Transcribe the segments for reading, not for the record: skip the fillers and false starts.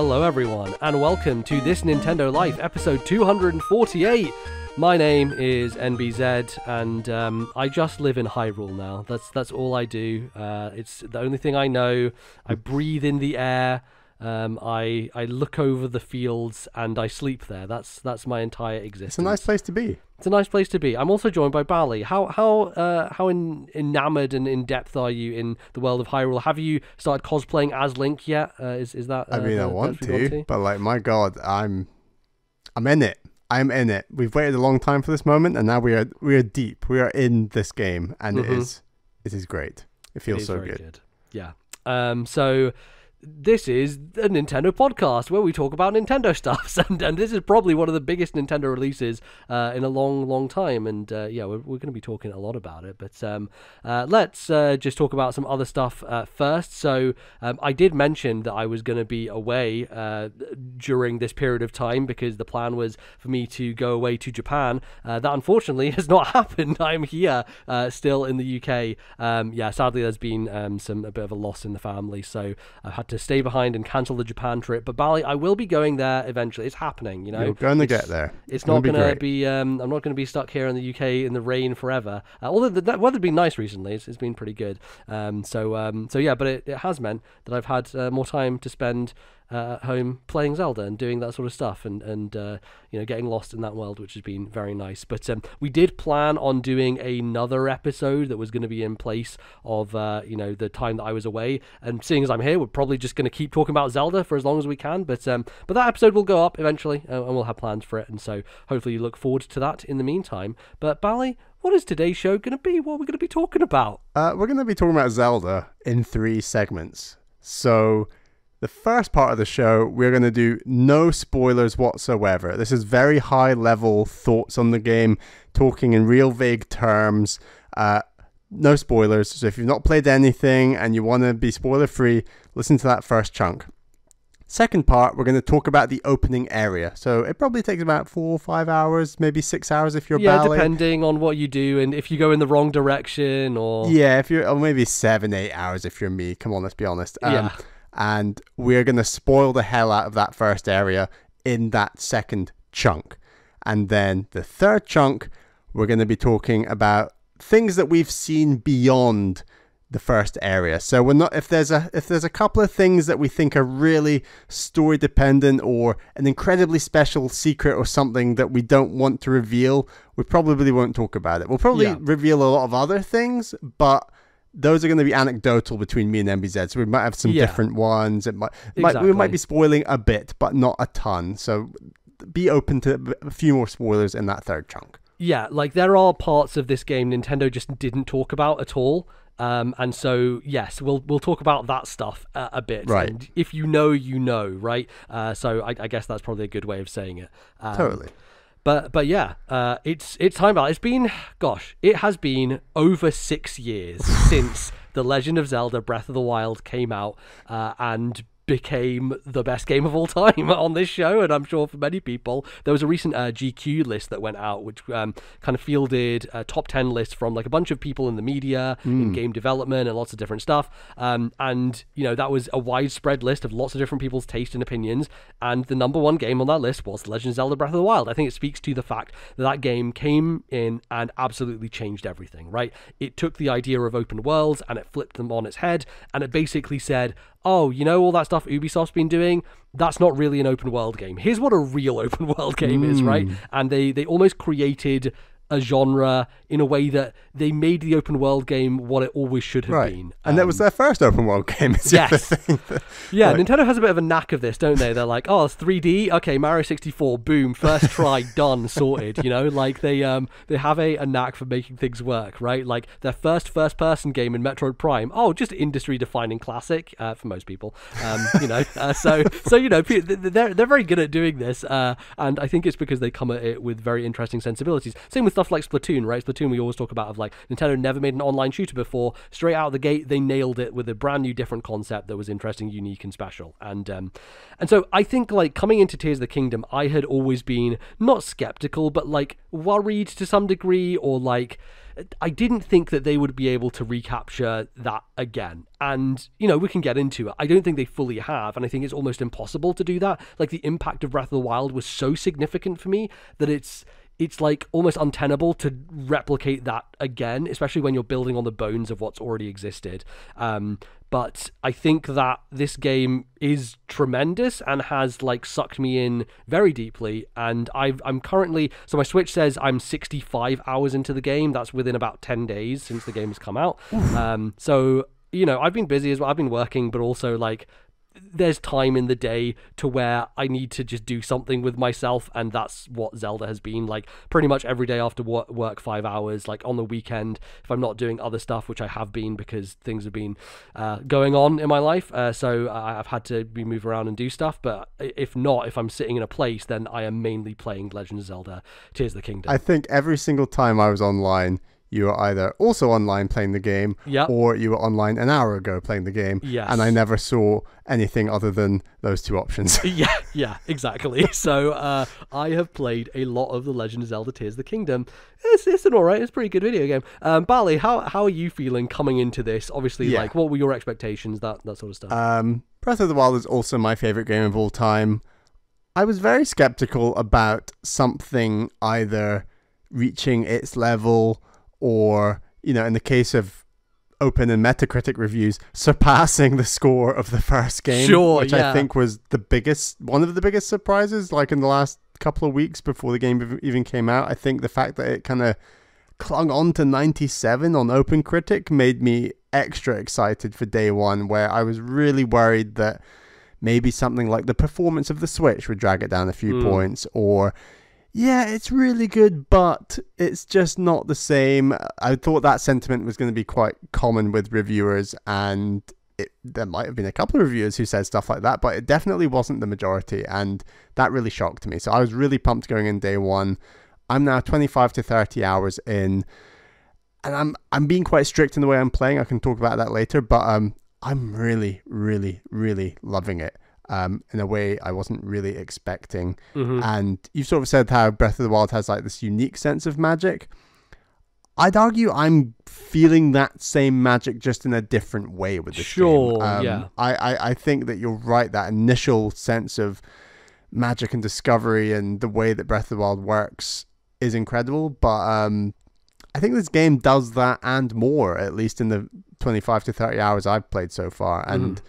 Hello everyone, and welcome to This Nintendo Life, episode 248. My name is NBZ, and I just live in Hyrule now. That's all I do. It's the only thing I know. I breathe in the air. I look over the fields and I sleep there. That's my entire existence. It's a nice place to be. It's a nice place to be. I'm also joined by Bali. How enamored and in depth are you in the world of Hyrule? Have you started cosplaying as Link yet? Is that? I mean, I want to, but like, my God, I'm in it. I'm in it. We've waited a long time for this moment, and now we are deep. We are in this game, and it is great. It feels so good. Yeah. So this is a Nintendo podcast where we talk about Nintendo stuff, and this is probably one of the biggest Nintendo releases in a long time, and we're going to be talking a lot about it, but let's just talk about some other stuff first. So I did mention that I was going to be away during this period of time because the plan was for me to go away to Japan. That unfortunately has not happened. I'm here still in the UK. Sadly there's been a bit of a loss in the family, so I've had to stay behind and cancel the Japan trip. But Bali, I will be going there eventually. It's happening, you know. You're going to get there. It's not going to be. I'm not going to be stuck here in the UK in the rain forever. Although the weather's been nice recently. It's been pretty good. But it has meant that I've had more time to spend at home playing Zelda and doing that sort of stuff, and getting lost in that world, which has been very nice. But we did plan on doing another episode that was going to be in place of the time that I was away, and seeing as I'm here, we're probably just going to keep talking about Zelda for as long as we can. But that episode will go up eventually, and we'll have plans for it, and so hopefully you look forward to that in the meantime. But Bali, what is today's show going to be? What are we going to be talking about? We're going to be talking about Zelda in 3 segments. So the first part of the show, we're going to do no spoilers whatsoever. This is very high-level thoughts on the game, talking in real vague terms. No spoilers. So if you've not played anything and you want to be spoiler-free, listen to that first chunk. Second part, we're going to talk about the opening area. So it probably takes about 4 or 5 hours, maybe 6 hours if you're Bali. Depending on what you do and if you go in the wrong direction or maybe 7-8 hours if you're me. Come on, let's be honest. And we're going to spoil the hell out of that first area in that second chunk. And then the third chunk, we're going to be talking about things that we've seen beyond the first area. So we're not, if there's a couple of things that we think are really story dependent or an incredibly special secret or something that we don't want to reveal, we probably won't talk about it. We'll probably reveal a lot of other things, but those are going to be anecdotal between me and MBZ, so we might have some different ones. We might be spoiling a bit, but not a ton. So be open to a few more spoilers in that third chunk. Yeah, like there are parts of this game Nintendo just didn't talk about at all. And so, yes, we'll talk about that stuff a bit. Right. And if you know, right? So I guess that's probably a good way of saying it. Totally. But yeah, it's time out. It has been over 6 years since The Legend of Zelda Breath of the Wild came out and became the best game of all time on this show, and I'm sure for many people. There was a recent GQ list that went out which kind of fielded a top 10 list from like a bunch of people in the media, in game development and lots of different stuff, and that was a widespread list of lots of different people's taste and opinions, and the number one game on that list was The Legend of Zelda Breath of the Wild. I think it speaks to the fact that game came in and absolutely changed everything, right? It took the idea of open worlds and it flipped them on its head, and it basically said, oh, all that stuff Ubisoft's been doing, that's not really an open world game. Here's what a real open world game is, right? And they almost created a genre in a way that they made the open world game what it always should have been. And that was their first open world game. Yes. Nintendo has a bit of a knack of this, don't they? They're like, oh, it's 3D? Okay, Mario 64, boom, first try, done, sorted. Like they have a knack for making things work, right? Like their first person game in Metroid Prime, just industry-defining classic for most people. They're very good at doing this, and I think it's because they come at it with very interesting sensibilities. Same with stuff like Splatoon, right? Splatoon, we always talk about of like Nintendo never made an online shooter before. Straight out of the gate, they nailed it with a brand new, different concept that was interesting, unique, and special. And so I think like coming into Tears of the Kingdom, I had always been not skeptical, but like worried to some degree, or like I didn't think that they would be able to recapture that again. And, we can get into it. I don't think they fully have, and I think it's almost impossible to do that. Like, the impact of Breath of the Wild was so significant for me that it's like almost untenable to replicate that again, especially when you're building on the bones of what's already existed. But I think that this game is tremendous and has like sucked me in very deeply. And I'm currently, so my Switch says I'm 65 hours into the game. That's within about 10 days since the game has come out. So, I've been busy as well. I've been working, but also like there's time in the day to where I need to just do something with myself, and that's what Zelda has been. Like, pretty much every day after work 5 hours, like on the weekend, if I'm not doing other stuff, which I have been because things have been going on in my life, so I've had to be move around and do stuff. But if not, if I'm sitting in a place, then I am mainly playing Legend of Zelda Tears of the Kingdom. I think every single time I was online, you were either also online playing the game, or you were online an hour ago playing the game. Yes. And I never saw anything other than those two options. Yeah, exactly. So I have played a lot of The Legend of Zelda Tears of the Kingdom. It's an alright, it's a pretty good video game. Bali, how are you feeling coming into this? Obviously, like, what were your expectations, that sort of stuff? Breath of the Wild is also my favorite game of all time. I was very skeptical about something either reaching its level or, in the case of open and Metacritic reviews, surpassing the score of the first game, which I think was one of the biggest surprises, like in the last couple of weeks before the game even came out. I think the fact that it kind of clung on to 97 on OpenCritic made me extra excited for day one, where I was really worried that maybe something like the performance of the Switch would drag it down a few points, or it's really good, but it's just not the same. I thought that sentiment was going to be quite common with reviewers, and there might have been a couple of reviewers who said stuff like that, but it definitely wasn't the majority, and that really shocked me. So I was really pumped going in day one. I'm now 25 to 30 hours in, and I'm being quite strict in the way I'm playing. I can talk about that later, but I'm really, really, really loving it. In a way I wasn't really expecting. And you've sort of said how Breath of the Wild has like this unique sense of magic. I'd argue I'm feeling that same magic just in a different way with this game. I think that you're right, that initial sense of magic and discovery and the way that Breath of the Wild works is incredible, but I think this game does that and more, at least in the 25 to 30 hours I've played so far, and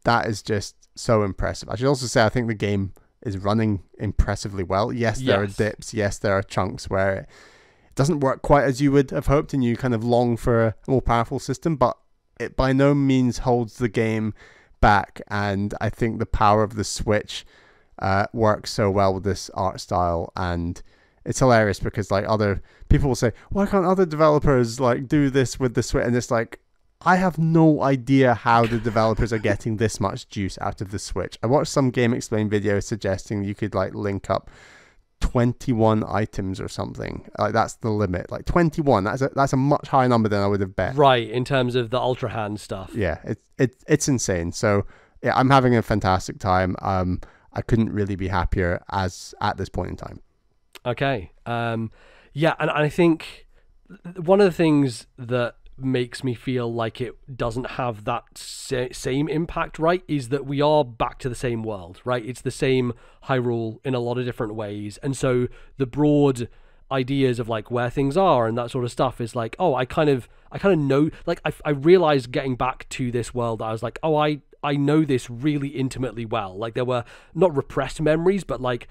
that is just so impressive. I should also say I think the game is running impressively well. Yes, there are dips. Yes, there are chunks where it doesn't work quite as you would have hoped, and you kind of long for a more powerful system, but it by no means holds the game back. And I think the power of the Switch works so well with this art style, and it's hilarious because like other people will say, why can't other developers like do this with the Switch? And it's like, I have no idea how the developers are getting this much juice out of the Switch. I watched some Game Explain video suggesting you could like link up 21 items or something. Like that's the limit. Like 21. That's a much higher number than I would have bet. Right, in terms of the Ultra Hand stuff. Yeah, it's insane. So yeah, I'm having a fantastic time. I couldn't really be happier at this point in time. Okay. Yeah, and I think one of the things that makes me feel like it doesn't have that same impact, right, is that we are back to the same world, right? It's the same Hyrule in a lot of different ways, and so the broad ideas of like where things are and that sort of stuff is like, oh, I kind of know, like I realized getting back to this world, I was like, oh, I know this really intimately well. Like there were not repressed memories, but like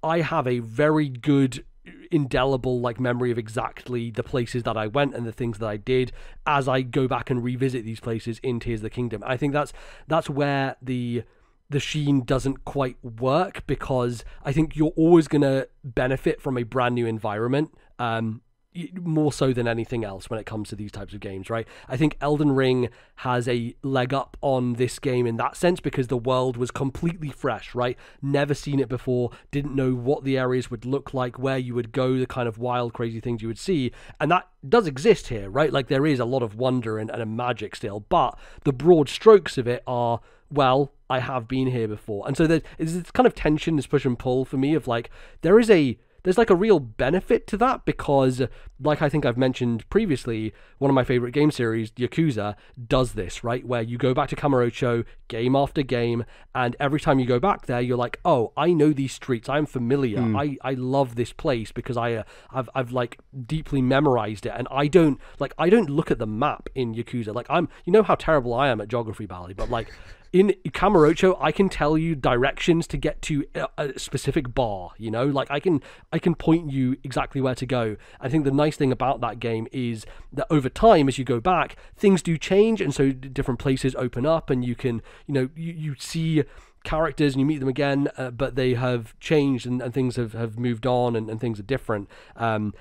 I have a very good indelible like memory of exactly the places that I went and the things that I did as I go back and revisit these places in Tears of the Kingdom. I think that's where the sheen doesn't quite work, because I think you're always going to benefit from a brand new environment, more so than anything else when it comes to these types of games, right? I think Elden Ring has a leg up on this game in that sense because the world was completely fresh, right? Never seen it before, didn't know what the areas would look like, where you would go, the kind of wild, crazy things you would see, and that does exist here, right? Like there is a lot of wonder and a magic still, but the broad strokes of it are, well, I have been here before. And so there's this kind of tension, this push and pull for me of like, there is a there's like a real benefit to that, because like I think I've mentioned previously, one of my favorite game series, Yakuza, does this, right? Where you go back to Kamurocho game after game, and every time you go back there, you're like, oh, I know these streets, I'm familiar, I love this place because I've like deeply memorized it, and I don't look at the map in Yakuza. Like, you know how terrible I am at geography, Bally, but like in Kamurocho, I can tell you directions to get to a specific bar, you know? Like, I can point you exactly where to go. I think the nice thing about that game is that over time, as you go back, things do change, and so different places open up, and you can, you know, you see characters and you meet them again, but they have changed, and things have moved on, and things are different. And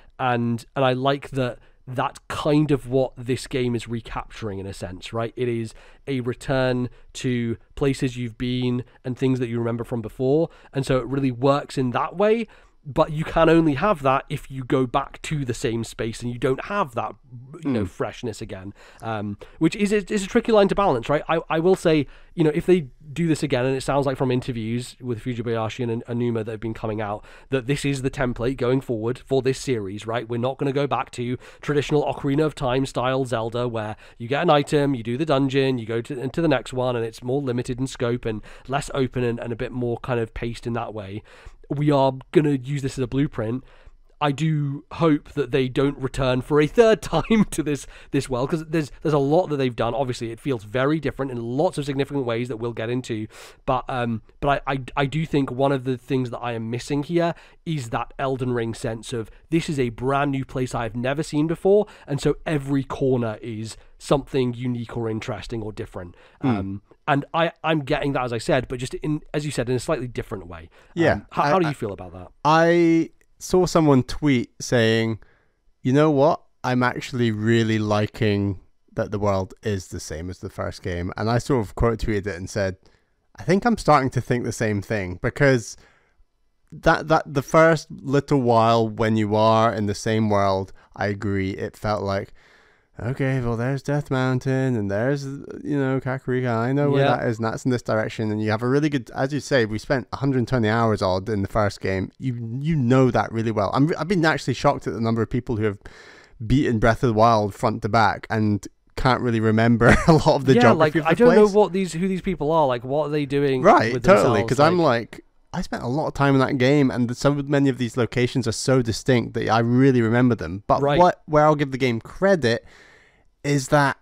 I like that. That's kind of what this game is recapturing, in a sense, right? It is a return to places you've been and things that you remember from before, and so it really works in that way. But you can only have that if you go back to the same space and you don't have that, you know, freshness again, which is a tricky line to balance, right? I will say, you know, if they do this again, and it sounds like from interviews with Fujibayashi and Anuma that have been coming out, that this is the template going forward for this series, right? We're not going to go back to traditional Ocarina of Time style Zelda, where you get an item, you do the dungeon, you go into the next one, and it's more limited in scope and less open and a bit more kind of paced in that way. We are going to use this as a blueprint. I do hope that they don't return for a third time to this world, because there's a lot that they've done. Obviously, it feels very different in lots of significant ways that we'll get into. But I do think one of the things that I am missing here is that Elden Ring sense of, this is a brand new place I've never seen before, and so every corner is something unique or interesting or different. And I'm getting that, as I said, but just as you said, in a slightly different way. Yeah. How do you feel about that? I saw someone tweet saying, you know what? I'm actually really liking that the world is the same as the first game. And I sort of quote tweeted it and said, I think I'm starting to think the same thing, because that the first little while when you are in the same world, I agree, it felt like, okay, well, there's Death Mountain, and there's, you know, Kakarika. I know where that is, and that's in this direction. And you have a really good, as you say, we spent 120 hours odd in the first game. You know that really well. I've been actually shocked at the number of people who have beaten Breath of the Wild front to back and can't really remember a lot of the geography of the I don't place. know who these people are. Like, what are they doing? Right, with totally. Because like, I'm like, I spent a lot of time in that game, and so many of these locations are so distinct that I really remember them. But where I'll give the game credit is that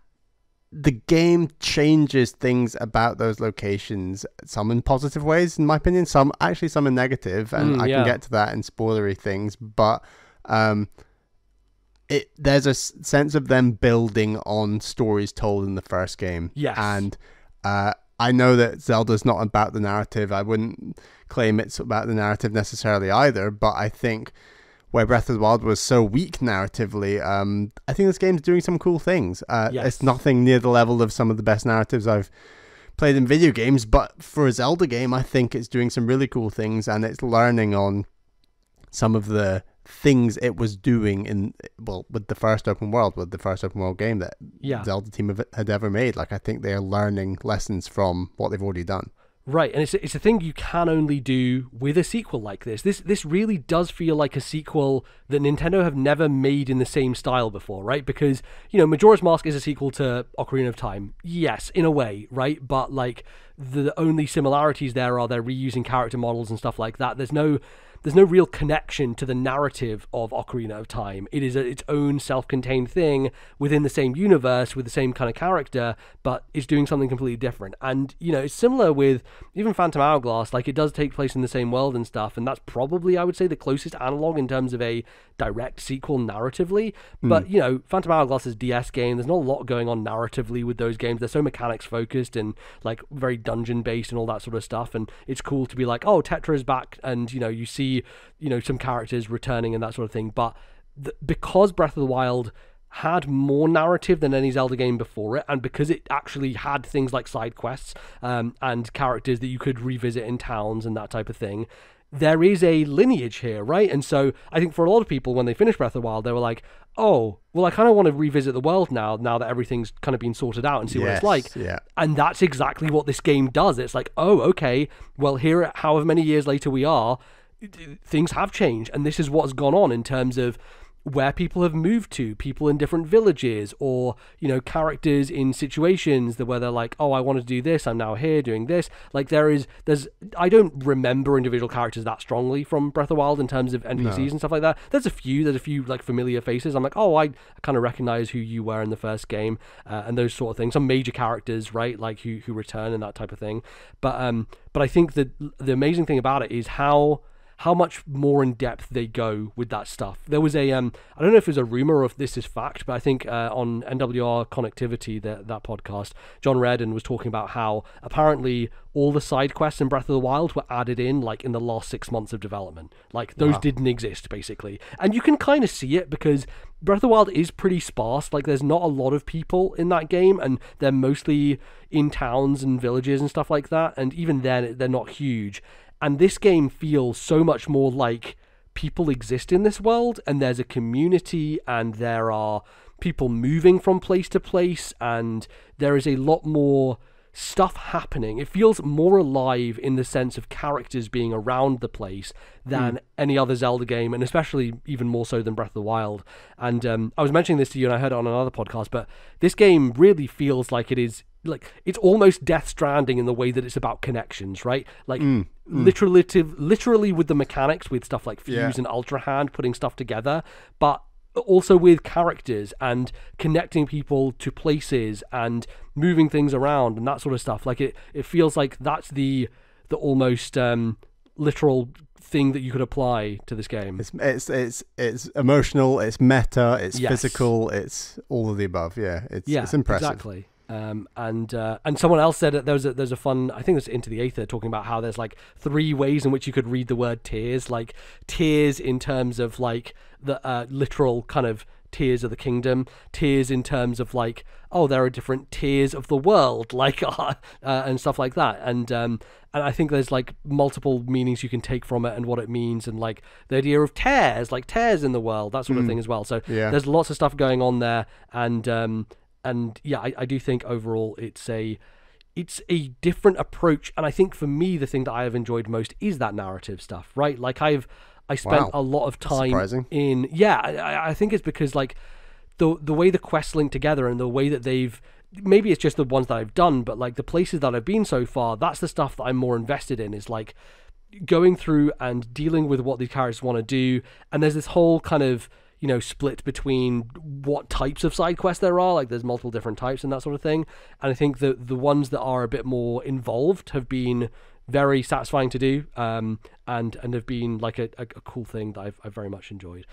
the game changes things about those locations, some in positive ways, in my opinion, some in negative, and I can get to that in spoilery things, but there's a sense of them building on stories told in the first game. Yes. And I know that Zelda's not about the narrative. I wouldn't claim it's about the narrative necessarily either, but I think where Breath of the Wild was so weak narratively, I think this game's doing some cool things. It's nothing near the level of some of the best narratives I've played in video games, but for a Zelda game, I think it's doing some really cool things, and it's learning on some of the things it was doing with the first open world game that Zelda team had ever made. Like, I think they're learning lessons from what they've already done. Right, and it's a thing you can only do with a sequel like this. This really does feel like a sequel that Nintendo have never made in the same style before, right? Because, you know, Majora's Mask is a sequel to Ocarina of Time. Yes, in a way, right? But, like, the only similarities there are they're reusing character models and stuff like that. There's no real connection to the narrative of Ocarina of Time. It is its own self-contained thing within the same universe with the same kind of character, but it's doing something completely different. And, you know, it's similar with even Phantom Hourglass. Like, it does take place in the same world and stuff, and that's probably, I would say, the closest analog in terms of a direct sequel narratively. But, you know, Phantom Hourglass is a DS game. There's not a lot going on narratively with those games. They're so mechanics focused and, like, very dungeon based and all that sort of stuff. And it's cool to be like, oh, Tetra is back, and, you know, you see, you know, some characters returning and that sort of thing. But because Breath of the Wild had more narrative than any Zelda game before it, and because it actually had things like side quests and characters that you could revisit in towns and that type of thing, there is a lineage here, right? And so I think for a lot of people, when they finished Breath of the Wild, they were like, oh, well, I kind of want to revisit the world now that everything's kind of been sorted out and see what it's like. Yeah. And that's exactly what this game does. It's like, oh, okay, well, here, however many years later we are, things have changed, and this is what's gone on in terms of where people have moved to, people in different villages, or characters in situations where they're like, oh, I want to do this, I'm now here doing this. Like there's I don't remember individual characters that strongly from Breath of the Wild in terms of NPCs and stuff like that. There's a few like familiar faces. I'm like, oh, I kind of recognize who you were in the first game, and those sort of things. Some major characters, right, like who return and that type of thing. But I think that the amazing thing about it is how much more in depth they go with that stuff. There was a I don't know if it was a rumor or if this is fact, but I think on NWR Connectivity, that podcast, John Redden was talking about how apparently all the side quests in Breath of the Wild were added in like in the last 6 months of development. Like those didn't exist basically. And you can kind of see it because Breath of the Wild is pretty sparse. Like there's not a lot of people in that game, and they're mostly in towns and villages and stuff like that. And even then they're not huge. And this game feels so much more like people exist in this world, and there's a community, and there are people moving from place to place, and there is a lot more stuff happening. It feels more alive in the sense of characters being around the place than any other Zelda game, and especially even more so than Breath of the Wild. And I was mentioning this to you, and I heard it on another podcast, but this game really feels like it is like it's almost Death Stranding in the way that it's about connections, right? Like literally with the mechanics, with stuff like Fuse and Ultra Hand, putting stuff together, but also with characters and connecting people to places and moving things around and that sort of stuff. Like it feels like that's the almost literal thing that you could apply to this game. It's emotional, it's meta, it's physical, it's all of the above. It's impressive. Exactly. And someone else said that there's a fun, I think it's Into the Aether, talking about how there's like 3 ways in which you could read the word tears, like tears in terms of like the literal kind of tiers of the kingdom, tears in terms of like, oh, there are different tiers of the world, like and stuff like that. And I think there's like multiple meanings you can take from it and what it means, and like the idea of tears, like tears in the world, that sort of thing as well. So there's lots of stuff going on there, and yeah, I do think overall it's a different approach. And I think for me, the thing that I have enjoyed most is that narrative stuff, right? Like I spent a lot of time in, I think it's because like the way the quests link together and the way that maybe it's just the ones that I've done, but like the places that I've been so far, that's the stuff that I'm more invested in, is like going through and dealing with what these characters want to do. And there's this whole kind of split between what types of side quests there are. Like there's multiple different types and that sort of thing. And I think the ones that are a bit more involved have been very satisfying to do, and have been like a cool thing that I've very much enjoyed.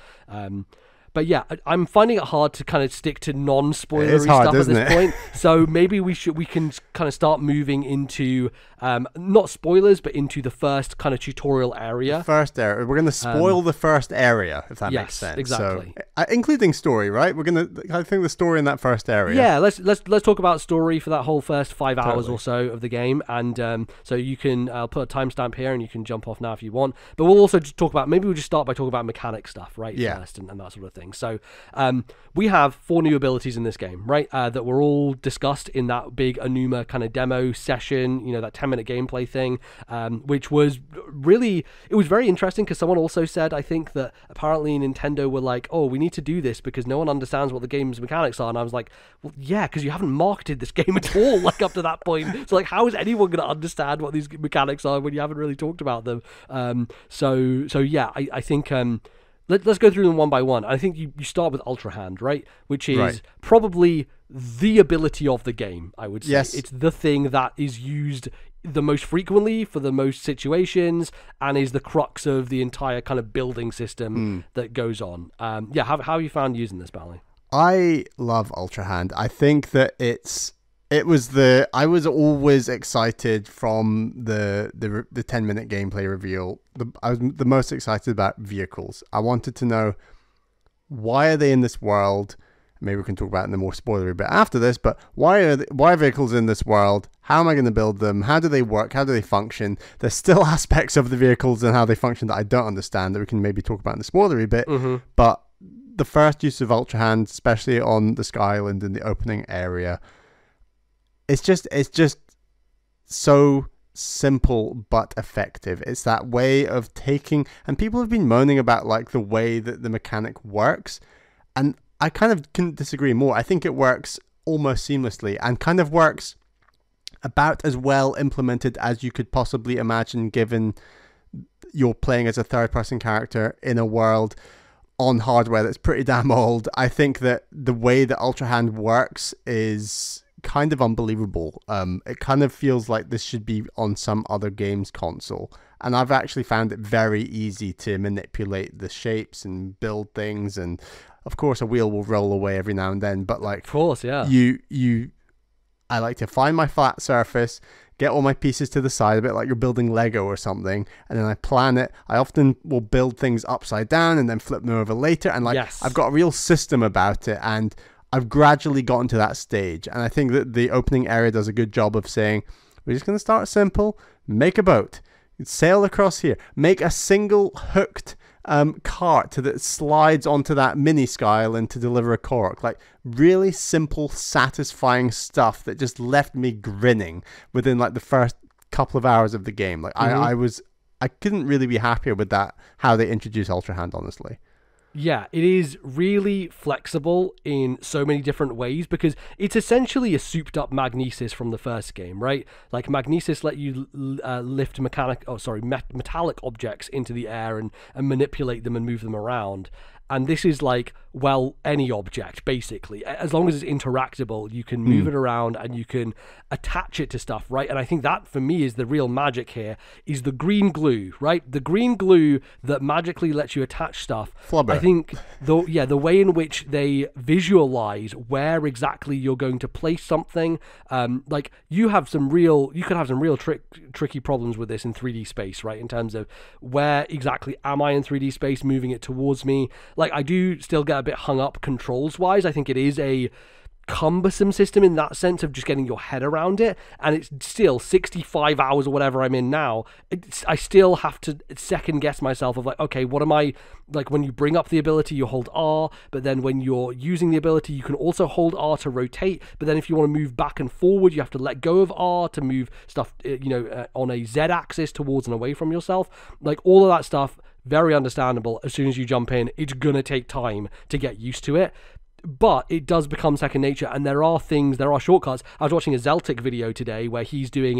But yeah, I'm finding it hard to kind of stick to non-spoilery stuff at this point. So maybe we can kind of start moving into not spoilers, but into the first kind of tutorial area. First area. We're going to spoil the first area, if that makes sense. Exactly. So, including story, right? We're going to, I think, the story in that first area. Yeah, let's talk about story for that whole first 5 hours or so of the game, and so you can put a timestamp here, and you can jump off now if you want. But we'll also just talk about, maybe we'll just start by talking about mechanic stuff, right? Yeah. First, and that sort of thing. So we have 4 new abilities in this game, right? That were all discussed in that big Anuma kind of demo session, that 10-minute gameplay thing, which was really, it was very interesting because someone also said, I think, that apparently Nintendo were like, oh, we need to do this because no one understands what the game's mechanics are. And I was like, well, yeah, because you haven't marketed this game at all, like up to that point. So like, how is anyone going to understand what these mechanics are when you haven't really talked about them? So yeah, I think... Let's go through them one by one. I think you start with Ultra Hand, right? Which is probably the ability of the game, I would say. Yes. It's the thing that is used the most frequently for the most situations and is the crux of the entire kind of building system that goes on. How have you found using this, Bally? I love Ultra Hand. I think that I was always excited from the 10-minute gameplay reveal. I was the most excited about vehicles. I wanted to know, why are they in this world? Maybe we can talk about it in the more spoilery bit after this, but why are vehicles in this world? How am I going to build them? How do they work? How do they function? There's still aspects of the vehicles and how they function that I don't understand that we can maybe talk about in the spoilery bit. But the first use of Ultra Hand, especially on the Sky Island in the opening area, it's just so simple but effective. It's that way of taking, and people have been moaning about like the way that the mechanic works, and I kind of couldn't disagree more. I think it works almost seamlessly and kind of works about as well implemented as you could possibly imagine, given you're playing as a third-person character in a world on hardware that's pretty damn old. I think that the way that Ultra Hand works is kind of unbelievable. It kind of feels like this should be on some other games console, and I've actually found it very easy to manipulate the shapes and build things, and of course a wheel will roll away every now and then, but like, of course, yeah, I like to find my flat surface, get all my pieces to the side, a bit like you're building Lego or something, and then I plan it. I often will build things upside down and then flip them over later, and like, yes, I've got a real system about it, and I've gradually gotten to that stage. And I think that the opening area does a good job of saying, we're just going to start simple, make a boat, sail across here, make a single hooked cart that slides onto that mini sky island to deliver a Korok. Like, really simple, satisfying stuff that just left me grinning within like the first couple of hours of the game. Like, I couldn't really be happier with that, how they introduced Ultra Hand, honestly. Yeah, it is really flexible in so many different ways, because it's essentially a souped up Magnesis from the first game, right? Like, Magnesis let you lift metallic objects into the air and manipulate them and move them around. And this is like, well, any object, basically. As long as it's interactable, you can move it around and you can attach it to stuff, right? And I think that, for me, is the real magic here, is the green glue, right? The green glue that magically lets you attach stuff. Flubber. I think, the way in which they visualize where exactly you're going to place something, like, you could have some real tricky problems with this in 3D space, right? In terms of where exactly am I in 3D space, moving it towards me. Like, I do still get a bit hung up controls-wise. I think it is a cumbersome system in that sense of just getting your head around it, and it's still 65 hours or whatever I'm in now. I still have to second guess myself of like, okay, what am I, like, when you bring up the ability you hold R, but then when you're using the ability you can also hold R to rotate, but then if you want to move back and forward you have to let go of R to move stuff on a Z axis towards and away from yourself. Like, all of that stuff, very understandable. As soon as you jump in, it's gonna take time to get used to it, but it does become second nature, and there are shortcuts. I was watching a Zeltic video today where he's doing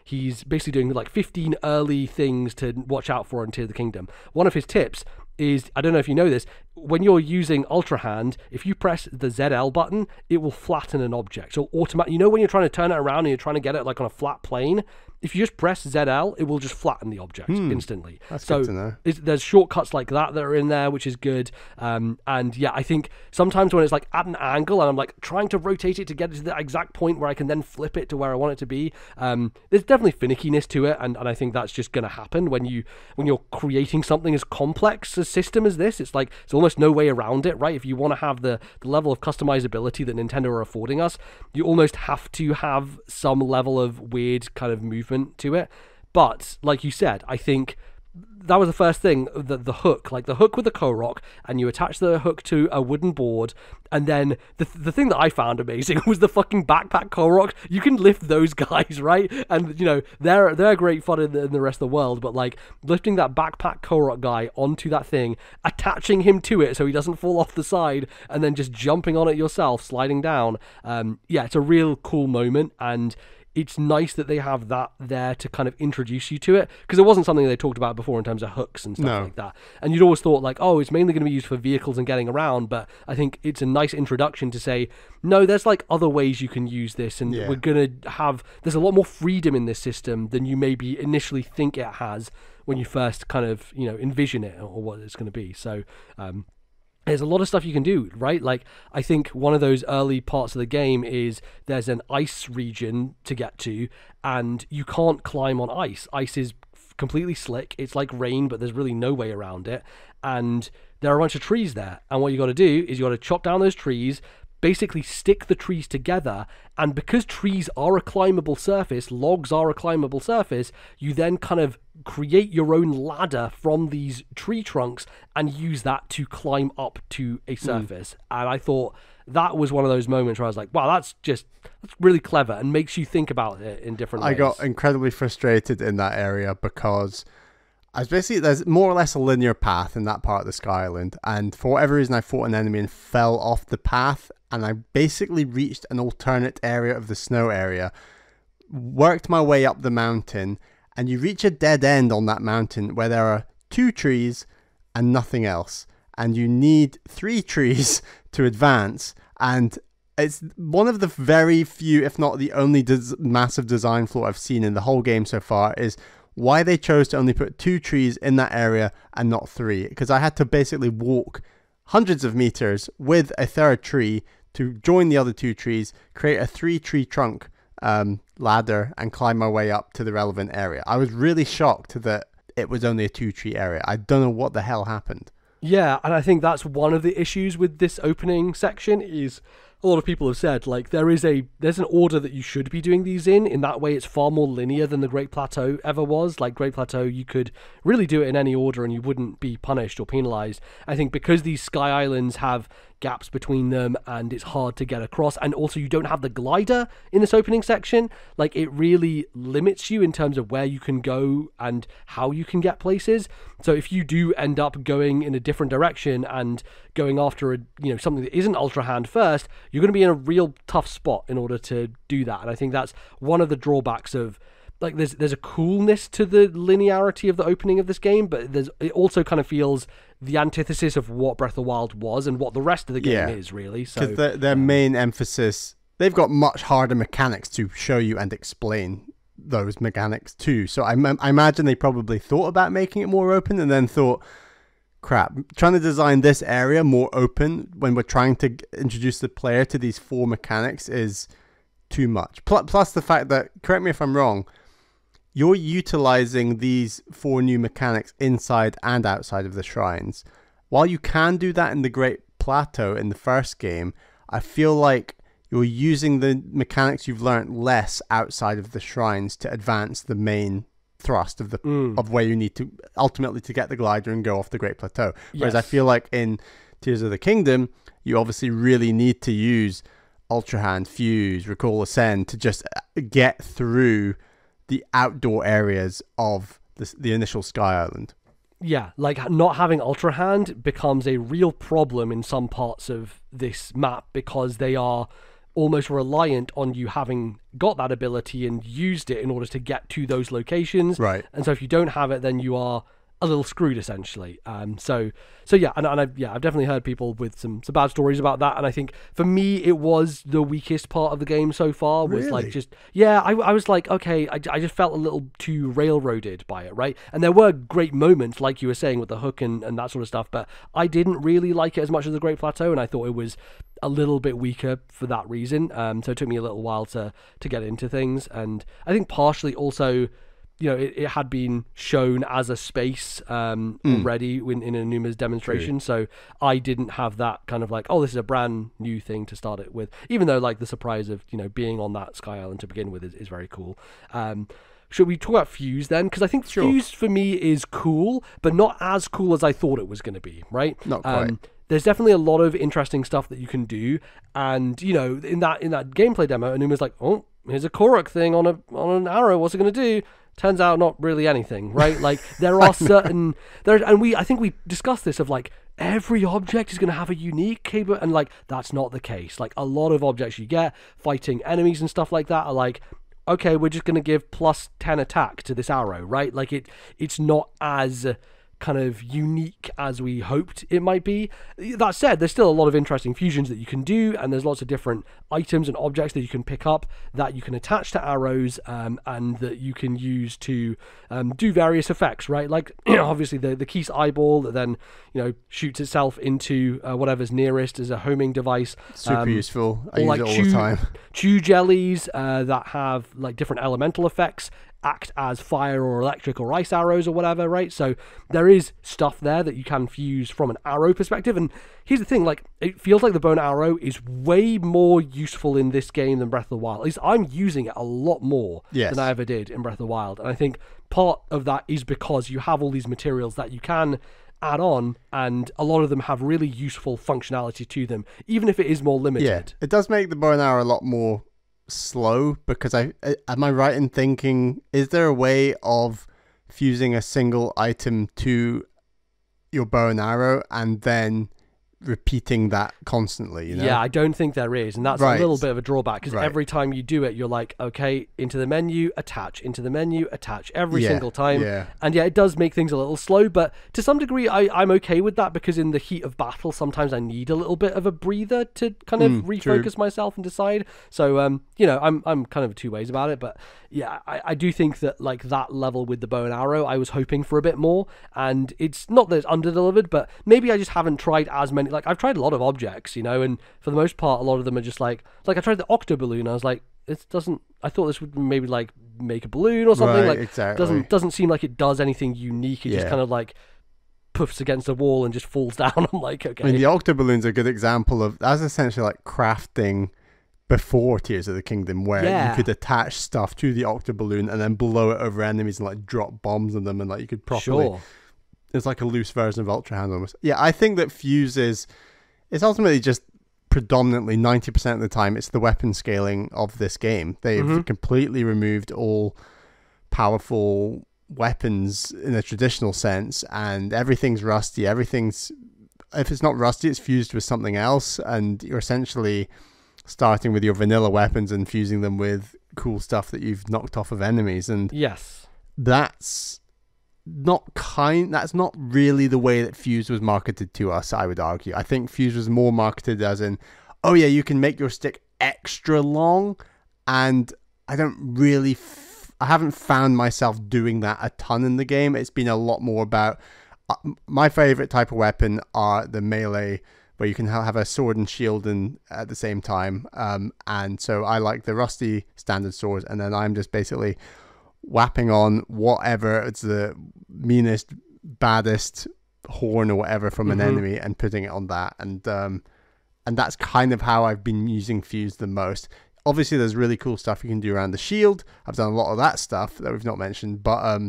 he's basically doing like 15 early things to watch out for in Tears of the Kingdom. One of his tips is, I don't know if you know this, when you're using Ultra Hand, if you press the ZL button, it will flatten an object. So automatically, when you're trying to turn it around and you're trying to get it like on a flat plane, if you just press ZL, it will just flatten the object instantly. That's good to know. There's shortcuts like that are in there, which is good. And yeah, I think sometimes when it's like at an angle and I'm like trying to rotate it to get it to the exact point where I can then flip it to where I want it to be, there's definitely finickiness to it, and I think that's just going to happen when you're creating something as complex a system as this. It's like, it's almost no way around it, right? If you want to have the level of customizability that Nintendo are affording us, you almost have to have some level of weird kind of movement to it. But like you said, I think that was the first thing, the hook, like the hook with the Korok, and you attach the hook to a wooden board, and then the thing that I found amazing was the fucking backpack Korok. You can lift those guys, right? And they're great fun in the rest of the world, but like lifting that backpack Korok guy onto that thing, attaching him to it so he doesn't fall off the side, and then just jumping on it yourself, sliding down. Yeah, it's a real cool moment, and it's nice that they have that there to kind of introduce you to it, because it wasn't something they talked about before in terms of hooks and stuff like that. And you'd always thought like, oh, it's mainly going to be used for vehicles and getting around, but I think it's a nice introduction to say, no, there's like other ways you can use this, and we're going to have, there's a lot more freedom in this system than you maybe initially think it has when you first kind of, envision it or what it's going to be. So, there's a lot of stuff you can do, right? Like, I think one of those early parts of the game is there's an ice region to get to, and you can't climb on ice. Ice is completely slick. It's like rain, but there's really no way around it. And there are a bunch of trees there. And what you got to do is you got to chop down those trees, basically stick the trees together, and because trees are a climbable surface, logs are a climbable surface, you then kind of create your own ladder from these tree trunks and use that to climb up to a surface. And I thought that was one of those moments where I was like, wow, that's really clever and makes you think about it in different ways. I got incredibly frustrated in that area because there's more or less a linear path in that part of the Sky Island, and for whatever reason I fought an enemy and fell off the path, and I basically reached an alternate area of the snow area, worked my way up the mountain, and you reach a dead end on that mountain where there are 2 trees and nothing else, and you need 3 trees to advance. And it's one of the very few, if not the only massive design flaw I've seen in the whole game so far, is why they chose to only put 2 trees in that area and not 3. Because I had to basically walk hundreds of meters with a 3rd tree to join the other 2 trees, create a 3-tree trunk ladder, and climb my way up to the relevant area. I was really shocked that it was only a 2-tree area. I don't know what the hell happened. Yeah, and I think that's one of the issues with this opening section is a lot of people have said, like, there's an order that you should be doing these in that way it's far more linear than the Great Plateau ever was. Like, Great Plateau, you could really do it in any order and you wouldn't be punished or penalized. I think because these Sky Islands have gaps between them and it's hard to get across, and also you don't have the glider in this opening section, like, it really limits you in terms of where you can go and how you can get places. So if you do end up going in a different direction and going after something that isn't Ultra Hand first, you're going to be in a real tough spot in order to do that. And I think that's one of the drawbacks of, like, there's a coolness to the linearity of the opening of this game, but it also kind of feels the antithesis of what Breath of the Wild was and what the rest of the game is, really. So because their main emphasis, they've got much harder mechanics to show you and explain those mechanics too. So I imagine they probably thought about making it more open and then thought, crap, trying to design this area more open when we're trying to introduce the player to these 4 mechanics is too much. Plus the fact that, correct me if I'm wrong, you're utilizing these 4 new mechanics inside and outside of the shrines. While you can do that in the Great Plateau in the first game, I feel like you're using the mechanics you've learnt less outside of the shrines to advance the main thrust of of where you need to ultimately to get the glider and go off the Great Plateau. Whereas I feel like in Tears of the Kingdom, you obviously really need to use Ultra Hand, Fuse, Recall, Ascend to just get through the outdoor areas of the initial Sky Island. Yeah, like, not having Ultra Hand becomes a real problem in some parts of this map because they are almost reliant on you having got that ability and used it in order to get to those locations. Right. And so if you don't have it, then you are a little screwed, essentially. So yeah, and I've definitely heard people with some bad stories about that, and I think for me it was the weakest part of the game so far. Was really? Like, just, yeah, I was like, okay, I just felt a little too railroaded by it, right? And there were great moments, like you were saying, with the hook and that sort of stuff, but I didn't really like it as much as the Great Plateau, and I thought it was a little bit weaker for that reason. So it took me a little while to get into things, and I think partially also, it had been shown as a space already in Anuma's demonstration. True. So I didn't have that kind of like, oh, this is a brand new thing to start it with, even though, like, the surprise of, being on that Sky Island to begin with is very cool. Should we talk about Fuse then? Because I think Fuse for me is cool, but not as cool as I thought it was going to be, right? Not quite. There's definitely a lot of interesting stuff that you can do, and in that gameplay demo, Anuma's like, oh, here's a Korok thing on an arrow. What's it going to do? Turns out not really anything, right? Like, there are certain I think we discussed this of, like, every object is going to have a unique capability, and, like, that's not the case. Like, a lot of objects you get fighting enemies and stuff like that are like, okay, we're just going to give plus 10 attack to this arrow, right? Like, it's not as kind of unique as we hoped it might be. That said, there's still a lot of interesting fusions that you can do, and there's lots of different items and objects that you can pick up that you can attach to arrows, and that you can use to do various effects, right? Like, obviously the Keese eyeball that then shoots itself into whatever's nearest as a homing device. Super useful. I use it all the time. Chew jellies that have, like, different elemental effects. act as fire or electric or ice arrows or whatever, right? So there is stuff there that you can fuse from an arrow perspective. And here's the thing, like, it feels like the bow and arrow is way more useful in this game than Breath of the Wild. At least I'm using it a lot more than I ever did in Breath of the Wild. And I think part of that is because you have all these materials that you can add on, and a lot of them have really useful functionality to them, even if it is more limited. Yeah, it does make the bow and arrow a lot more slow, because am I right in thinking, is there a way of fusing a single item to your bow and arrow and then repeating that constantly, you know? Yeah, I don't think there is, and that's a little bit of a drawback, because every time you do it, you're like, okay, into the menu, attach, into the menu, attach, every single time. And yeah, it does make things a little slow, but to some degree I'm okay with that, because in the heat of battle sometimes I need a little bit of a breather to kind of refocus myself and decide. So you know, I'm kind of two ways about it, but yeah, I do think that, like, that level with the bow and arrow, I was hoping for a bit more, and it's not that it's under-delivered, but maybe I just haven't tried as many. Like, I've tried a lot of objects, you know, and for the most part, a lot of them are just like I tried the octo balloon. I was like, it doesn't. I thought this would maybe like make a balloon or something. Like, exactly. Doesn't seem like it does anything unique. It just kind of like puffs against a wall and just falls down. I'm like, okay. I mean, the octo balloon's a good example of that's essentially like crafting before Tears of the Kingdom, where you could attach stuff to the octo balloon and then blow it over enemies and like drop bombs on them, and like you could properly. It's like a loose version of Ultra Hand almost. Yeah, I think that Fuse it's ultimately just predominantly 90% of the time it's the weapon scaling of this game. They've completely removed all powerful weapons in a traditional sense, and everything's rusty. If it's not rusty, it's fused with something else, and you're essentially starting with your vanilla weapons and fusing them with cool stuff that you've knocked off of enemies. And that's not really the way that Fuse was marketed to us, I would argue. I think Fuse was more marketed as in, oh yeah, you can make your stick extra long, and I don't really I haven't found myself doing that a ton in the game. It's been a lot more about my favorite type of weapon are the melee, where you can have a sword and shield at the same time, and so I like the rusty standard swords, and then I'm just basically whapping on whatever it's the meanest, baddest horn or whatever from an enemy and putting it on that, and that's kind of how I've been using Fuse the most. Obviously there's really cool stuff you can do around the shield. I've done a lot of that stuff that we've not mentioned, but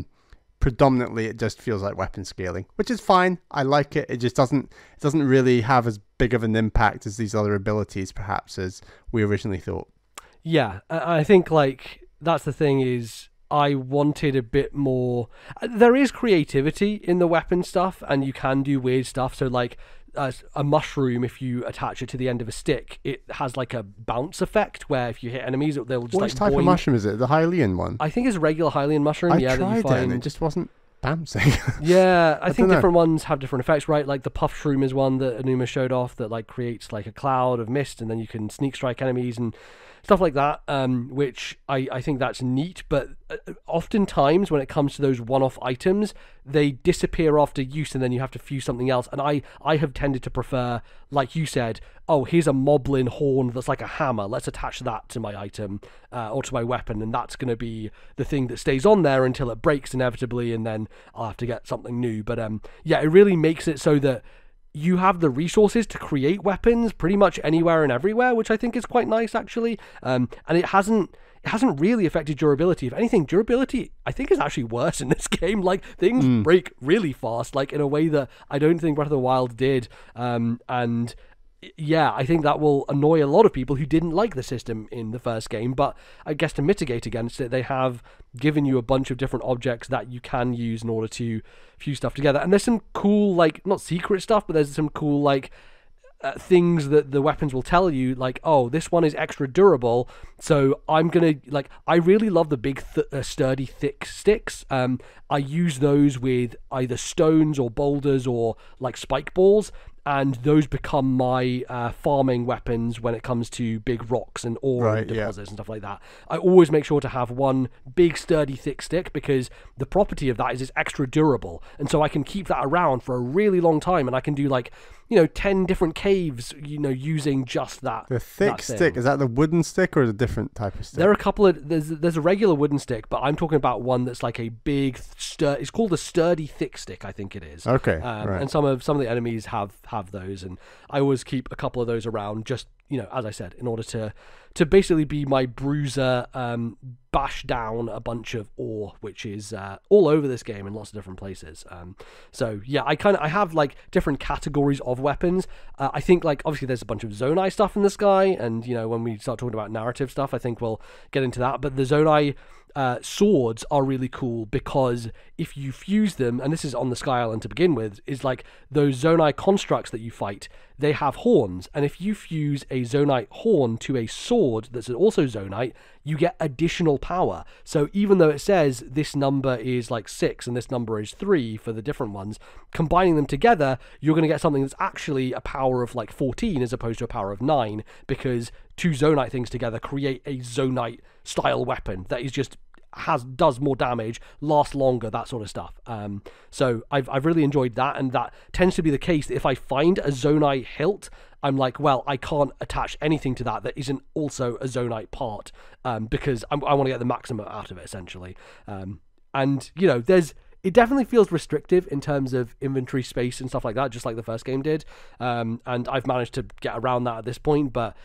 predominantly it just feels like weapon scaling, which is fine. I like it. It just doesn't really have as big of an impact as these other abilities perhaps as we originally thought. Yeah, I think like that's the thing, is I wanted a bit more. There is creativity in the weapon stuff, and you can do weird stuff. So like a mushroom, if you attach it to the end of a stick, it has like a bounce effect where if you hit enemies, they'll just What type of mushroom is it? The Hylian one? I think it's a regular Hylian mushroom. I tried it and it just wasn't bouncing. Yeah, I think different ones have different effects, right? Like the puff shroom is one that Anuma showed off that like creates like a cloud of mist, and then you can sneak strike enemies and stuff like that, which I think that's neat. But oftentimes when it comes to those one-off items, they disappear after use, and then you have to fuse something else. And I have tended to prefer, like you said, oh, here's a moblin horn that's like a hammer, let's attach that to my item or to my weapon, and that's going to be the thing that stays on there until it breaks inevitably, and then I'll have to get something new. But yeah, it really makes it so that you have the resources to create weapons pretty much anywhere and everywhere, which I think is quite nice actually. And it hasn't really affected durability. If anything, durability I think is actually worse in this game. Like things break really fast, like in a way that I don't think Breath of the Wild did. And yeah, I think that will annoy a lot of people who didn't like the system in the first game, but I guess to mitigate against it, they have given you a bunch of different objects that you can use in order to fuse stuff together. And there's some cool, like, not secret stuff, but there's some cool, like, things that the weapons will tell you, like, oh, this one is extra durable, so I'm gonna, like, I really love the big sturdy thick sticks. I use those with either stones or boulders or like spike balls, and those become my farming weapons when it comes to big rocks and ore deposits and stuff like that. I always make sure to have one big sturdy thick stick, because the property of that is it's extra durable, and so I can keep that around for a really long time, and I can do like, 10 different caves, using just that. The thick stick, is that the wooden stick or is it a different type of stick? There are a couple of, there's a regular wooden stick, but I'm talking about one that's like a big, it's called a sturdy thick stick, I think it is. Okay, right. And some of the enemies have those, and I always keep a couple of those around, just, as I said, in order to basically be my bruiser, bash down a bunch of ore, which is all over this game in lots of different places. So yeah, I have like different categories of weapons. I think like obviously there's a bunch of Zonai stuff in the sky, and when we start talking about narrative stuff, I think we'll get into that. But the Zonai swords are really cool because if you fuse them, and this is on the Sky Island to begin with, is like those Zonai constructs that you fight, they have horns, and if you fuse a Zonite horn to a sword that's also Zonite, you get additional power. So even though it says this number is like 6 and this number is 3 for the different ones, combining them together, you're going to get something that's actually a power of like 14 as opposed to a power of 9, because two Zonite things together create a Zonite style weapon that is just does more damage, lasts longer, that sort of stuff. So I've really enjoyed that, and that tends to be the case. If I find a Zonite hilt, I'm like, well, I can't attach anything to that isn't also a Zonite part, because I want to get the maximum out of it, essentially. And it definitely feels restrictive in terms of inventory space and stuff like that, just like the first game did. And I've managed to get around that at this point, but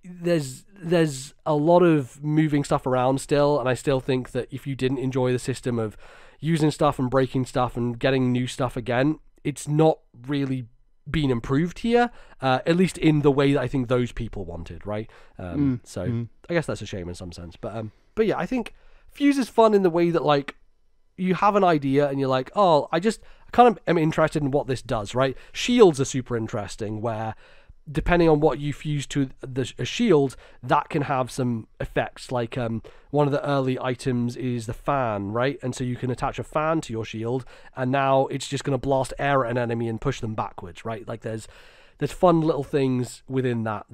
there's a lot of moving stuff around still, and I still think that if you didn't enjoy the system of using stuff and breaking stuff and getting new stuff again, it's not really been improved here, at least in the way that I think those people wanted, right? I guess that's a shame in some sense, but yeah, I think Fuse is fun in the way that like you have an idea and you're like, oh, I kind of am interested in what this does, right? Shields are super interesting, where depending on what you fuse to a shield, that can have some effects. Like one of the early items is the fan, right? And so you can attach a fan to your shield, and now it's just going to blast air at an enemy and push them backwards, right? Like there's fun little things within that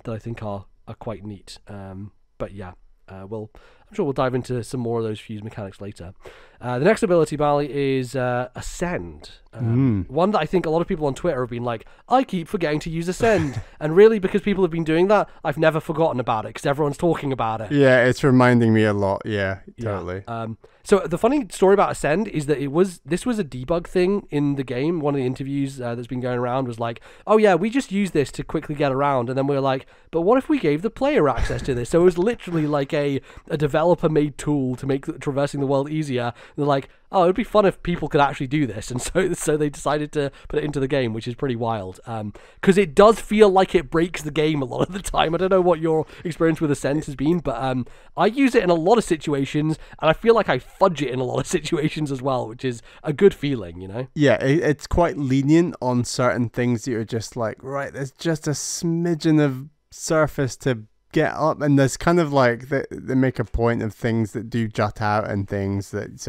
I think are quite neat. But yeah, I'm sure we'll dive into some more of those fuse mechanics later. The next ability, Bally, is Ascend. One that I think a lot of people on Twitter have been like, I keep forgetting to use Ascend. And really, because people have been doing that, I've never forgotten about it because everyone's talking about it. Yeah, it's reminding me a lot. Yeah, totally. Yeah. So the funny story about Ascend is that this was a debug thing in the game. One of the interviews that's been going around was like, oh yeah, we just use this to quickly get around. And then we were like, but what if we gave the player access to this? So it was literally like a developer-made tool to make traversing the world easier. And they're like, oh, it'd be fun if people could actually do this. And so they decided to put it into the game, which is pretty wild. Because it does feel like it breaks the game a lot of the time. I don't know what your experience with Ascend has been, but I use it in a lot of situations, and I feel like I fudge it in a lot of situations as well, which is a good feeling, Yeah, it's quite lenient on certain things that you're just like, right, there's just a smidgen of surface to get up, and there's kind of like they make a point of things that do jut out and things that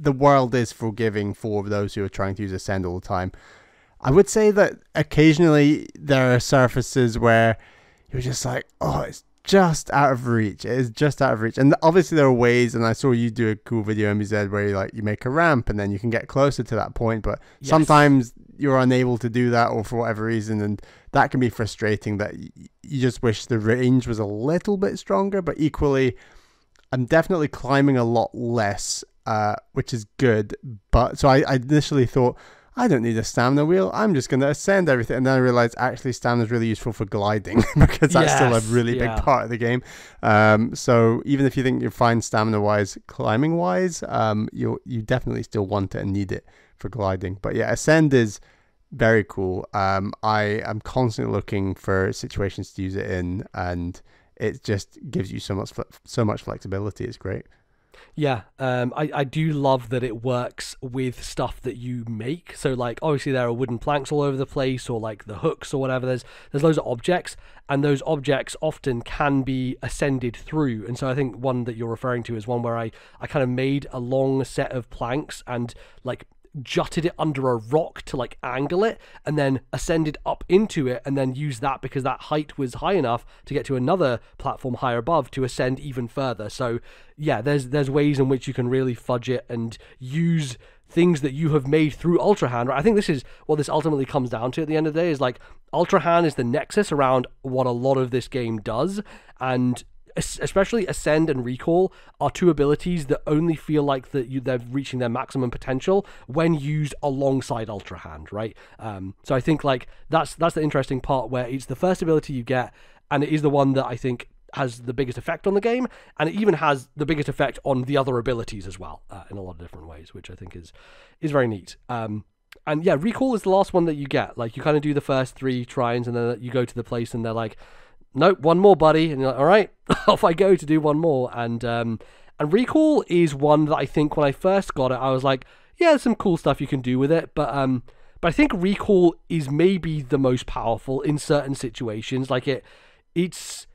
the world is forgiving for those who are trying to use Ascend all the time. I would say that occasionally there are surfaces where you're just like, oh, it's just out of reach. It is just out of reach. And obviously there are ways, and I saw you do a cool video, MBZ, where you make a ramp and then you can get closer to that point, but sometimes you're unable to do that, or for whatever reason, and that can be frustrating, that you just wish the range was a little bit stronger. But equally, I'm definitely climbing a lot less, which is good. But so I initially thought, I don't need a stamina wheel, I'm just going to ascend everything. And then I realized actually stamina is really useful for gliding because that's still a really big part of the game. So even if you think you're fine stamina wise, climbing wise, you definitely still want it and need it for gliding. But yeah, ascend is very cool. I am constantly looking for situations to use it in, and it just gives you so much flexibility. It's great. Yeah, I do love that it works with stuff that you make. So like obviously there are wooden planks all over the place, or like the hooks or whatever. There's loads of objects, and those objects often can be ascended through. And so I think one that you're referring to is one where I kind of made a long set of planks and like jutted it under a rock to like angle it, and then ascended up into it, and then used that because that height was high enough to get to another platform higher above to ascend even further. So yeah, there's ways in which you can really fudge it and use things that you have made through Ultra Hand. I think this is what this ultimately comes down to at the end of the day, is like Ultra Hand is the nexus around what a lot of this game does, and especially Ascend and Recall are two abilities that only feel like they're reaching their maximum potential when used alongside Ultra Hand, right? So I think like that's the interesting part, where it's the first ability you get, and it is the one that I think has the biggest effect on the game, and it even has the biggest effect on the other abilities as well, in a lot of different ways, which I think is very neat. And yeah, Recall is the last one that you get. Like, you kind of do the first 3 tries, and then you go to the place, and they're like, nope, one more, buddy. And you're like, all right, off I go to do one more. And Recall is one that I think when I first got it, I was like, yeah, there's some cool stuff you can do with it. But I think Recall is maybe the most powerful in certain situations. Like, it's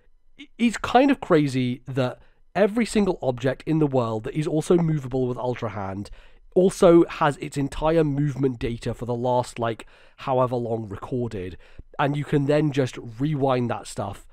kind of crazy that every single object in the world that is also movable with Ultra Hand also has its entire movement data for the last, like, however long recorded. And you can then just rewind that stuff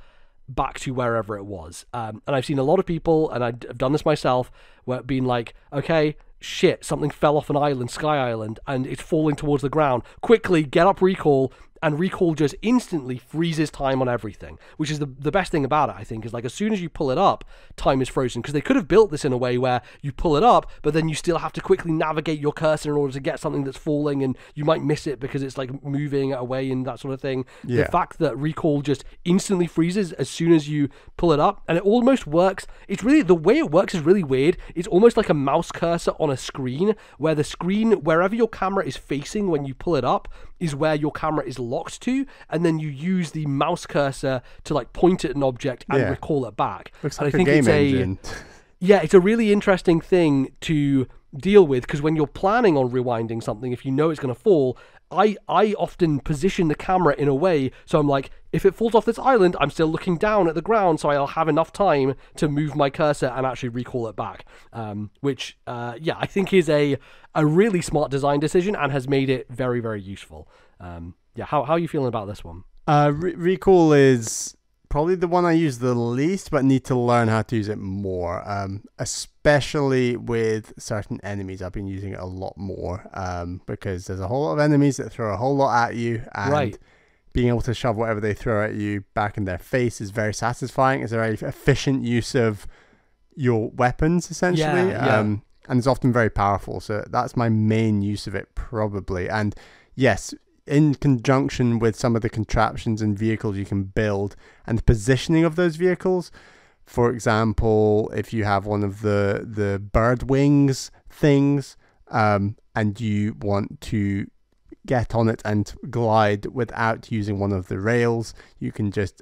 back to wherever it was. And I've seen a lot of people, and I've done this myself, where being like, okay, shit, something fell off an island, Sky Island, and it's falling towards the ground. Quickly, get up Recall, and Recall just instantly freezes time on everything, which is the best thing about it, I think, is like as soon as you pull it up, time is frozen, because they could have built this in a way where you pull it up, but then you still have to quickly navigate your cursor in order to get something that's falling, and you might miss it because it's like moving away and that sort of thing. Yeah. The fact that Recall just instantly freezes as soon as you pull it up, and it almost works, it's really, the way it works is really weird. It's almost like a mouse cursor on a screen, where the screen, wherever your camera is facing when you pull it up, is where your camera is locked to, and then you use the mouse cursor to like point at an object and recall it back. Looks and like I think a game engine. Yeah, it's a really interesting thing to deal with, because when you're planning on rewinding something, if you know it's going to fall, I often position the camera in a way so I'm like, if it falls off this island, I'm still looking down at the ground, so I'll have enough time to move my cursor and actually recall it back, which I think is a really smart design decision and has made it very, very useful. How are you feeling about this one? Recall is probably the one I use the least, but need to learn how to use it more, especially with certain enemies. I've been using it a lot more, because there's a whole lot of enemies that throw a whole lot at you, and being able to shove whatever they throw at you back in their face is very satisfying. It's a very efficient use of your weapons, essentially, and it's often very powerful. So that's my main use of it, probably. And yes, in conjunction with some of the contraptions and vehicles you can build and the positioning of those vehicles. For example, if you have one of the bird wings things, and you want to get on it and glide without using one of the rails, you can just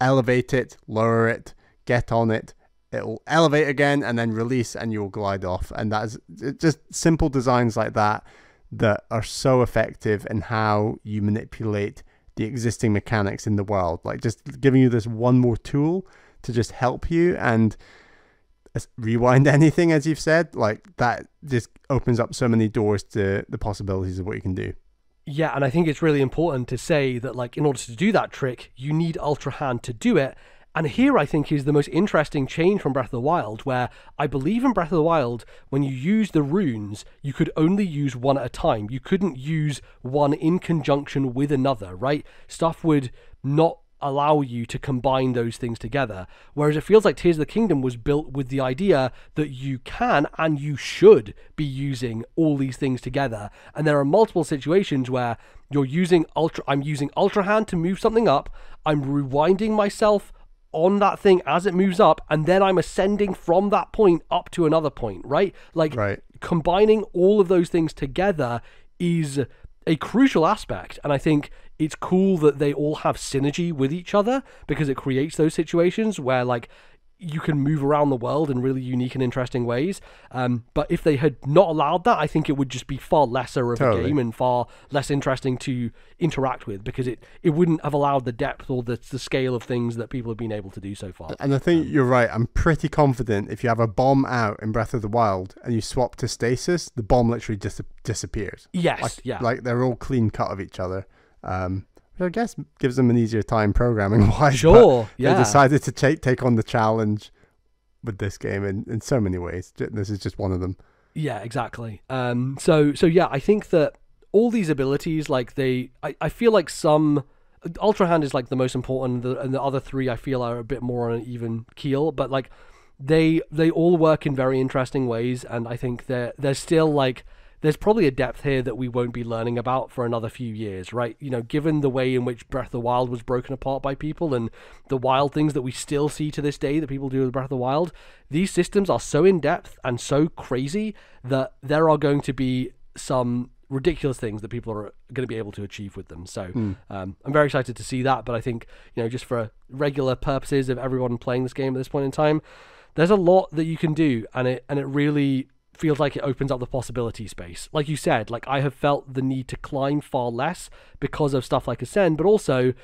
elevate it, lower it, get on it, it'll elevate again, and then release, and you'll glide off. And that's just simple designs like that are so effective in how you manipulate the existing mechanics in the world. Like, just giving you this one more tool to just help you and rewind anything, as you've said, like that just opens up so many doors to the possibilities of what you can do. Yeah, and I think it's really important to say that, like, in order to do that trick, you need Ultra Hand to do it. And here, I think, is the most interesting change from Breath of the Wild, where I believe in Breath of the Wild, when you use the runes, you could only use one at a time. You couldn't use one in conjunction with another, right? Stuff would not allow you to combine those things together. Whereas it feels like Tears of the Kingdom was built with the idea that you can and you should be using all these things together. And there are multiple situations where you're using I'm using Ultra Hand to move something up, I'm rewinding myself on that thing as it moves up, and then I'm ascending from that point up to another point, right? Like, combining all of those things together is a crucial aspect, and I think it's cool that they all have synergy with each other, because it creates those situations where, like, you can move around the world in really unique and interesting ways. But if they had not allowed that, I think it would just be far lesser of a game and far less interesting to interact with, because it wouldn't have allowed the depth or the scale of things that people have been able to do so far. And I think you're right. I'm pretty confident if you have a bomb out in Breath of the Wild and you swap to stasis, the bomb literally disappears. Yes, like they're all clean cut of each other. Which I guess gives them an easier time programming wise. Sure, yeah. They decided to take on the challenge with this game in so many ways. This is just one of them. Yeah, exactly. So yeah, I think that all these abilities, like I feel like some Ultra Hand is like the most important, and the other three I feel are a bit more on an even keel. But like they all work in very interesting ways, and I think there's still like. There's probably a depth here that we won't be learning about for another few years, right? You know, given the way in which Breath of the Wild was broken apart by people and the wild things that we still see to this day that people do with Breath of the Wild, these systems are so in-depth and so crazy that there are going to be some ridiculous things that people are going to be able to achieve with them. So I'm very excited to see that, but I think, you know, just for regular purposes of everyone playing this game at this point in time, there's a lot that you can do, and it really feels like it opens up the possibility space. Like you said, like I have felt the need to climb far less because of stuff like Ascend, but also,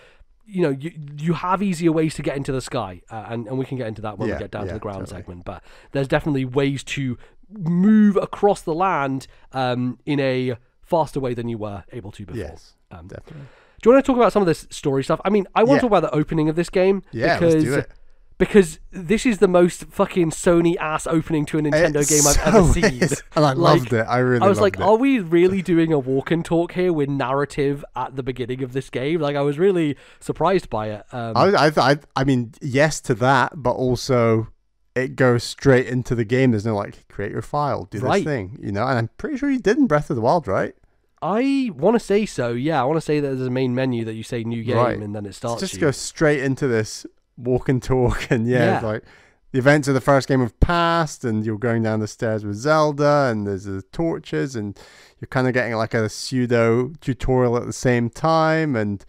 you know, you have easier ways to get into the sky, and we can get into that when we get down to the ground segment. But there's definitely ways to move across the land in a faster way than you were able to before. Yes, definitely. Do you want to talk about some of this story stuff? I mean, I want to talk about the opening of this game. Yeah, let's do it. Because this is the most fucking Sony-ass opening to a Nintendo game I've ever seen. And I loved it. I was like, are we really doing a walk and talk here with narrative at the beginning of this game? Like, I was really surprised by it. I mean, yes to that, but also it goes straight into the game. There's no, like, create your file, do this thing, you know? And I'm pretty sure you did in Breath of the Wild, right? I want to say so, yeah. I want to say that there's a main menu that you say new game, and then it starts. Just go straight into this walk and talk, and like the events of the first game have passed, and you're going down the stairs with Zelda, and there's the torches, and you're kind of getting like a pseudo tutorial at the same time, and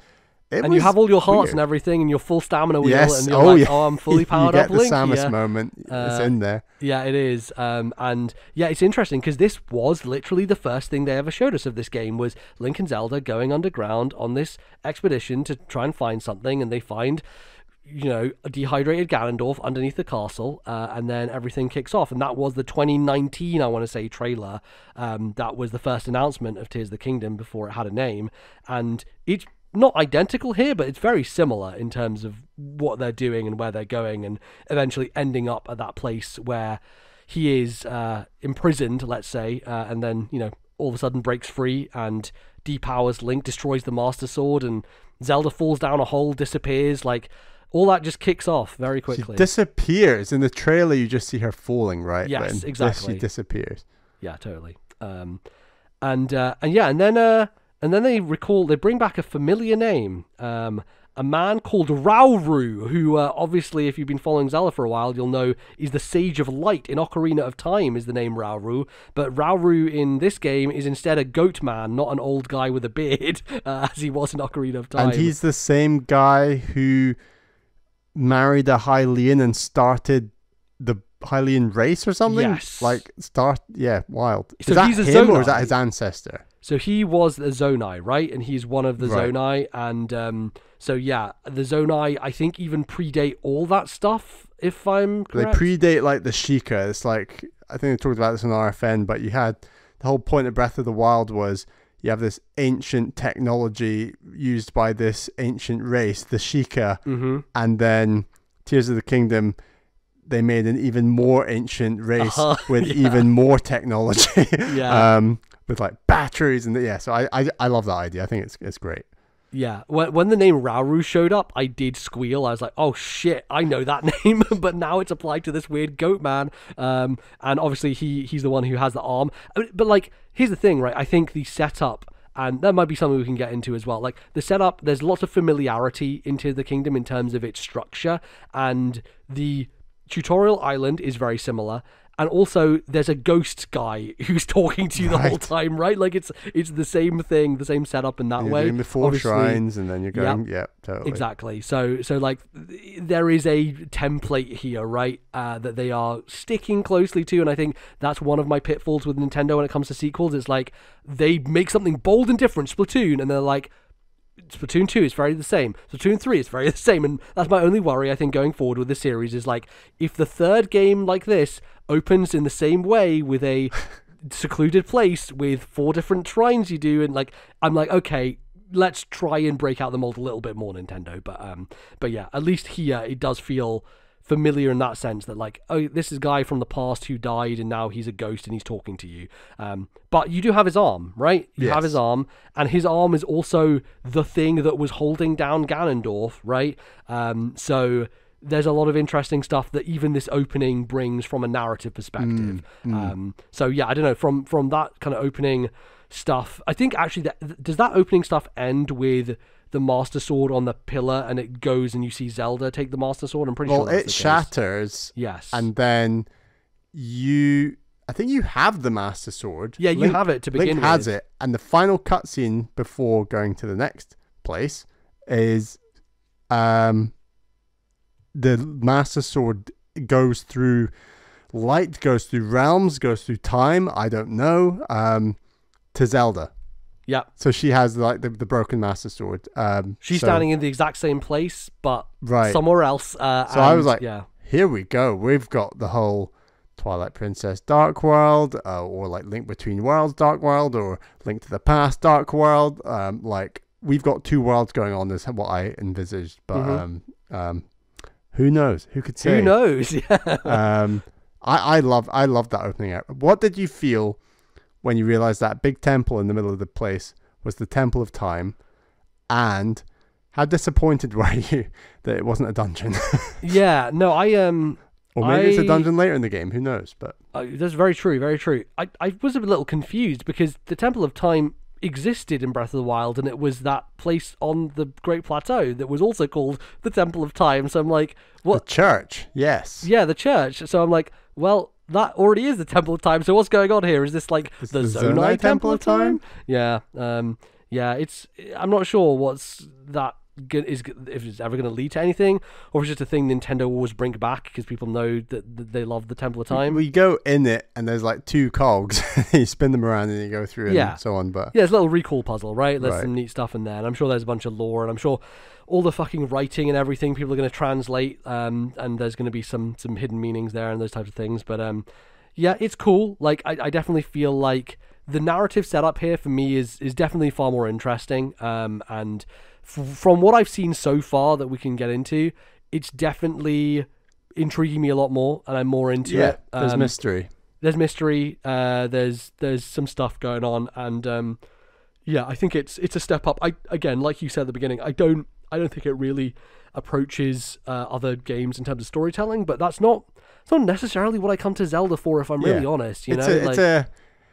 you have all your hearts and everything, and your full stamina wheel, and you're I'm fully powered up. You get the Samus moment. It's in there. Yeah, it is. And yeah, it's interesting because this was literally the first thing they ever showed us of this game was Link and Zelda going underground on this expedition to try and find something, and they find, you know, a dehydrated Ganondorf underneath the castle, and then everything kicks off. And that was the 2019, I want to say, trailer. That was the first announcement of Tears of the Kingdom before it had a name. And it's not identical here, but it's very similar in terms of what they're doing and where they're going, and eventually ending up at that place where he is imprisoned, let's say, and then, you know, all of a sudden breaks free and depowers Link, destroys the Master Sword, and Zelda falls down a hole, disappears, like... all that just kicks off very quickly. She disappears. In the trailer, you just see her falling, right? Yes, exactly. She disappears. Yeah, totally. And then they bring back a familiar name, a man called Rauru, who obviously, if you've been following Zelda for a while, you'll know is the Sage of Light in Ocarina of Time is the name Rauru. But Rauru in this game is instead a goat man, not an old guy with a beard, as he was in Ocarina of Time. And he's the same guy who married a Hylian and started the Hylian race or something? Yes. Wild. So is that he's a him Zonai. Or is that his ancestor? So he was the Zonai, right? And he's one of the Zonai. And the Zonai, I think, even predate all that stuff, if I'm correct. They predate, like, the Sheikah. It's like, I think they talked about this on RFN, but you had, the whole point of Breath of the Wild was you have this ancient technology used by this ancient race, the Sheikah, and then Tears of the Kingdom, they made an even more ancient race with even more technology, with like batteries and so I love that idea. I think it's great. Yeah, when the name Rauru showed up, I did squeal. I was like, oh shit, I know that name, but now it's applied to this weird goat man. And obviously he's the one who has the arm. But like, here's the thing, right? I think the setup, and that might be something we can get into as well. Like the setup, there's lots of familiarity into the kingdom in terms of its structure, and the tutorial island is very similar. and also there's a ghost guy who's talking to you the whole time, right? Like it's the same thing, the same setup in that way. You're doing the 4 shrines, and then you're going, totally. Exactly. So like there is a template here, right, that they are sticking closely to, and I think that's one of my pitfalls with Nintendo when it comes to sequels. It's like they make something bold and different, Splatoon, and they're like, Splatoon 2 is very the same. Splatoon 3 is very the same. And that's my only worry, I think, going forward with the series is like, if the third game like this opens in the same way with a secluded place with 4 different shrines you do, and like, I'm like, okay, let's try and break out the mold a little bit more, Nintendo. But yeah, at least here it does feel familiar in that sense that like, oh, this is a guy from the past who died and now he's a ghost and he's talking to you. But you do have his arm, right? You have his arm, and his arm is also the thing that was holding down Ganondorf, right? So there's a lot of interesting stuff that even this opening brings from a narrative perspective. So yeah, I don't know, from that kind of opening stuff, I think actually does that opening stuff end with the Master Sword on the pillar and it goes and you see Zelda take the Master Sword? I'm pretty sure that's it shatters. Yes. And then I think you have the Master Sword. Yeah, you have it to begin with. Link has it, and the final cutscene before going to the next place is the Master Sword goes through light, goes through realms, goes through time, I don't know, to Zelda. Yeah. So she has like the broken Master Sword. She's standing in the exact same place, but somewhere else. So I was like, here we go. We've got the whole Twilight Princess Dark World, or like Link Between Worlds Dark World, or Link to the Past Dark World. Like we've got 2 worlds going on. Is what I envisaged, but who knows? Who could say? Who knows? Yeah. I love that opening out. What did you feel when you realized that big temple in the middle of the place was the Temple of Time, and how disappointed were you that it wasn't a dungeon? Yeah, no, or maybe it's a dungeon later in the game, who knows? But that's very true, very true. I was a little confused because the Temple of Time existed in Breath of the Wild, and it was that place on the Great Plateau that was also called the Temple of Time. So I'm like, what? The church, yes. Yeah, the church. So I'm like, well, that already is the Temple of Time. So what's going on here? Is this like the Zonai Temple of Time? Yeah. Yeah. I'm not sure what's that if it's ever going to lead to anything, or if it's just a thing Nintendo always bring back because people know that they love the Temple of Time. We go in it and there's like 2 cogs. You spin them around and you go through and so on. But yeah, it's a little recall puzzle, right? There's some neat stuff in there, and I'm sure there's a bunch of lore, and I'm sure all the fucking writing and everything people are going to translate, and there's going to be some hidden meanings there and those types of things. But yeah, it's cool. Like I definitely feel like the narrative setup here for me is definitely far more interesting, and from what I've seen so far that we can get into, it's definitely intriguing me a lot more, and I'm more into it. There's mystery. There's mystery. There's some stuff going on, and yeah, I think it's a step up. Again, like you said at the beginning, I don't think it really approaches other games in terms of storytelling, but it's not necessarily what I come to Zelda for, if I'm really honest.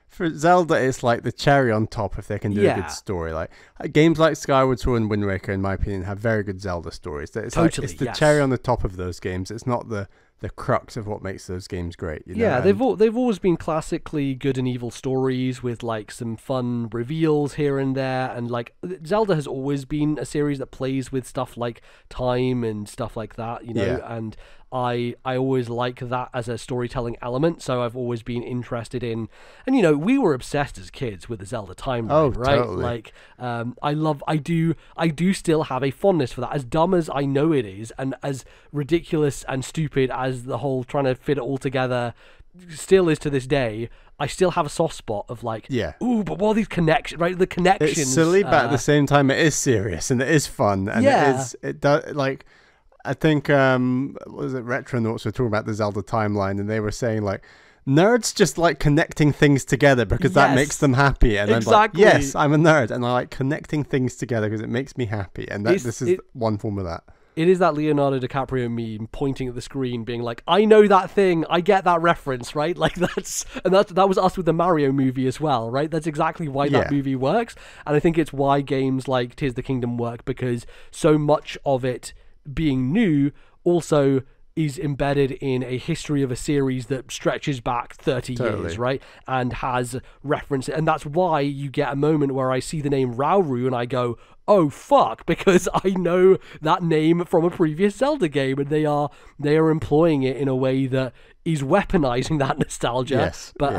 For Zelda, it's like the cherry on top if they can do a good story. Like games like Skyward Sword and Wind Waker, in my opinion, have very good Zelda stories. It's the cherry on the top of those games. It's not the crux of what makes those games great. Yeah, they've always been classically good and evil stories with like some fun reveals here and there, and like Zelda has always been a series that plays with stuff like time and stuff like that, and I always like that as a storytelling element, so I've always been interested in, and we were obsessed as kids with the Zelda timeline, right? Totally. Like I do still have a fondness for that, as dumb as I know it is, and as ridiculous and stupid as the whole trying to fit it all together still is to this day. I still have a soft spot of like, ooh, but what are these connections, right? The connections. It's silly, but at the same time, it is serious and it is fun, and it does like. I think, what was it, Retronauts were talking about the Zelda timeline, and they were saying, like, nerds just like connecting things together because that makes them happy. And I'm like, yes, I'm a nerd, and I like connecting things together because it makes me happy. And this is one form of that. It is that Leonardo DiCaprio meme pointing at the screen being like, I know that thing, I get that reference, right? Like that was us with the Mario movie as well, right? That's exactly why that movie works. And I think it's why games like Tears of the Kingdom work, because so much of it being new also is embedded in a history of a series that stretches back 30 years, right? And has reference, and that's why you get a moment where I see the name Rauru and I go, oh fuck, because I know that name from a previous Zelda game, and they are employing it in a way that is weaponizing that nostalgia, but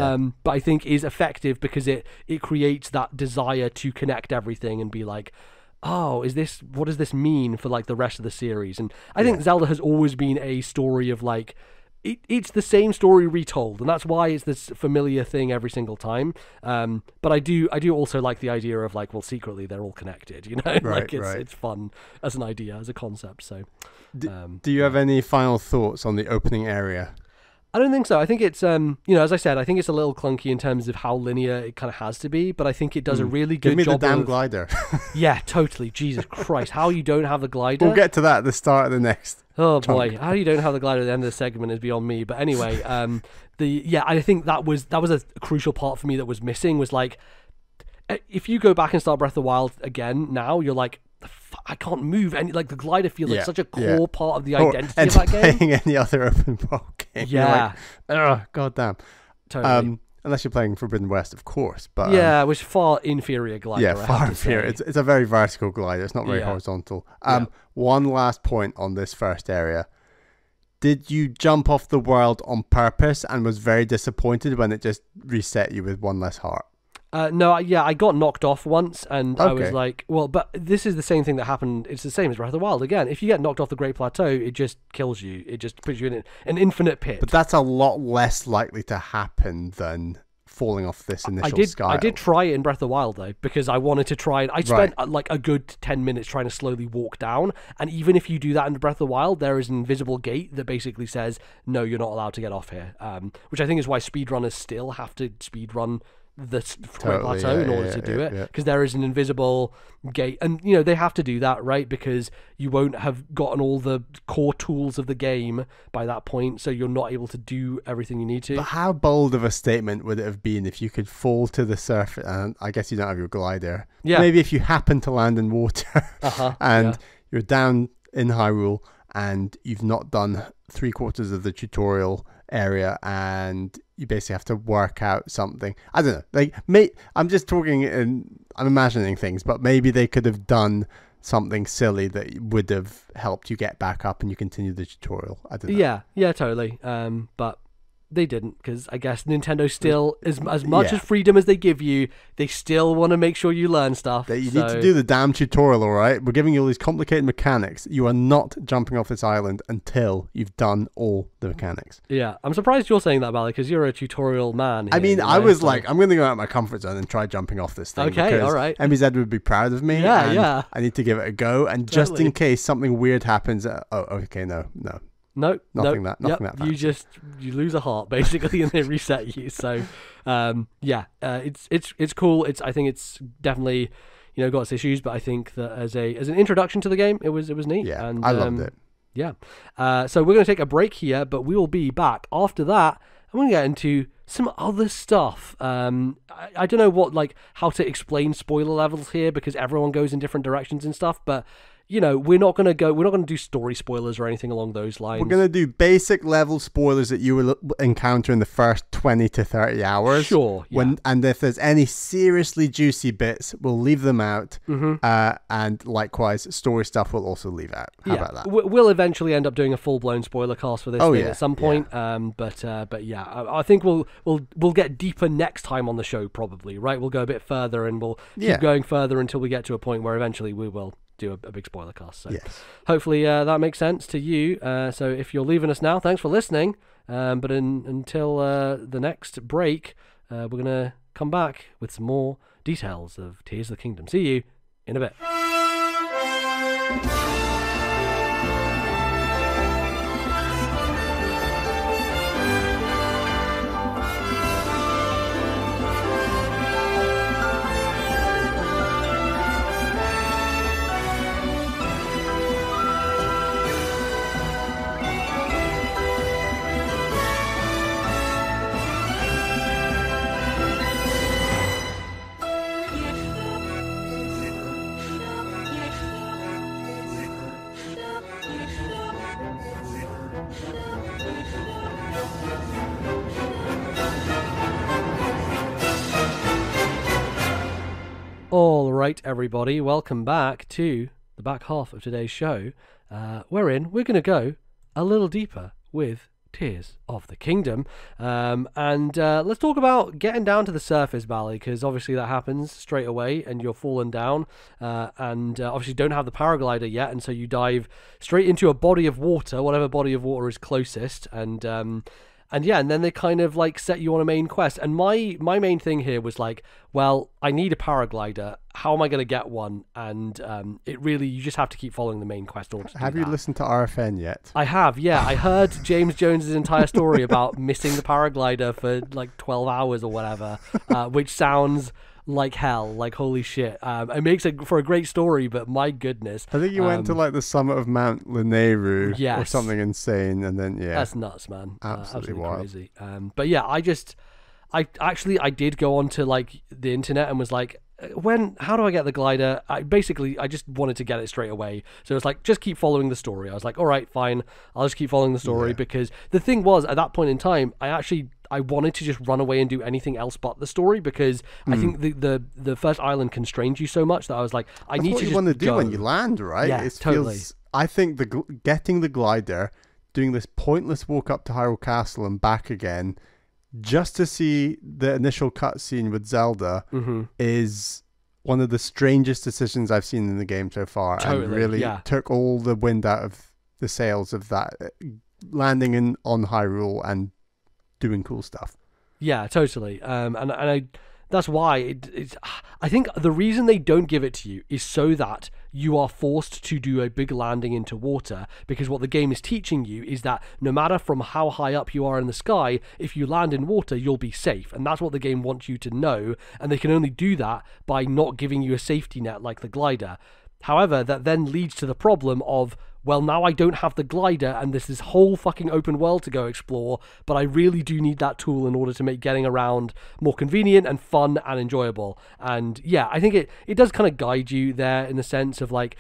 I think is effective because it creates that desire to connect everything and be like, oh, what does this mean for like the rest of the series? And I think Zelda has always been a story of like, it's the same story retold, and that's why it's this familiar thing every single time. But I do also like the idea of like, well, secretly they're all connected, you know, like it's fun as an idea, as a concept. So, do you have any final thoughts on the opening area? I don't think so. I think it's, as I said, I think it's a little clunky in terms of how linear it kind of has to be, but I think it does a really good job. Give me the damn glider. Yeah, totally. Jesus Christ. How you don't have the glider? We'll get to that at the start of the next. Oh chunk. Boy, how you don't have the glider at the end of the segment is beyond me. But anyway, I think that was a crucial part for me that was missing, was like, if you go back and start Breath of the Wild again now, you're like, I can't move any, like the glider feels like such a core part of the identity of that game. Playing any other open world game. Yeah. Like, god damn. Totally. Unless you're playing Forbidden West, of course. But which far inferior glider. Yeah, far inferior. It's a very vertical glider. It's not very horizontal. One last point on this first area. Did you jump off the world on purpose and was very disappointed when it just reset you with one less heart? No, I got knocked off once, and I was like, well, but this is the same thing that happened. It's the same as Breath of the Wild. Again, if you get knocked off the Great Plateau, it just kills you. It just puts you in an infinite pit. But that's a lot less likely to happen than falling off this initial sky. I did try it in Breath of the Wild, though, because I wanted to try, and I spent like a good 10 minutes trying to slowly walk down, and even if you do that in Breath of the Wild, there is an invisible gate that basically says, no, you're not allowed to get off here, which I think is why speedrunners still have to speedrun the Great Plateau in order to do it, because there is an invisible gate, and they have to do that, right? Because you won't have gotten all the core tools of the game by that point, so you're not able to do everything you need to. But how bold of a statement would it have been if you could fall to the surface, and I guess you don't have your glider, maybe if you happen to land in water and you're down in Hyrule and you've not done 3/4 of the tutorial area and you basically have to work out something. I don't know, like, I'm just talking and I'm imagining things, but maybe they could have done something silly that would have helped you get back up and you continue the tutorial. I don't know. Yeah, totally. But they didn't, because I guess Nintendo still, as much as freedom as they give you, they still want to make sure you learn stuff. You need to do the damn tutorial, all right? We're giving you all these complicated mechanics. You are not jumping off this island until you've done all the mechanics. Yeah, I'm surprised you're saying that, Bally, because you're a tutorial man here, I mean, I was like, I'm going to go out of my comfort zone and try jumping off this thing. Okay, all right. MBZ would be proud of me. Yeah. I need to give it a go. And just in case something weird happens, no. Nothing that fancy. You lose a heart basically and they reset you. So it's cool. I think it's definitely got its issues, but I think that as an introduction to the game, it was neat. Yeah, and I loved it. Yeah. So we're going to take a break here, but we will be back after that. I'm going to get into some other stuff. I don't know how to explain spoiler levels here, because everyone goes in different directions and stuff, but we're not going to do story spoilers or anything along those lines. We're going to do basic level spoilers that you will encounter in the first 20 to 30 hours. Sure. Yeah. And if there's any seriously juicy bits, we'll leave them out. And likewise, story stuff we'll also leave out. How about that? We'll eventually end up doing a full-blown spoiler cast for this thing at some point. Yeah. But I think we'll get deeper next time on the show, probably, right? We'll go a bit further and we'll keep going further until we get to a point where eventually we will do a big spoiler cast. So hopefully that makes sense to you. So if you're leaving us now, thanks for listening. But until the next break, we're going to come back with some more details of Tears of the Kingdom. See you in a bit. All right, everybody, welcome back to the back half of today's show, wherein we're going to go a little deeper with Tears of the Kingdom. Let's talk about getting down to the surface, Bally, because obviously that happens straight away and you're falling down, obviously don't have the paraglider yet, and so you dive straight into a body of water, whatever body of water is closest, and then they kind of like set you on a main quest. And my main thing here was like, well, I need a paraglider. How am I going to get one? And you just have to keep following the main quest in order to do Have you that. listened to RFN yet? I have, yeah. I heard James Jones's entire story about missing the paraglider for like 12 hours or whatever, which sounds like hell, like holy shit. It makes it for a great story, but my goodness. I think you went to like the summit of Mount Leneru or something insane, and then that's nuts, man. Absolutely wild. Crazy. But yeah, I did go onto like the internet and was like, how do I get the glider? I just wanted to get it straight away. So it's like, just keep following the story. I was like, all right, fine. I'll just keep following the story, because the thing was, at that point in time, I wanted to just run away and do anything else but the story, because I think the first island constrained you so much that I was like, That's what you want to do when you land, right? Yeah, totally. I think getting the glider, doing this pointless walk up to Hyrule Castle and back again, just to see the initial cutscene with Zelda is one of the strangest decisions I've seen in the game so far. Totally, and really took all the wind out of the sails of that, landing on Hyrule and doing cool stuff. Yeah, totally. That's why I think the reason they don't give it to you is so that you are forced to do a big landing into water, because what the game is teaching you is that no matter from how high up you are in the sky, if you land in water, you'll be safe. And that's what the game wants you to know, and they can only do that by not giving you a safety net like the glider. However, that then leads to the problem of, well, now I don't have the glider and there's this whole fucking open world to go explore, but I really do need that tool in order to make getting around more convenient and fun and enjoyable. And yeah, I think it does kind of guide you there in the sense of like,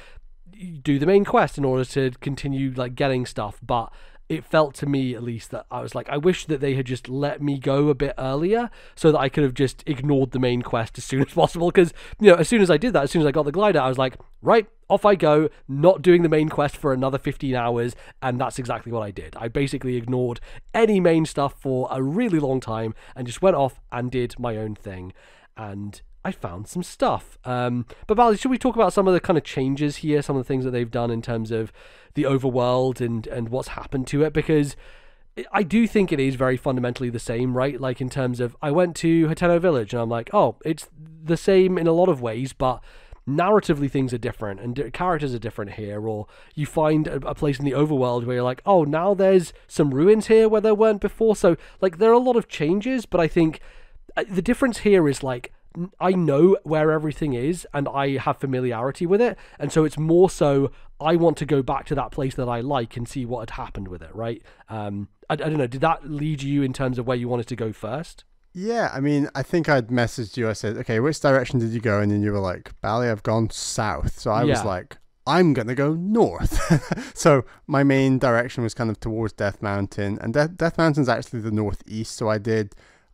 you do the main quest in order to continue like getting stuff, but it felt to me at least that I was like, I wish that they had just let me go a bit earlier so that I could have just ignored the main quest as soon as possible. Because, as soon as I did that, as soon as I got the glider, I was like, right, off I go, not doing the main quest for another 15 hours. And that's exactly what I did. I basically ignored any main stuff for a really long time and just went off and did my own thing. And I found some stuff. But Bally, should we talk about some of the kind of changes here, some of the things that they've done in terms of the overworld and what's happened to it? Because I do think it is very fundamentally the same, right? Like in terms of, I went to Hateno Village and I'm like, oh, it's the same in a lot of ways, but narratively things are different and characters are different here. Or you find a place in the overworld where you're like, oh, now there's some ruins here where there weren't before. So like there are a lot of changes, but I think the difference here is like, I know where everything is and I have familiarity with it, and so it's more so I want to go back to that place that I like and see what had happened with it, right? I don't know, did that lead you in terms of where you wanted to go first? Yeah, I mean, I think I'd messaged you. I said, okay, which direction did you go? And then you were like, Bally, I've gone south. So I was like, I'm going to go north. So my main direction was kind of towards Death Mountain, and Death Mountain's actually the northeast. So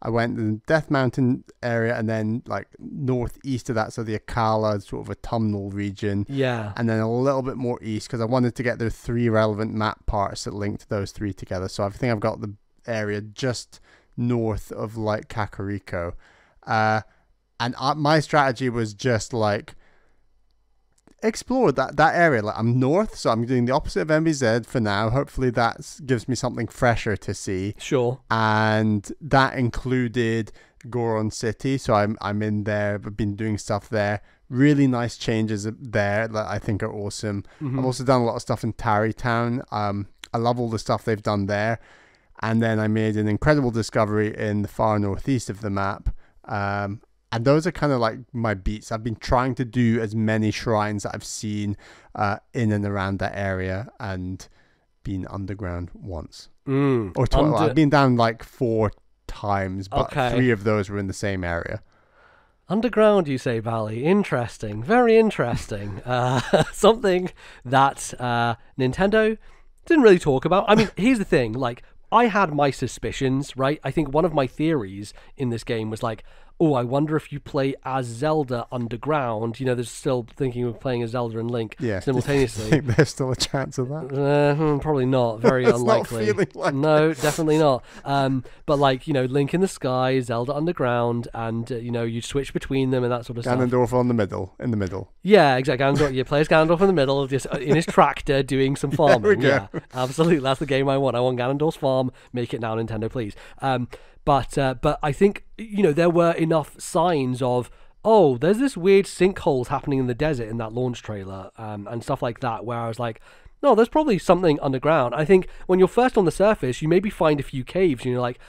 I went to the Death Mountain area and then like northeast of that, so the Akala, sort of autumnal region. Yeah. And then a little bit more east because I wanted to get the 3 relevant map parts that linked those 3 together. So I think I've got the area just north of like Kakariko. My strategy was just like explore that area. Like I'm north, so I'm doing the opposite of MBZ for now. Hopefully that gives me something fresher to see. Sure. And that included Goron City, so I'm in there. I've been doing stuff there. Really nice changes there that I think are awesome. I've also done a lot of stuff in Tarrytown. I love all the stuff they've done there. And then I made an incredible discovery in the far northeast of the map. And those are kind of like my beats. I've been trying to do as many shrines that I've seen in and around that area, and been underground once. Or I've been down like 4 times, but 3 of those were in the same area. Underground, you say, Bally? Interesting. Very interesting. Something that Nintendo didn't really talk about. I mean, here's the thing. Like, I had my suspicions, right? I think one of my theories in this game was like, oh, I wonder if you play as Zelda underground. You know, there's still thinking of playing as Zelda and Link simultaneously. Do you think there's still a chance of that? Probably not. Very unlikely. Not feeling like no, definitely not. But like, you know, Link in the sky, Zelda underground, and you know, you switch between them and that sort of stuff. Ganondorf in the middle. Yeah, exactly. Ganondorf, you play as Ganondorf in the middle, just in his tractor doing some farming. Yeah, absolutely. That's the game I want. I want Ganondorf's farm. Make it now, Nintendo, please. But I think, you know, there were enough signs of, oh, there's this weird sinkholes happening in the desert in that launch trailer, and stuff like that, where I was like, no, there's probably something underground. I think when you're first on the surface, you maybe find a few caves, and you're like,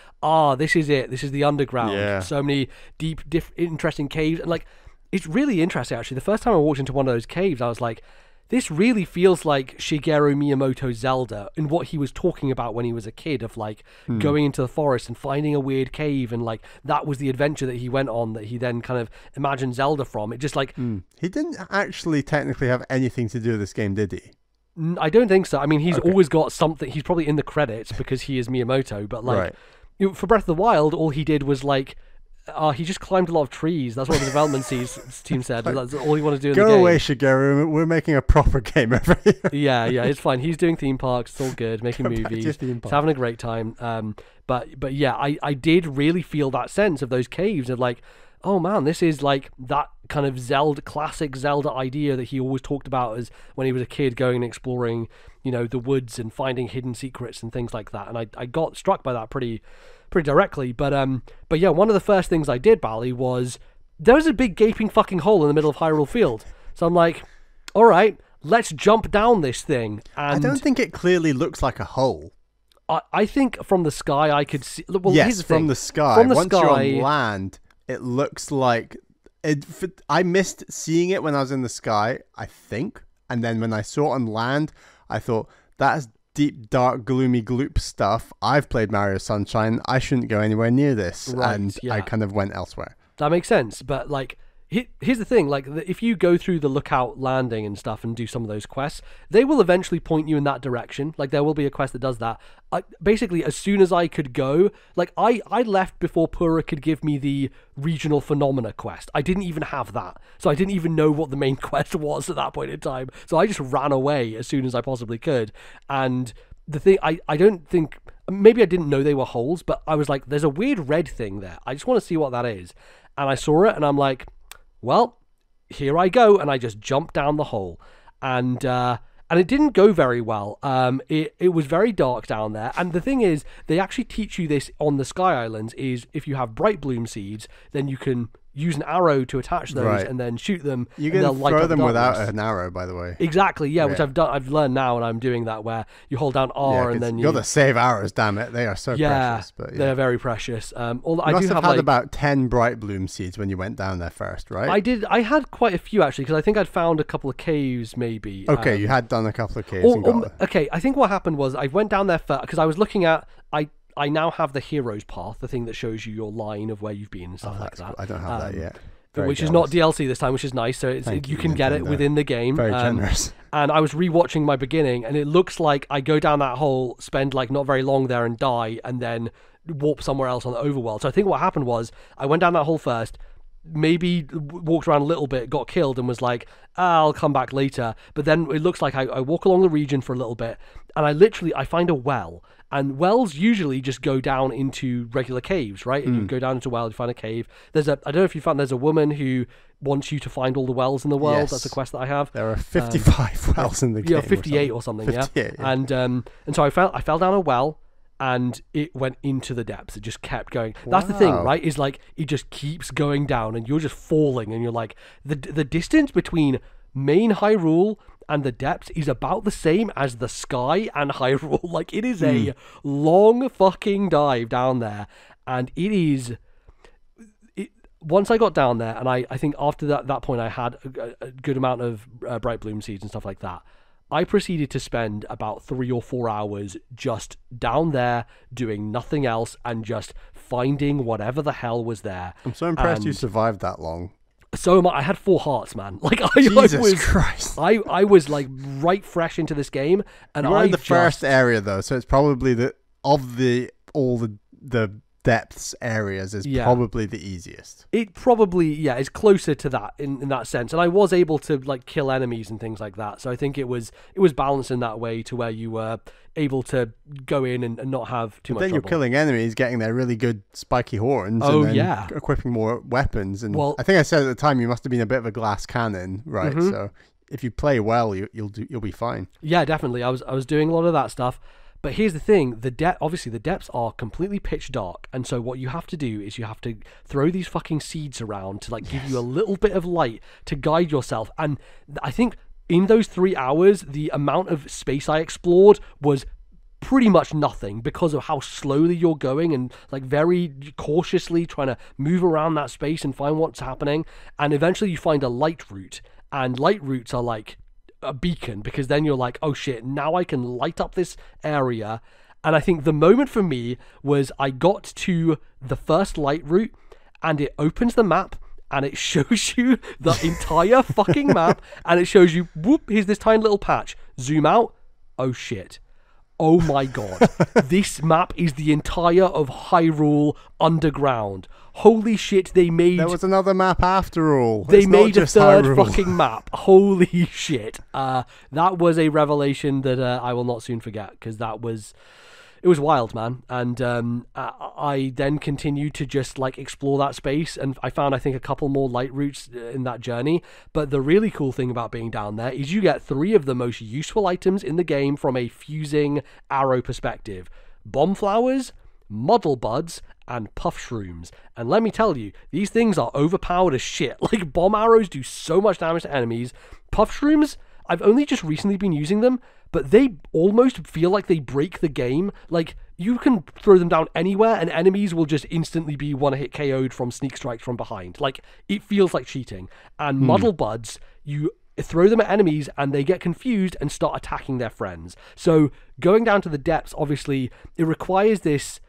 this is it. This is the underground. Yeah. So many deep, interesting caves. And like, it's really interesting, actually. The first time I walked into one of those caves, I was like, this really feels like Shigeru Miyamoto's Zelda and what he was talking about when he was a kid, of like going into the forest and finding a weird cave, and like that was the adventure that he went on, that he then kind of imagined Zelda from. It just like he didn't actually technically have anything to do with this game, did he? I don't think so. I mean, he's always got something. He's probably in the credits because he is Miyamoto, but like you know, for Breath of the Wild, all he did was like he just climbed a lot of trees. That's what the development team said. That's all he wanted to do in the game. Go away, Shigeru. We're making a proper game over here. Yeah, it's fine. He's doing theme parks. It's all good. Making movies. He's having a great time. But yeah, I did really feel that sense of those caves of like, oh man, this is like that kind of classic Zelda idea that he always talked about as when he was a kid, going and exploring, you know, the woods and finding hidden secrets and things like that. And I got struck by that pretty directly. But yeah, one of the first things I did, Bally, was there was a big gaping fucking hole in the middle of Hyrule Field. So I'm like, all right, let's jump down this thing. And I don't think it clearly looks like a hole. I think from the sky I could see. Well, yes, from the sky. Once you're on land, it looks like I missed seeing it when I was in the sky, I think, and then when I saw it on land, I thought, that's deep, dark, gloomy gloop stuff. I've played Mario Sunshine. I shouldn't go anywhere near this, I kind of went elsewhere. That makes sense, but like, here's the thing, like, if you go through the Lookout Landing and stuff and do some of those quests, they will eventually point you in that direction. Like, there will be a quest that does that. Basically, as soon as I could go, like, I left before Pura could give me the Regional Phenomena quest. I didn't even have that. So I didn't even know what the main quest was at that point in time. So I just ran away as soon as I possibly could. And the thing, I don't think, maybe I didn't know they were holes, but I was like, there's a weird red thing there. I just want to see what that is. And I saw it, and I'm like, well, here I go, and I just jumped down the hole, and it didn't go very well. It was very dark down there, and the thing is, they actually teach you this on the Sky Islands, is if you have bright bloom seeds, then you can use an arrow to attach those and then shoot them. You can throw them without an arrow, by the way. Exactly, yeah, which I've done. I've learned now, and I'm doing that, where you hold down R and then you got to save arrows. Damn it, they are so precious. But they're very precious. Although you must have had about 10 bright bloom seeds when you went down there first, right? I did. I had quite a few actually, because I think I'd found a couple of caves, maybe. Okay, you had done a couple of caves. Okay, I think what happened was I went down there first because I was looking at I now have the hero's path, the thing that shows you your line of where you've been and stuff like that. Cool. I don't have that yet. Which is not DLC this time, which is nice. So you can get it within the game. Very generous. And I was rewatching my beginning, and it looks like I go down that hole, spend like not very long there, and die, and then warp somewhere else on the overworld. So I think what happened was I went down that hole first, maybe walked around a little bit, got killed, and was like, I'll come back later. But then it looks like I walk along the region for a little bit, and I find a well. And wells usually just go down into regular caves, right? And you go down into a well, you find a cave. I don't know if you found, there's a woman who wants you to find all the wells in the world. Yes. That's a quest that I have. There are 55 wells in the game. Yeah, 58 or something, 58, yeah. And so I fell down a well, and it went into the depths. It just kept going. Wow. That's the thing, right? Is like, it just keeps going down, and you're just falling, and you're like, the distance between main Hyrule and the depths is about the same as the sky and Hyrule. Like, it is a long fucking dive down there, and it is. Once I got down there, and I think after that point I had a good amount of bright bloom seeds and stuff like that, I proceeded to spend about 3 or 4 hours just down there doing nothing else and just finding whatever the hell was there. I'm so impressed you survived that long. So I had 4 hearts, man. Like, Christ. I was like right fresh into this game, and you were in the first area though, so it's probably all the depths areas is probably the easiest. It probably, is closer to that in that sense. And I was able to like kill enemies and things like that. So I think it was balanced in that way to where you were able to go in and not have too much trouble. Then you're killing enemies, getting their really good spiky horns, and then equipping more weapons. And I think I said at the time you must have been a bit of a glass cannon, right? Mm-hmm. So if you play well, you'll be fine. Yeah, definitely. I was doing a lot of that stuff. But here's the thing, obviously the depths are completely pitch dark, and so what you have to do is you have to throw these fucking seeds around to like give you a little bit of light to guide yourself. And I think in those 3 hours, the amount of space I explored was pretty much nothing because of how slowly you're going and like very cautiously trying to move around that space and find what's happening. And eventually you find a light route, and light routes are like a beacon, because then you're like, oh shit, now I can light up this area. And I think the moment for me was I got to the first light route and it opens the map and it shows you the entire fucking map, and it shows you, whoop, here's this tiny little patch. Zoom out. Oh shit. Oh my god. This map is the entire of Hyrule underground. Holy shit, they made... There was another map after all. They made a third fucking map. Holy shit. That was a revelation that I will not soon forget, because it was wild, man. And I then continued to just like explore that space, and I found, I think, a couple more light routes in that journey. But the really cool thing about being down there is you get 3 of the most useful items in the game from a fusing arrow perspective: bomb flowers, muddle buds, and puff shrooms. And let me tell you, these things are overpowered as shit. Like, bomb arrows do so much damage to enemies. Puff shrooms, I've only just recently been using them, but they almost feel like they break the game. Like, you can throw them down anywhere and enemies will just instantly be one-hit KO'd from sneak strikes from behind. Like, it feels like cheating. And muddle buds, you throw them at enemies and they get confused and start attacking their friends. So going down to the depths, obviously, it requires this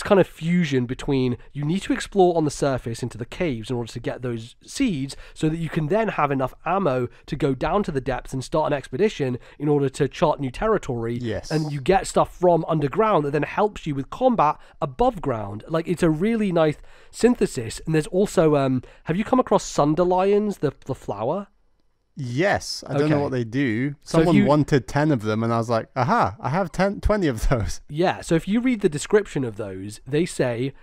kind of fusion between, you need to explore on the surface into the caves in order to get those seeds, so that you can then have enough ammo to go down to the depths and start an expedition in order to chart new territory. Yes. And you get stuff from underground that then helps you with combat above ground. Like, it's a really nice synthesis. And there's also, have you come across Sunderlions, the flower? Yes, I don't know what they do. Someone wanted 10 of them, and I was like, aha, I have 20 of those. Yeah, so if you read the description of those, they say,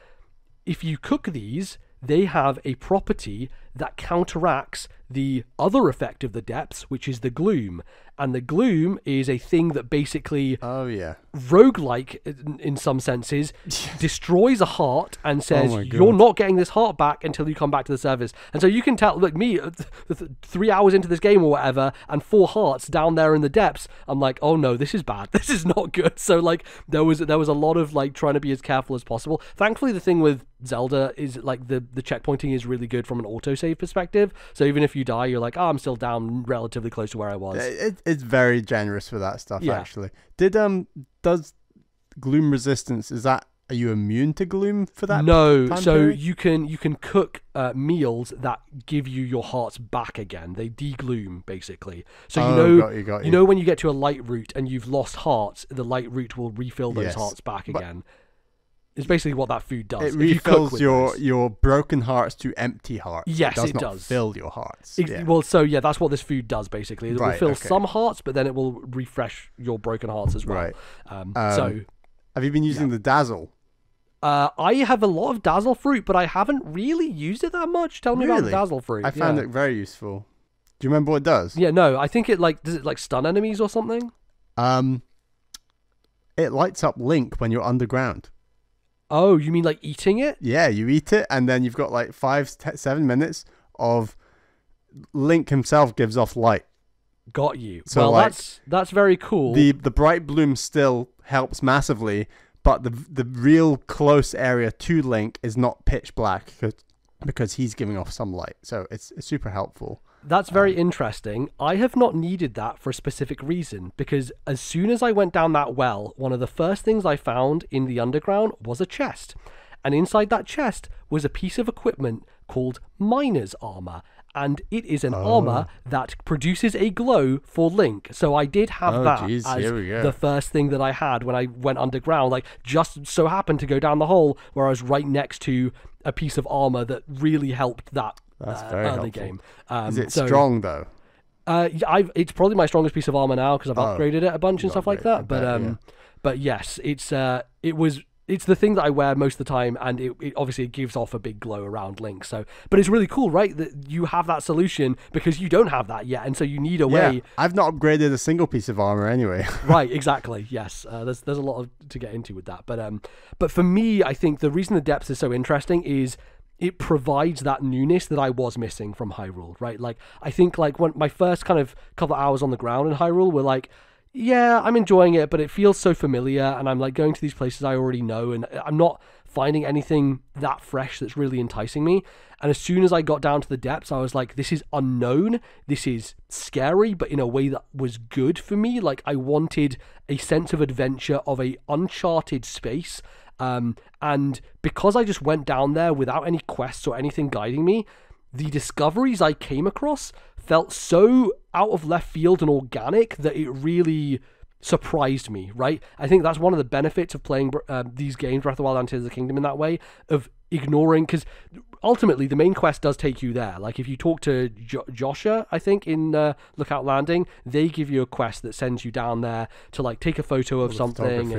if you cook these, they have a property that counteracts the other effect of the depths, which is the gloom. And the gloom is a thing that basically, roguelike in some senses, destroys a heart and says, you're not getting this heart back until you come back to the surface. And so you can tell, look, me, 3 hours into this game or whatever, and 4 hearts down there in the depths, I'm like, oh no, this is bad. This is not good. So like, there was a lot of like trying to be as careful as possible. Thankfully, the thing with Zelda is like the checkpointing is really good from an autosave perspective. So even if you die, you're like, oh, I'm still down relatively close to where I was. It's very generous for that stuff, actually. Does gloom resistance, are you immune to gloom for that? No, so you can cook meals that give you your hearts back again. They degloom, basically. So got you. You know when you get to a light route and you've lost hearts, the light route will refill those hearts back again. It's basically what that food does. It refills your broken hearts to empty hearts. Yes, it does. Fill your hearts. Well, so yeah, that's what this food does basically. It will fill some hearts, but then it will refresh your broken hearts as well. Right. So, have you been using the Dazzle? I have a lot of Dazzle fruit, but I haven't really used it that much. Tell me about the Dazzle fruit. I found it very useful. Do you remember what it does? Yeah, no. I think does it like stun enemies or something? It lights up Link when you're underground. Oh, you mean like eating it? Yeah, you eat it, and then you've got like 7 minutes of Link himself gives off light. Got you. So well, like, that's very cool. The bright bloom still helps massively, but the real close area to Link is not pitch black because he's giving off some light. So it's super helpful. That's very interesting. I have not needed that for a specific reason, because as soon as I went down that well, one of the first things I found in the underground was a chest. And inside that chest was a piece of equipment called miner's armor. and it is an armor that produces a glow for Link. So I did have that as the first thing that I had when I went underground. Like, just so happened to go down the hole where I was right next to a piece of armor that really helped that early game. Is it strong though? It's probably my strongest piece of armor now because I've upgraded it a bunch and stuff like that. But yes, it's the thing that I wear most of the time, and it obviously gives off a big glow around Link. So, but it's really cool, right, that you have that solution because you don't have that yet, and so you need a way. I've not upgraded a single piece of armor anyway. Right, exactly. Yes, there's a lot to get into with that, but for me, I think the reason the depths is so interesting is it provides that newness that I was missing from Hyrule, right? Like, I think like when my first kind of couple of hours on the ground in Hyrule were like, yeah, I'm enjoying it, but it feels so familiar, and I'm like going to these places I already know, and I'm not finding anything that fresh that's really enticing me. And as soon as I got down to the depths, I was like, this is unknown, this is scary, but in a way that was good for me. Like, I wanted a sense of adventure of a uncharted space. And because I just went down there without any quests or anything guiding me, the discoveries I came across felt so out of left field and organic that it really surprised me, right? I think that's one of the benefits of playing these games, Breath of the Wild and Tears of the Kingdom, in that way, of ignoring, because ultimately the main quest does take you there. Like, if you talk to Joshua, I think, in Lookout Landing, they give you a quest that sends you down there to like take a photo of something,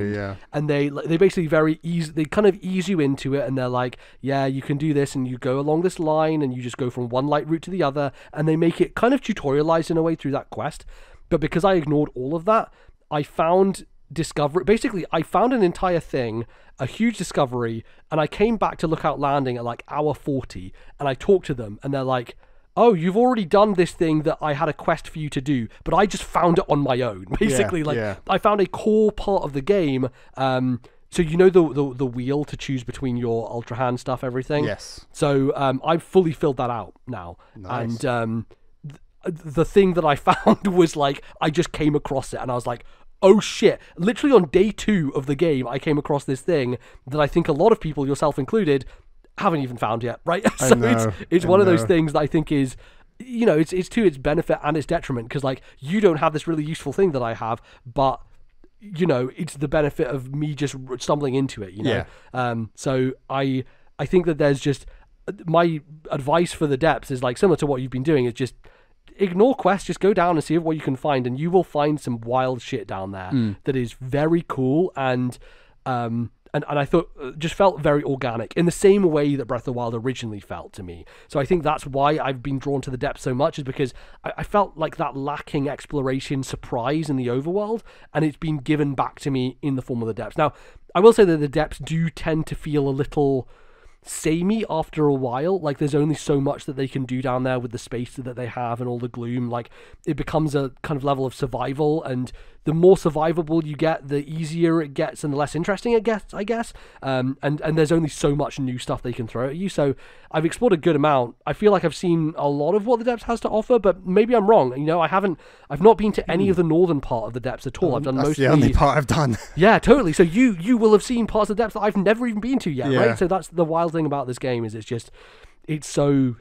and they basically they kind of ease you into it, and they're like, yeah, you can do this, and you go along this line, and you just go from one light route to the other, and they make it kind of tutorialized in a way through that quest. But because I ignored all of that, I found I found an entire thing, a huge discovery, and I came back to Lookout Landing at like hour 40, and I talked to them, and they're like, oh, you've already done this thing that I had a quest for you to do, but I just found it on my own. Basically, I found a core part of the game. So you know the wheel to choose between your Ultra Hand stuff, everything? Yes. So I've fully filled that out now. Nice. And the thing that I found was like, I just came across it, and I was like, oh shit, literally on day 2 of the game, I came across this thing that I think a lot of people, yourself included, haven't even found yet, right? So it's one of those things that I think is, you know, it's to its benefit and its detriment, because like, you don't have this really useful thing that I have, but you know, it's the benefit of me just stumbling into it, you know? Yeah. So I think that there's just, my advice for the depths is like similar to what you've been doing, is just ignore quests, just go down and see what you can find, and you will find some wild shit down there that is very cool, and I thought just felt very organic in the same way that Breath of the Wild originally felt to me. So I think that's why I've been drawn to the depths so much, is because I felt like that lacking exploration surprise in the overworld, and it's been given back to me in the form of the depths. Now, I will say that the depths do tend to feel a little samey after a while. Like, there's only so much that they can do down there with the space that they have and all the gloom. Like, it becomes a kind of level of survival, and the more survivable you get, the easier it gets and the less interesting it gets, I guess. And there's only so much new stuff they can throw at you. So I've explored a good amount. I feel like I've seen a lot of what the depths has to offer, but maybe I'm wrong. You know, I've not been to any of the northern part of the depths at all. I've done mostly the only part I've done. Yeah, totally. So you will have seen parts of the depths that I've never even been to yet, right? So that's the wild thing about this game, is it's so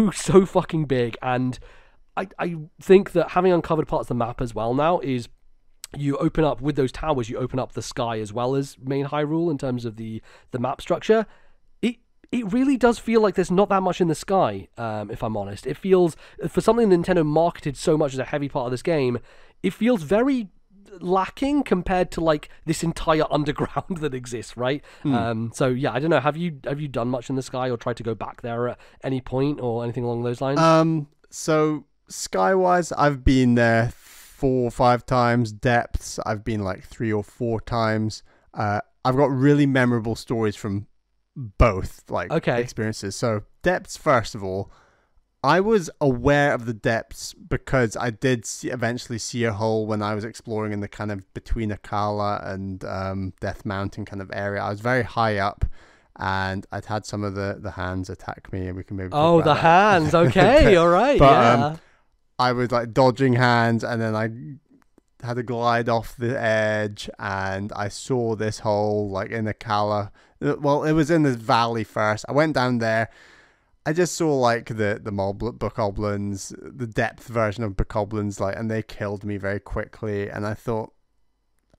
fucking big. And I think that having uncovered parts of the map as well now is, you open up with those towers, you open up the sky as well as main Hyrule in terms of the map structure. It really does feel like there's not that much in the sky, if I'm honest. It feels, for something Nintendo marketed so much as a heavy part of this game, it feels very lacking compared to like this entire underground that exists, right? So yeah, I don't know. Have you done much in the sky or tried to go back there at any point or anything along those lines? So sky-wise, I've been there 4 or 5 times. Depths, I've been like 3 or 4 times. I've got really memorable stories from both experiences. So depths, first of all, I was aware of the depths because I did eventually see a hole when I was exploring in the kind of between Akala and Death Mountain kind of area. I was very high up, and I'd had some of the hands attack me, and we can maybe talk about hands. Okay, all right. But I was like dodging hands, and then I had to glide off the edge, and I saw this hole like in Akala. Well, it was in this valley first. I went down there. I just saw like the bokoblins, the depth version of bokoblins, like, and they killed me very quickly. And I thought,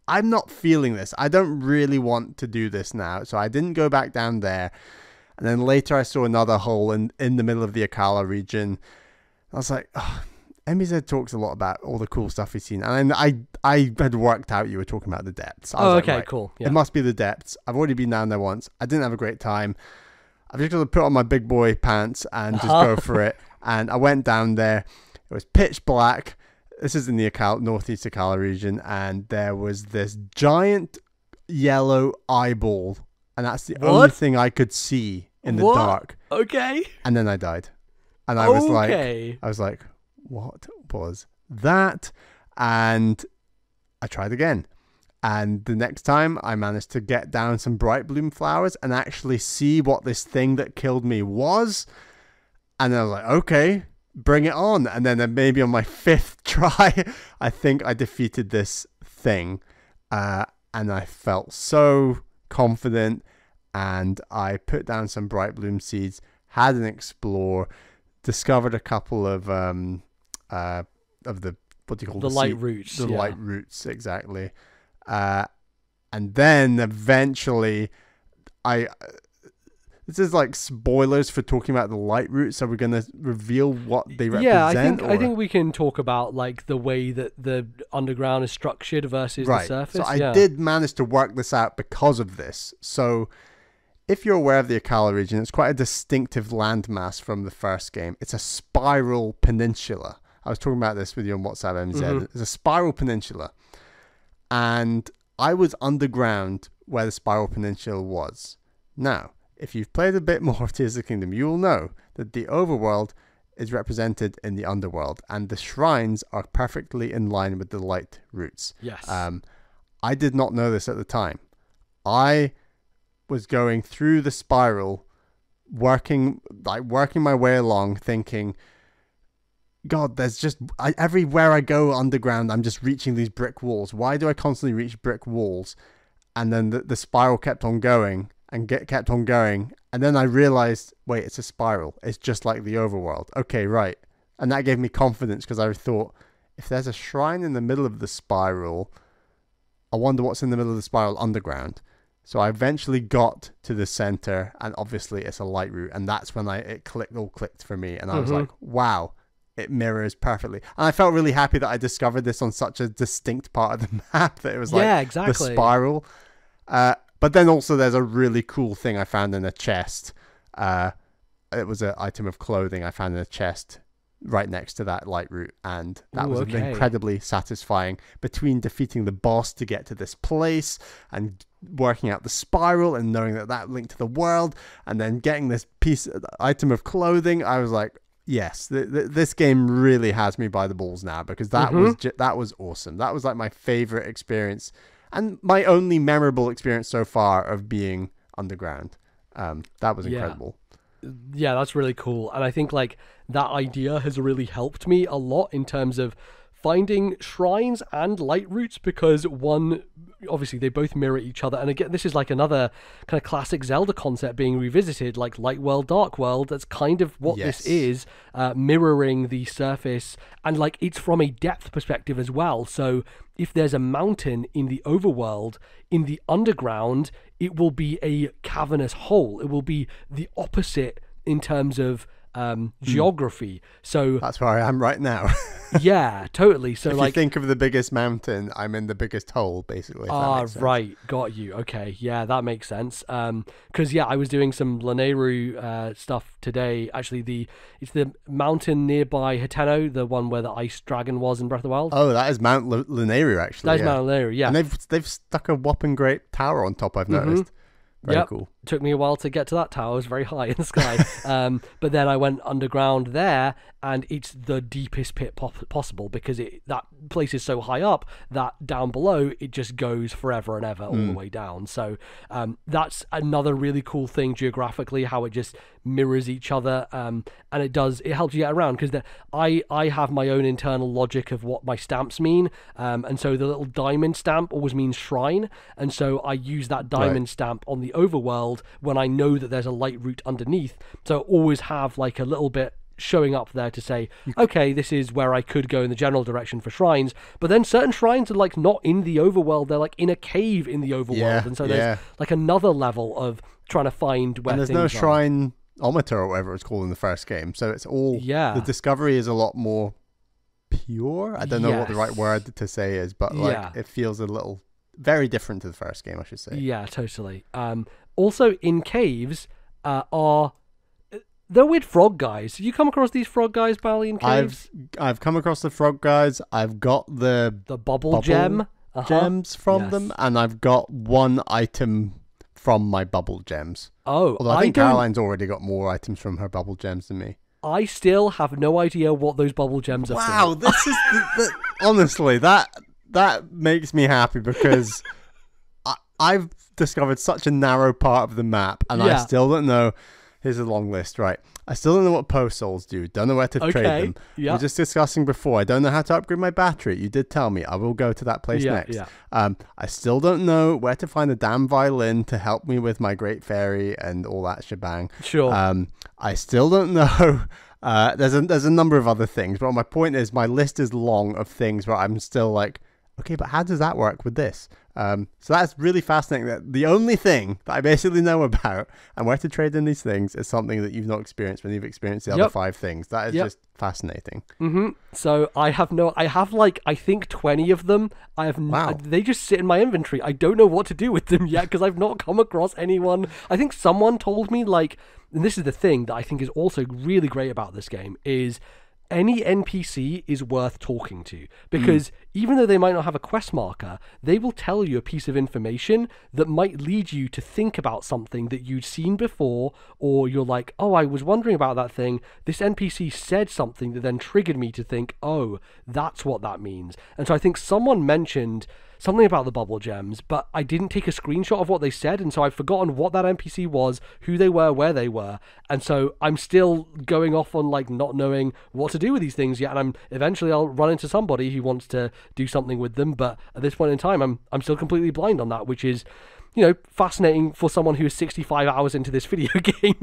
I'm not feeling this. I don't really want to do this now. So I didn't go back down there. And then later I saw another hole in the middle of the Akala region. I was like, oh, MBZ talks a lot about all the cool stuff he's seen. And I had worked out you were talking about the depths. I was like, okay, right, cool. Yeah. It must be the depths. I've already been down there once. I didn't have a great time. I've just got to put on my big boy pants and just go for it. And I went down there. It was pitch black. This is in the northeast Akala region. And there was this giant yellow eyeball. And that's the only thing I could see in the dark. Okay. And then I died. And I was like, what was that? And I tried again. And the next time I managed to get down some bright bloom flowers and actually see what this thing that killed me was. And then I was like, okay, bring it on. And then maybe on my 5th try, I think I defeated this thing. And I felt so confident. And I put down some bright bloom seeds, had an explore, discovered a couple of the, what do you call the light roots? The light roots, exactly. And then eventually this is like spoilers for talking about the light roots. So we're going to reveal what they represent. I think we can talk about like the way that the underground is structured versus the surface. So I did manage to work this out because of this. So if you're aware of the Akala region, it's quite a distinctive landmass from the first game. It's a spiral peninsula. I was talking about this with you on WhatsApp, MZ. Mm-hmm. It's a spiral peninsula. And I was underground where the spiral peninsula was. Now, if you've played a bit more of Tears of the Kingdom, you will know that the overworld is represented in the underworld, and the shrines are perfectly in line with the light roots. Yes. I did not know this at the time. I was going through the spiral, working my way along, thinking, God, there's just everywhere I go underground, I'm just reaching these brick walls. Why do I constantly reach brick walls? And then the spiral kept on going and kept on going. And then I realized, wait, it's a spiral. It's just like the overworld. Okay, right. And that gave me confidence because I thought, if there's a shrine in the middle of the spiral, I wonder what's in the middle of the spiral underground. So I eventually got to the center, and obviously it's a light route. And that's when it all clicked for me. And I was like, wow. It mirrors perfectly. And I felt really happy that I discovered this on such a distinct part of the map that it was like the spiral. But then also there's a really cool thing I found in a chest. It was an item of clothing I found in a chest right next to that light route. And that was incredibly satisfying, between defeating the boss to get to this place and working out the spiral and knowing that linked to the world, and then getting this item of clothing. I was like, yes, this game really has me by the balls now, because that was awesome. That was like my favorite experience and my only memorable experience so far of being underground. That was incredible. Yeah, that's really cool. And I think like that idea has really helped me a lot in terms of finding shrines and light routes, because one, obviously they both mirror each other. And again, this is like another kind of classic Zelda concept being revisited, like light world, dark world. That's kind of what this is, mirroring the surface, and like it's from a depth perspective as well. So if there's a mountain in the overworld, in the underground, it will be a cavernous hole. It will be the opposite in terms of geography. So that's where I am right now. Yeah, totally. So if like, you think of the biggest mountain, I'm in the biggest hole, basically. Right, got you. Okay, yeah, that makes sense. Because I was doing some Lanayru stuff today. Actually, it's the mountain nearby Hateno, the one where the ice dragon was in Breath of the Wild. Oh, that is Mount Lanayru, actually. That is Mount Lanayru, yeah. And they've stuck a whopping great tower on top, I've noticed. Very cool. Took me a while to get to that tower. It was very high in the sky. But then I went underground there, and it's the deepest pit possible, because that place is so high up that down below it just goes forever and ever all the way down. So that's another really cool thing geographically, how it just mirrors each other, and it helps you get around, because I have my own internal logic of what my stamps mean, and so the little diamond stamp always means shrine, and so I use that diamond stamp on the overworld Wild when I know that there's a light route underneath. So I always have like a little bit showing up there to say, okay, this is where I could go in the general direction for shrines. But then certain shrines are like not in the overworld, they're like in a cave in the overworld. And so there's like another level of trying to find where things are. And there's no shrine-ometer or whatever it's called in the first game. So it's all, the discovery is a lot more pure. I don't know what the right word to say is, but like it feels a little very different to the first game, I should say. Yeah, totally. Also in caves are they're weird frog guys. Have you come across these frog guys, Bally, in caves? I've come across the frog guys. I've got the bubble gem gems from them, and I've got one item from my bubble gems. Oh, although I think Caroline's already got more items from her bubble gems than me. I still have no idea what those bubble gems are for. Wow, this is honestly that makes me happy because I've discovered such a narrow part of the map, and I still don't know. Here's a long list, right? I still don't know what post souls do. Don't know where to trade them. We were just discussing before. I don't know how to upgrade my battery. You did tell me. I will go to that place next. I still don't know where to find a damn violin to help me with my Great Fairy and all that shebang. Sure. I still don't know. There's a number of other things, but my point is my list is long of things where I'm still like, okay, but how does that work with this? So that's really fascinating. That the only thing that I basically know about and where to trade in these things is something that you've not experienced when you've experienced the other 5 things. That is just fascinating. So I have like, I think 20 of them. They just sit in my inventory. I don't know what to do with them yet because I've not come across anyone. I think someone told me, like, and this is the thing that I think is also really great about this game is any NPC is worth talking to because even though they might not have a quest marker, they will tell you a piece of information that might lead you to think about something that you'd seen before, or you're like, oh, I was wondering about that thing. This NPC said something that then triggered me to think, oh, that's what that means. And so I think someone mentioned something about the bubble gems, but I didn't take a screenshot of what they said, and so I've forgotten what that NPC was, who they were, where they were, and so I'm still going off on like not knowing what to do with these things yet, and eventually I'll run into somebody who wants to do something with them, but at this point in time I'm still completely blind on that, which is, you know, fascinating for someone who is 65 hours into this video game.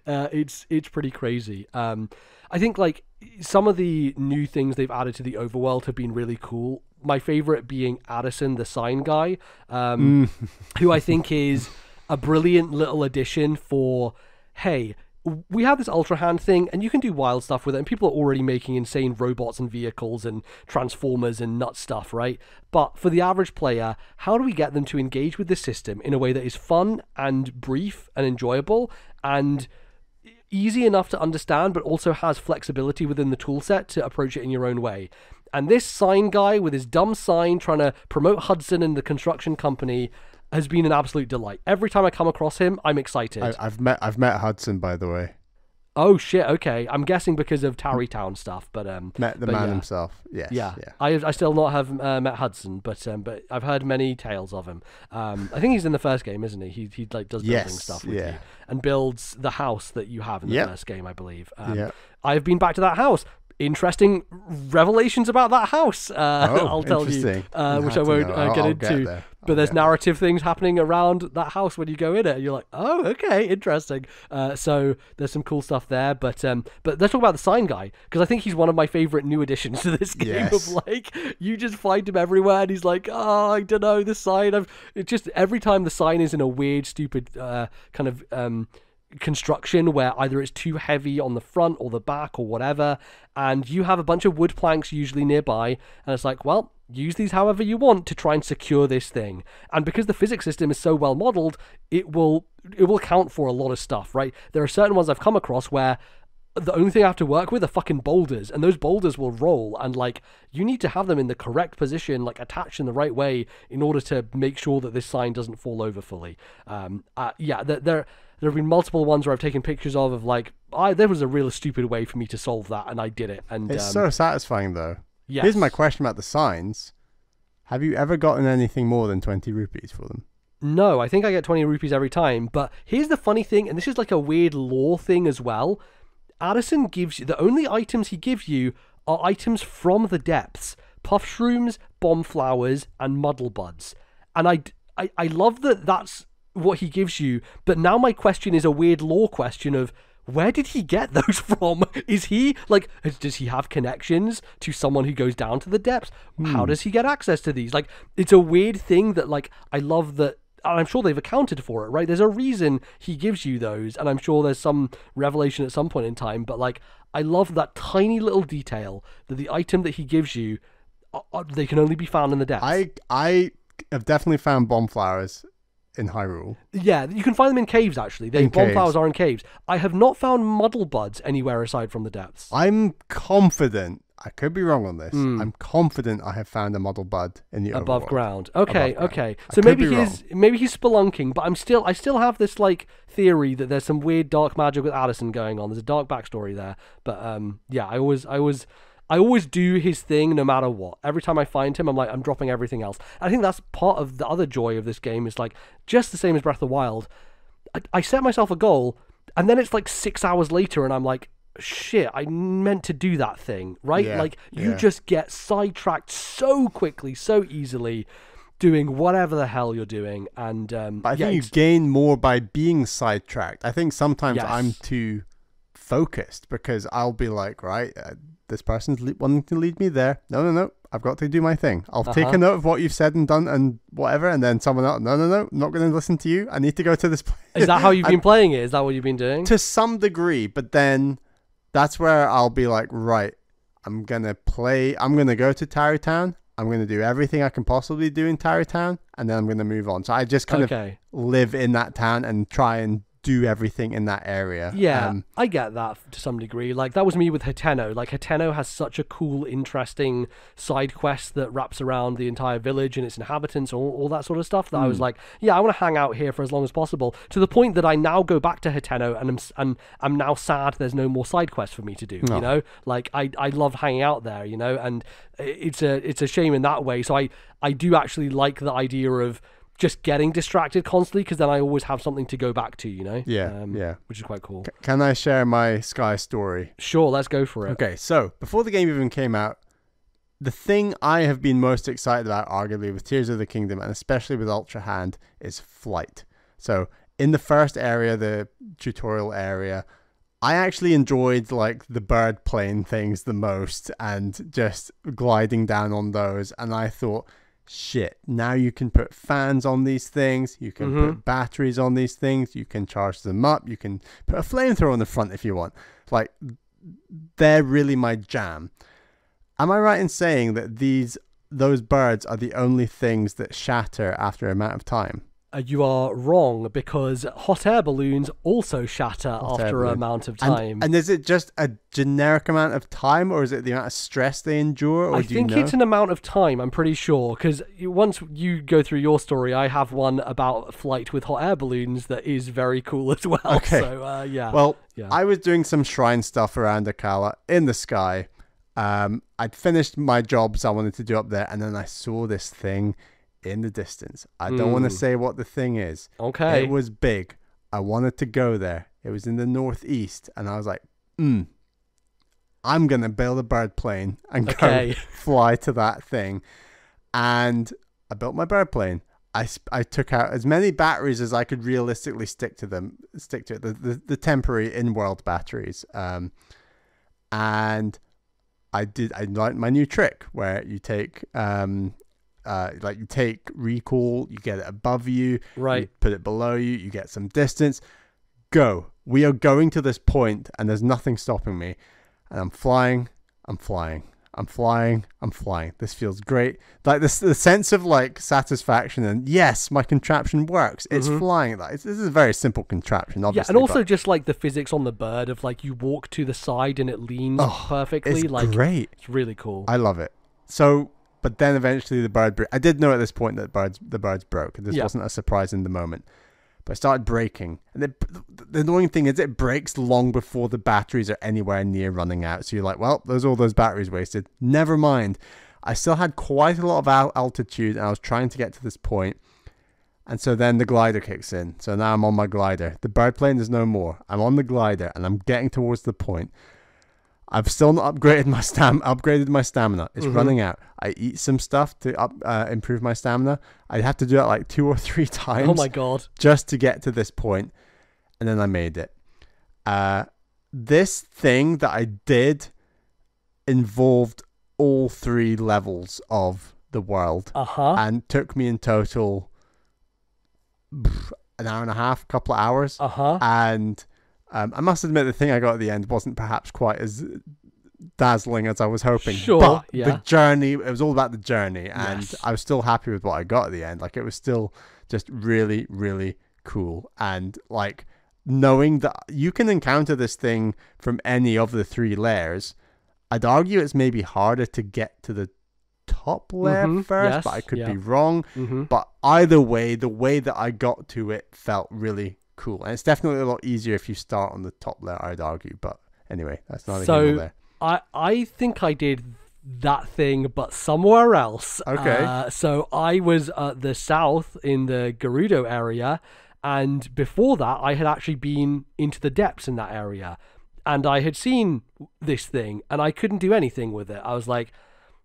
It's pretty crazy. I think like some of the new things they've added to the overworld have been really cool. My favorite being Addison, the sign guy, who I think is a brilliant little addition for, hey, we have this Ultra Hand thing, and you can do wild stuff with it, and people are already making insane robots and vehicles and transformers and nut stuff, right? But for the average player, how do we get them to engage with this system in a way that is fun and brief and enjoyable and easy enough to understand, but also has flexibility within the toolset to approach it in your own way? And this sign guy with his dumb sign trying to promote Hudson and the construction company has been an absolute delight. Every time I come across him, I'm excited. I've met Hudson, by the way. Oh shit! Okay, I'm guessing because of Tarrytown stuff, but met the man himself. Yes. Yeah. I still not have met Hudson, but I've heard many tales of him. I think he's in the first game, isn't he? He like does building stuff with you and builds the house that you have in the first game, I believe. I've been back to that house. Interesting revelations about that house, I'll tell you, which I won't get into. But there's narrative things happening around that house when you go in it. And you're like, oh, okay, interesting. So there's some cool stuff there. But let's talk about the sign guy, because I think he's one of my favorite new additions to this game. Of like, you just find him everywhere, and he's like, oh, I don't know, this sign. It's just every time the sign is in a weird, stupid kind of construction where either it's too heavy on the front or the back or whatever, and you have a bunch of wood planks usually nearby, and it's like, well, use these however you want to try and secure this thing. And because the physics system is so well modeled, it will count for a lot of stuff, right? There are certain ones I've come across where the only thing I have to work with are fucking boulders, and those boulders will roll, and like, you need to have them in the correct position, like attached in the right way in order to make sure that this sign doesn't fall over fully. There have been multiple ones where I've taken pictures of like, there was a real stupid way for me to solve that, and I did it. And it's so satisfying, though. Yes. Here's my question about the signs. Have you ever gotten anything more than 20 rupees for them? No, I think I get 20 rupees every time. But here's the funny thing, and this is like a weird lore thing as well. Addison gives you, the only items he gives you are items from the depths. Puff shrooms, bomb flowers, and muddle buds. And I love that that's what he gives you. But now my question is a weird lore question of, where did he get those from? Is he like, does he have connections to someone who goes down to the depths? How does he get access to these? Like, it's a weird thing that, like, I love that. And I'm sure they've accounted for it, right? There's a reason he gives you those, and I'm sure there's some revelation at some point in time. But like, I love that tiny little detail that the item that he gives you, they can only be found in the depths. I have definitely found bomb flowers in Hyrule. Yeah, you can find them in caves, actually. Bomb flowers are in caves. I have not found muddle buds anywhere aside from the depths. I'm confident, I could be wrong on this, I'm confident I have found a muddle bud in the above overworld. ground. Okay, okay. I So could maybe be he's spelunking, but I still have this like theory that there's some weird dark magic with Addison going on. There's a dark backstory there. But yeah, I always do his thing no matter what. Every time I find him, I'm like, I'm dropping everything else. I think that's part of the other joy of this game, is like, just the same as Breath of the Wild, I set myself a goal, and then it's like 6 hours later, and I'm like, shit, I meant to do that thing, right? Yeah, like, you just get sidetracked so quickly, so easily, doing whatever the hell you're doing. And but I think you gain more by being sidetracked. I think sometimes I'm too focused, because I'll be like, right, this person's wanting to lead me there. No, I've got to do my thing. I'll take a note of what you've said and done and whatever, and then someone else, no, I'm not going to listen to you. I need to go to this place. Is that how you've been playing it? Is that what you've been doing? To some degree, but then that's where I'll be like, right, I'm going to go to Tarry Town. I'm going to do everything I can possibly do in Tarry Town, and then I'm going to move on. So I just kind of live in that town and try and do everything in that area. Yeah, I get that to some degree. Like, that was me with Hateno. Like, Hateno has such a cool, interesting side quest that wraps around the entire village and its inhabitants, all that sort of stuff, that I was like, yeah, I want to hang out here for as long as possible, to the point that I now go back to Hateno and I'm now sad there's no more side quests for me to do, you know? Like, I love hanging out there, you know? And it's a shame in that way. So I do actually like the idea of just getting distracted constantly, because then I always have something to go back to, you know? Yeah. Which is quite cool. Can I share my Sky story? Sure, let's go for it. Okay, so before the game even came out, the thing I have been most excited about, arguably, with Tears of the Kingdom, and especially with Ultra Hand, is flight. So in the first area, the tutorial area, I actually enjoyed like the bird plane things the most, and just gliding down on those. And I thought, shit, now you can put fans on these things, you can put batteries on these things, you can charge them up, you can put a flamethrower on the front if you want. Like, they're really my jam. Am I right in saying that those birds are the only things that shatter after an amount of time? You are wrong, because hot air balloons also shatter after an amount of time. And is it just a generic amount of time, or is it the amount of stress they endure? Or I think it's an amount of time, I'm pretty sure, because once you go through your story, I have one about flight with hot air balloons that is very cool as well. Okay. So, yeah. Well, I was doing some shrine stuff around Akala in the sky. I'd finished my jobs I wanted to do up there, and then I saw this thing in the distance. I don't want to say what the thing is. Okay. It was big. I wanted to go there. It was in the northeast, and I was like, I'm going to build a bird plane and go fly to that thing. And I built my bird plane. I took out as many batteries as I could realistically stick to it, the temporary in-world batteries. And I learned my new trick where you take you take recall, you get it above you, right? You put it below you, you get some distance. Go. We are going to this point, and there's nothing stopping me. And I'm flying. This feels great. Like the sense of like satisfaction, and yes, my contraption works. It's flying. Like this is a very simple contraption, obviously. Yeah, and also just like the physics on the bird of like you walk to the side and it leans perfectly. It's like great. It's really cool. I love it. So. But then eventually the bird broke. I did know at this point that the birds broke. This wasn't a surprise in the moment. But it started breaking. And the annoying thing is it breaks long before the batteries are anywhere near running out. So you're like, well, there's all those batteries wasted. Never mind. I still had quite a lot of altitude, and I was trying to get to this point. And so then the glider kicks in. So now I'm on my glider. The bird plane is no more. I'm on the glider, and I'm getting towards the point. I've still not upgraded my stamina. It's running out. I eat some stuff to improve my stamina. I'd have to do it like 2 or 3 times. Oh my god! Just to get to this point, and then I made it. This thing that I did involved all 3 levels of the world, and took me in total an hour and a half, couple of hours. And I must admit, the thing I got at the end wasn't perhaps quite as dazzling as I was hoping. But the journey, it was all about the journey, and I was still happy with what I got at the end. Like, it was still just really, really cool. And like, knowing that you can encounter this thing from any of the 3 layers, I'd argue it's maybe harder to get to the top layer first, but I could be wrong. But either way, the way that I got to it felt really cool, and it's definitely a lot easier if you start on the top layer, I'd argue. But anyway, that's not there. I think I did that thing, but somewhere else. Okay. So I was at the south in the Gerudo area, and before that, I had actually been into the depths in that area, and I had seen this thing, and I couldn't do anything with it. I was like,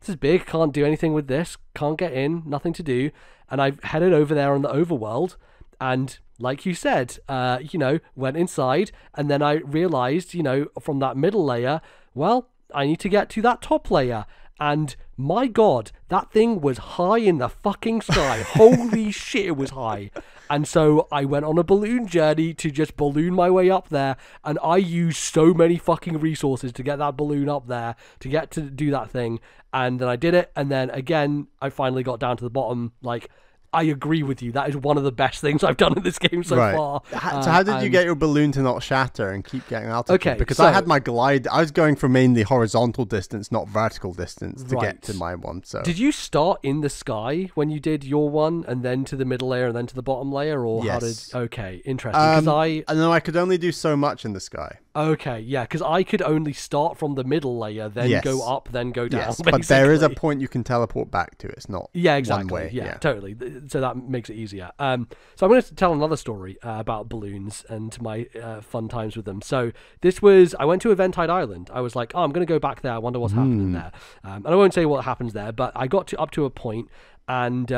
this is big, can't do anything with this, can't get in, nothing to do. And I headed over there on the overworld, and like you said, went inside, and then I realized, from that middle layer, well, I need to get to that top layer. And my god, that thing was high in the fucking sky. Holy shit, it was high. And so I went on a balloon journey to just balloon my way up there, and I used so many fucking resources to get that balloon up there, to get to do that thing. And then I did it, and then again, I finally got down to the bottom. Like, I agree with you. That is one of the best things I've done in this game so far. So how did you get your balloon to not shatter and keep getting altitude? Okay, because I had my glide. I was going for mainly horizontal distance, not vertical distance, to get to my one. So did you start in the sky when you did your one, and then to the middle layer, and then to the bottom layer, or how did? Okay, interesting. Because I know I could only do so much in the sky. Okay, yeah, because I could only start from the middle layer, then go up, then go down. Yes, but there is a point you can teleport back to. It's not exactly. one way. Yeah, totally. So that makes it easier. So I'm going to tell another story about balloons and my fun times with them. So I went to Eventide Island. I was like, I'm going to go back there. I wonder what's happening there. And I won't say what happens there, but I got up to a point, and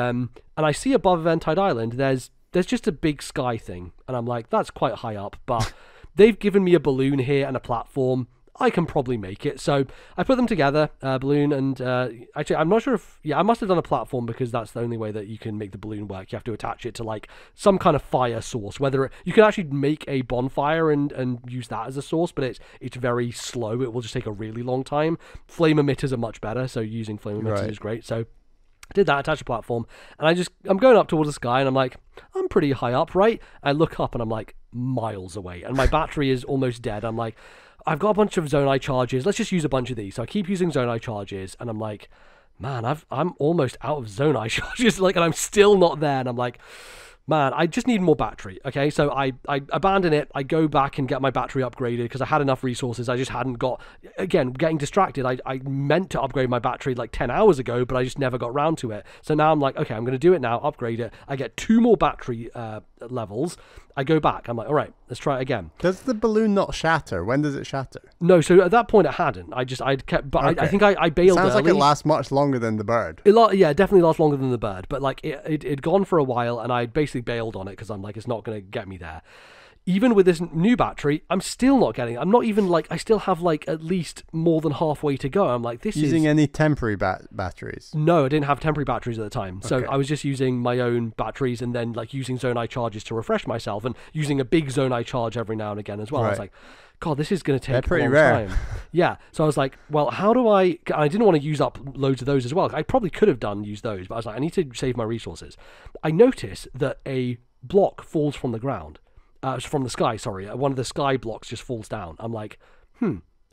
I see above Eventide Island, there's just a big sky thing, and I'm like, that's quite high up, but they've given me a balloon here and a platform. I can probably make it. So I put them together, balloon, and actually, I'm not sure if... Yeah, I must have done a platform, because that's the only way that you can make the balloon work. You have to attach it to, like, some kind of fire source. You can actually make a bonfire and use that as a source, but it's very slow. It will just take a really long time. Flame emitters are much better, so using flame emitters is great. So I did that, attached a platform, and I'm going up towards the sky, and I'm like, I'm pretty high up, right? I look up, and I'm like miles away, and my battery is almost dead. I'm like, I've got a bunch of Zonai charges. Let's just use a bunch of these. So I keep using Zonai charges, and I'm like, man, I'm almost out of Zonai charges, like, and I'm still not there. And I'm like, man, I just need more battery. Okay, so I abandon it. I go back and get my battery upgraded because I had enough resources. I just hadn't got, again, getting distracted. I meant to upgrade my battery like 10 hours ago, but I just never got around to it. So now I'm like, okay, I'm going to do it now, upgrade it. I get 2 more battery levels. I go back. I'm like, all right, let's try it again. Does the balloon not shatter? When does it shatter? No, so at that point it hadn't. I'd kept, but okay. I think I bailed early. Sounds like it lasts much longer than the bird. It definitely lasts longer than the bird, but like it'd gone for a while, and I basically bailed on it because I'm like, it's not going to get me there. Even with this new battery, I'm still not getting it. I'm not even like, I still have like at least more than halfway to go. I'm like, using any temporary batteries? No, I didn't have temporary batteries at the time. So okay. I was just using my own batteries, and then like using Zonai charges to refresh myself, and using a big Zonai charge every now and again as well. Right. I was like, God, this is going to take a long time. Yeah. So I was like, well, how do I didn't want to use up loads of those as well. I probably could have used those, but I was like, I need to save my resources. I noticed that a block falls from the ground. From the sky, sorry. One of the sky blocks just falls down. I'm like,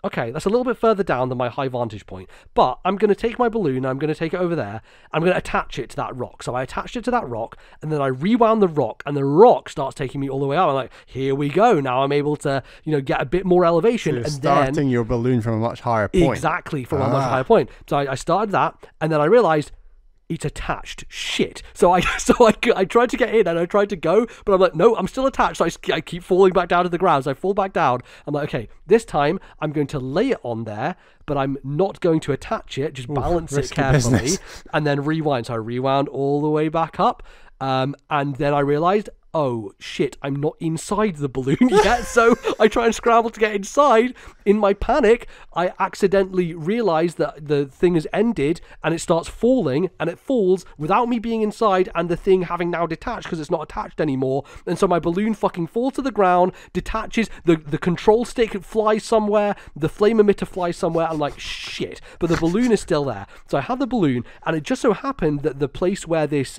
okay, that's a little bit further down than my high vantage point. But I'm going to take my balloon, I'm going to take it over there, I'm going to attach it to that rock. So I attached it to that rock, and then I rewound the rock, and the rock starts taking me all the way up. I'm like, here we go. Now I'm able to, get a bit more elevation. So you're starting your balloon from a much higher point. Exactly, from a much higher point. So I started that, and then I realized, it's attached. Shit. So I tried to get in and I tried to go, but I'm like, no, I'm still attached. So I keep falling back down to the ground. So I fall back down. I'm like, okay, this time I'm going to lay it on there, but I'm not going to attach it. Just balance it carefully and then rewind. So I rewound all the way back up. And then I realized, oh shit, I'm not inside the balloon yet. So I try and scramble to get inside. In my panic, I accidentally realize that the thing has ended and it starts falling, and it falls without me being inside and the thing having now detached because it's not attached anymore. And so my balloon fucking falls to the ground, detaches, the control stick flies somewhere, the flame emitter flies somewhere. I'm like, shit, but the balloon is still there. So I have the balloon, and it just so happened that the place where this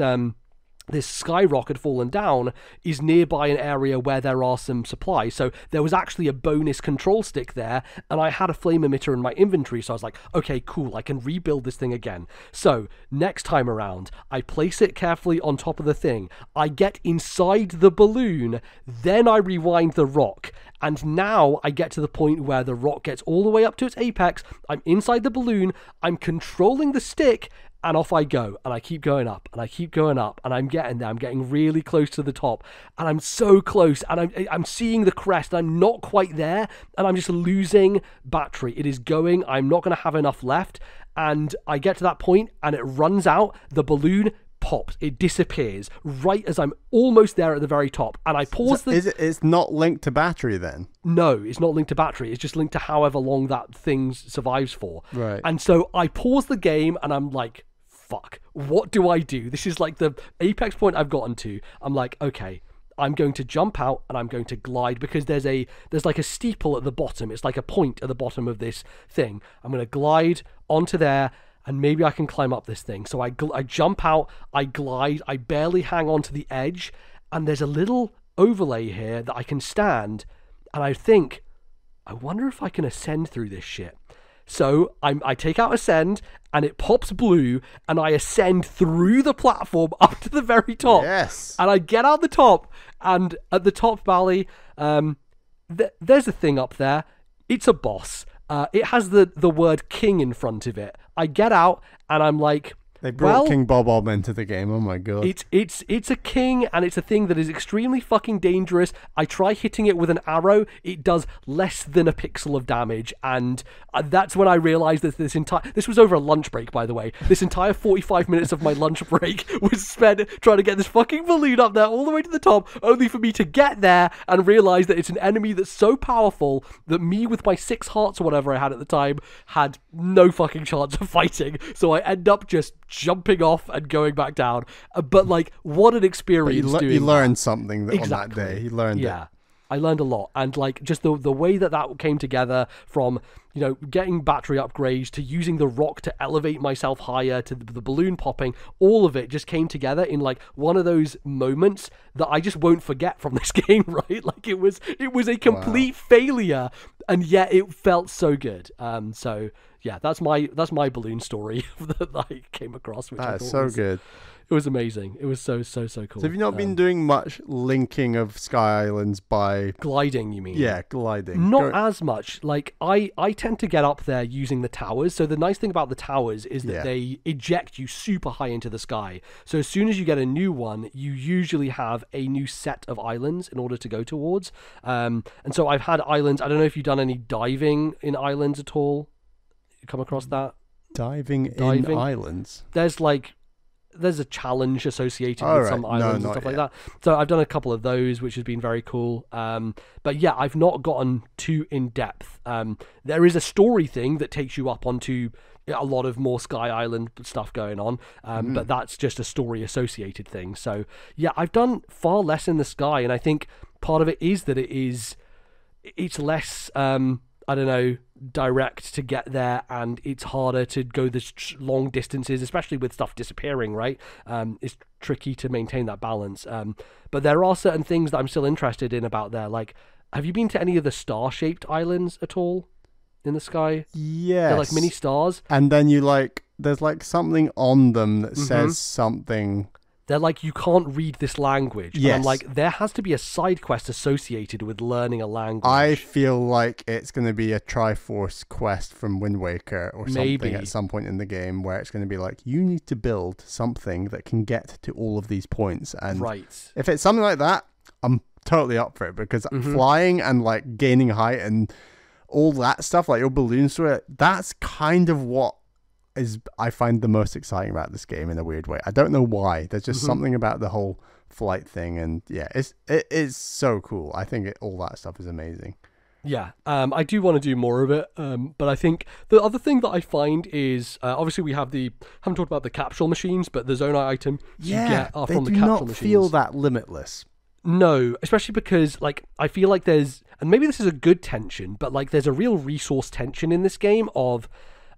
skyrock had fallen down is nearby an area where there are some supplies. So there was actually a bonus control stick there, and I had a flame emitter in my inventory. So I was like, okay, cool, I can rebuild this thing again. So next time around, I place it carefully on top of the thing. I get inside the balloon, then I rewind the rock. And now I get to the point where the rock gets all the way up to its apex. I'm inside the balloon, I'm controlling the stick, and off I go, and I keep going up, and I keep going up, and I'm getting there. I'm getting really close to the top, and I'm so close, and I'm seeing the crest, and I'm not quite there, and I'm just losing battery. It is going. I'm not going to have enough left, and I get to that point, and it runs out. The balloon pops. It disappears right as I'm almost there at the very top, and I pause. So it's not linked to battery then? No, it's not linked to battery. It's just linked to however long that thing survives for. Right. And so I pause the game, and I'm like, fuck, what do I do? This is like the apex point I've gotten to. I'm like, okay, I'm going to jump out and I'm going to glide, because there's like a steeple at the bottom. It's like a point at the bottom of this thing. I'm going to glide onto there, and maybe I can climb up this thing. So I jump out, I glide, I barely hang on to the edge, and there's a little overlay here that I can stand, and I think, I wonder if I can ascend through this shit. So I take out ascend, and it pops blue, and I ascend through the platform up to the very top. Yes. And I get out the top, and at the top valley, there's a thing up there. It's a boss. It has the word king in front of it. I get out, and I'm like, they brought King Bob into the game. Oh my god. It's a king, and it's a thing that is extremely fucking dangerous. I try hitting it with an arrow. It does less than a pixel of damage, and that's when I realized that this was over a lunch break, by the way. This entire 45 minutes of my lunch break was spent trying to get this fucking balloon up there all the way to the top, only for me to get there and realize that it's an enemy that's so powerful that me with my 6 hearts or whatever I had at the time had no fucking chance of fighting. So I end up just jumping off and going back down. But like, what an experience. You learned something on that day. You learned it. I learned a lot, and like just the way that came together, from getting battery upgrades to using the rock to elevate myself higher to the balloon popping, all of it just came together in like one of those moments that I just won't forget from this game, right? Like it was a complete failure, and yet it felt so good. So yeah, that's my balloon story that I came across, which that's so good. It was amazing. It was so cool. So have you not been doing much linking of Sky Islands by gliding, you mean? Yeah, gliding. Not as much. Like I tend to get up there using the towers. So the nice thing about the towers is that they eject you super high into the sky. So as soon as you get a new one, you usually have a new set of islands in order to go towards. And so I've had islands. I don't know if you've done any diving in islands at all. You come across that? Diving in islands? There's a challenge associated with some islands and stuff like that. So I've done a couple of those, which has been very cool. But yeah, I've not gotten too in depth. There is a story thing that takes you up onto a lot of more Sky Island stuff going on. But that's just a story associated thing. So yeah, I've done far less in the sky. And I think part of it is that it's less, I don't know, direct to get there, and it's harder to go the long distances, especially with stuff disappearing, right? It's tricky to maintain that balance. But there are certain things that I'm still interested in about there. Like, have you been to any of the star-shaped islands at all in the sky? Yes. They're like mini stars. And then there's like something on them that says something They're like, you can't read this language. Yes. And I'm like, there has to be a side quest associated with learning a language. I feel like it's going to be a Triforce quest from Wind Waker or something at some point in the game, where it's going to be like, you need to build something that can get to all of these points. And if it's something like that, I'm totally up for it, because flying and like gaining height and all that stuff, like your balloons through it, that's kind of what I find the most exciting about this game in a weird way. I don't know why. There's just something about the whole flight thing, and yeah, it is so cool. I think all that stuff is amazing. Yeah, I do want to do more of it, but I think the other thing that I find is obviously we haven't talked about the capsule machines, but the Zonai item you get are from the capsule machines. They do not feel that limitless. No, especially because like I feel like there's, and maybe this is a good tension, but like there's a real resource tension in this game of,